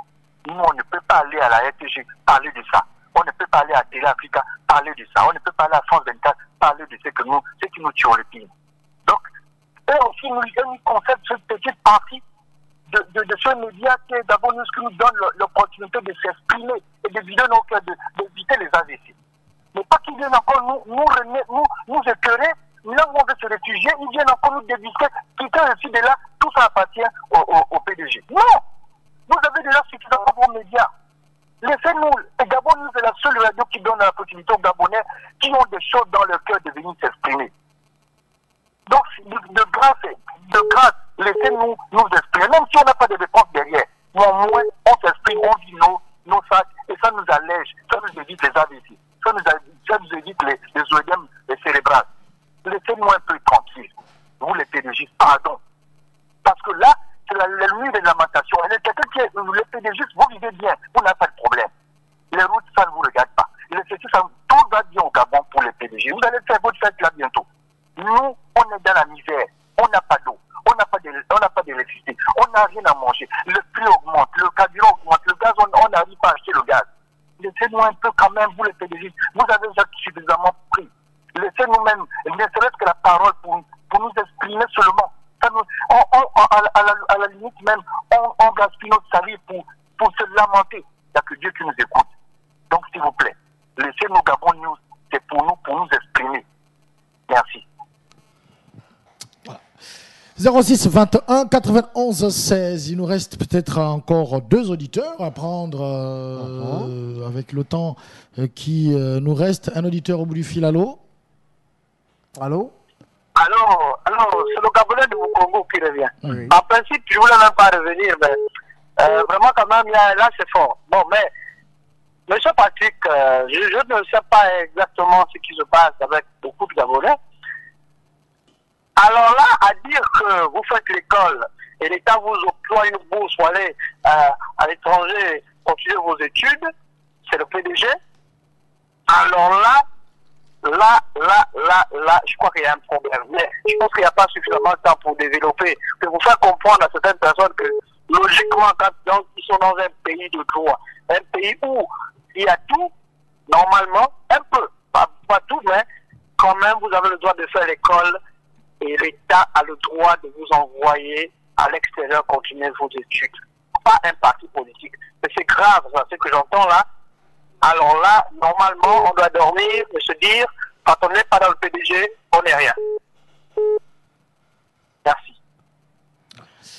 Speaker 1: nous on ne peut pas aller à la RTG parler de ça. On ne peut pas aller à Télé Africa parler de ça. On ne peut pas aller à France 24 parler de ce qui nous tue le pays. Donc, eux aussi nous concèdent cette petite partie de ce média qui est d'abord nous qui nous donne l'opportunité de s'exprimer et d'éviter les AVC.
Speaker 5: Mais pas qu'ils viennent encore nous éclairer. Là où on veut se réfugier, ils viennent encore nous dévisser, quitter aussi de là, tout ça appartient au PDG. Non! Vous avez déjà suffisamment de bons médias. Laissez-nous, et Gabon News est la seule radio qui donne la possibilité aux Gabonais qui ont des choses dans leur cœur de venir s'exprimer. Donc, de grâce, laissez-nous nous exprimer, même si on n'a pas de réponse derrière. Mais au moins, on s'exprime, on vit nos sacs, et ça nous allège, ça nous évite les AVC, ça nous évite les OEDM, les cérébrales. Laissez-nous un peu tranquille. Vous, les PDG, pardon. Parce que là, c'est la nuit de lamentation. Et quelqu'un qui est, les PDG, vous vivez bien, vous n'avez pas de problème. Les routes, ça ne vous regarde pas. Tout va bien au Gabon pour les PDG. Vous allez faire votre fête là bientôt. Nous, on est dans la misère. On n'a pas d'eau. On n'a pas d'électricité. On n'a rien à manger. Le prix augmente. Le carburant augmente. Le gaz, on n'arrive pas à acheter le gaz. Laissez-nous un peu quand même, vous les PDG. Vous avez déjà suffisamment pris. Laissez-nous même, ne serait-ce que la parole pour nous exprimer seulement. Ça nous, à la limite même, on gaspille notre salive pour se lamenter. Il n'y a que Dieu qui nous écoute. Donc, s'il vous plaît, laissez-nous Gabon News, c'est pour nous exprimer. Merci.
Speaker 4: 06 21 91 16. Il nous reste peut-être encore 2 auditeurs à prendre avec le temps qui nous reste. Un auditeur au bout du fil, allô?
Speaker 5: Allô, c'est le Gabonais de Congo qui revient. Oui. En principe, je voulais même pas revenir, mais vraiment quand même, là c'est fort. Bon, mais Monsieur Patrick, je ne sais pas exactement ce qui se passe avec beaucoup de Gabonais. Alors là, à dire que vous faites l'école et l'État vous octroie une bourse pour aller à l'étranger continuer vos études, c'est le PDG. Alors là, je crois qu'il y a un problème. Mais je pense qu'il n'y a pas suffisamment de temps pour développer, pour faire comprendre à certaines personnes que, logiquement, quand ils sont dans un pays de droit, un pays où il y a tout, normalement, un peu, pas tout, mais quand même, vous avez le droit de faire l'école et l'État a le droit de vous envoyer à l'extérieur continuer vos études. Pas un parti politique. Mais c'est grave, ça, ce que j'entends là. Alors là, normalement, on doit dormir et se dire, quand on n'est pas dans le PDG, on n'est rien. Merci.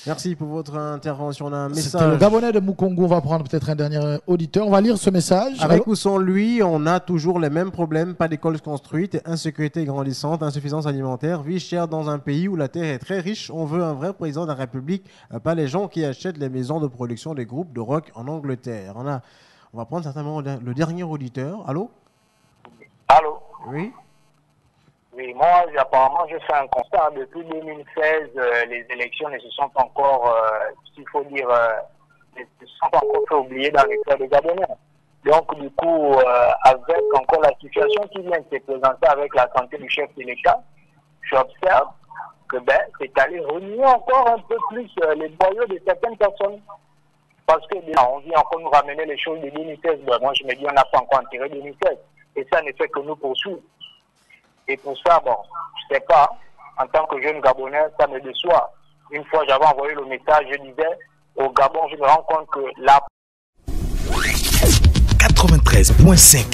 Speaker 3: Merci pour votre intervention. On a un message.
Speaker 4: C'était le Gabonais de Mukongo. On va prendre peut-être un dernier auditeur. On va lire ce message.
Speaker 3: Avec ou sans lui, on a toujours les mêmes problèmes. Pas d'écoles construites, insécurité grandissante, insuffisance alimentaire, vie chère dans un pays où la terre est très riche. On veut un vrai président de la République, pas les gens qui achètent les maisons de production des groupes de rock en Angleterre. On va prendre certainement le dernier auditeur. Allô?
Speaker 5: Allô?
Speaker 3: Oui.
Speaker 5: Oui, moi, apparemment, je fais un constat. Depuis 2016, les élections ne se sont encore, s'il faut dire, ne se sont encore fait oublier dans les cœurs des Gabonais. Donc, du coup, avec encore la situation qui vient de se présenter avec la santé du chef de l'État, j'observe que c'est allé renier encore un peu plus les boyaux de certaines personnes. Parce que on vient encore nous ramener les choses de 2016. Moi, je me dis, on n'a pas encore enterré 2016. Et ça ne fait que nous poursuivre. Et pour ça, je sais pas, en tant que jeune Gabonais, ça me déçoit. Une fois, j'avais envoyé le message, je disais, au Gabon, je me rends compte que la
Speaker 9: 93.5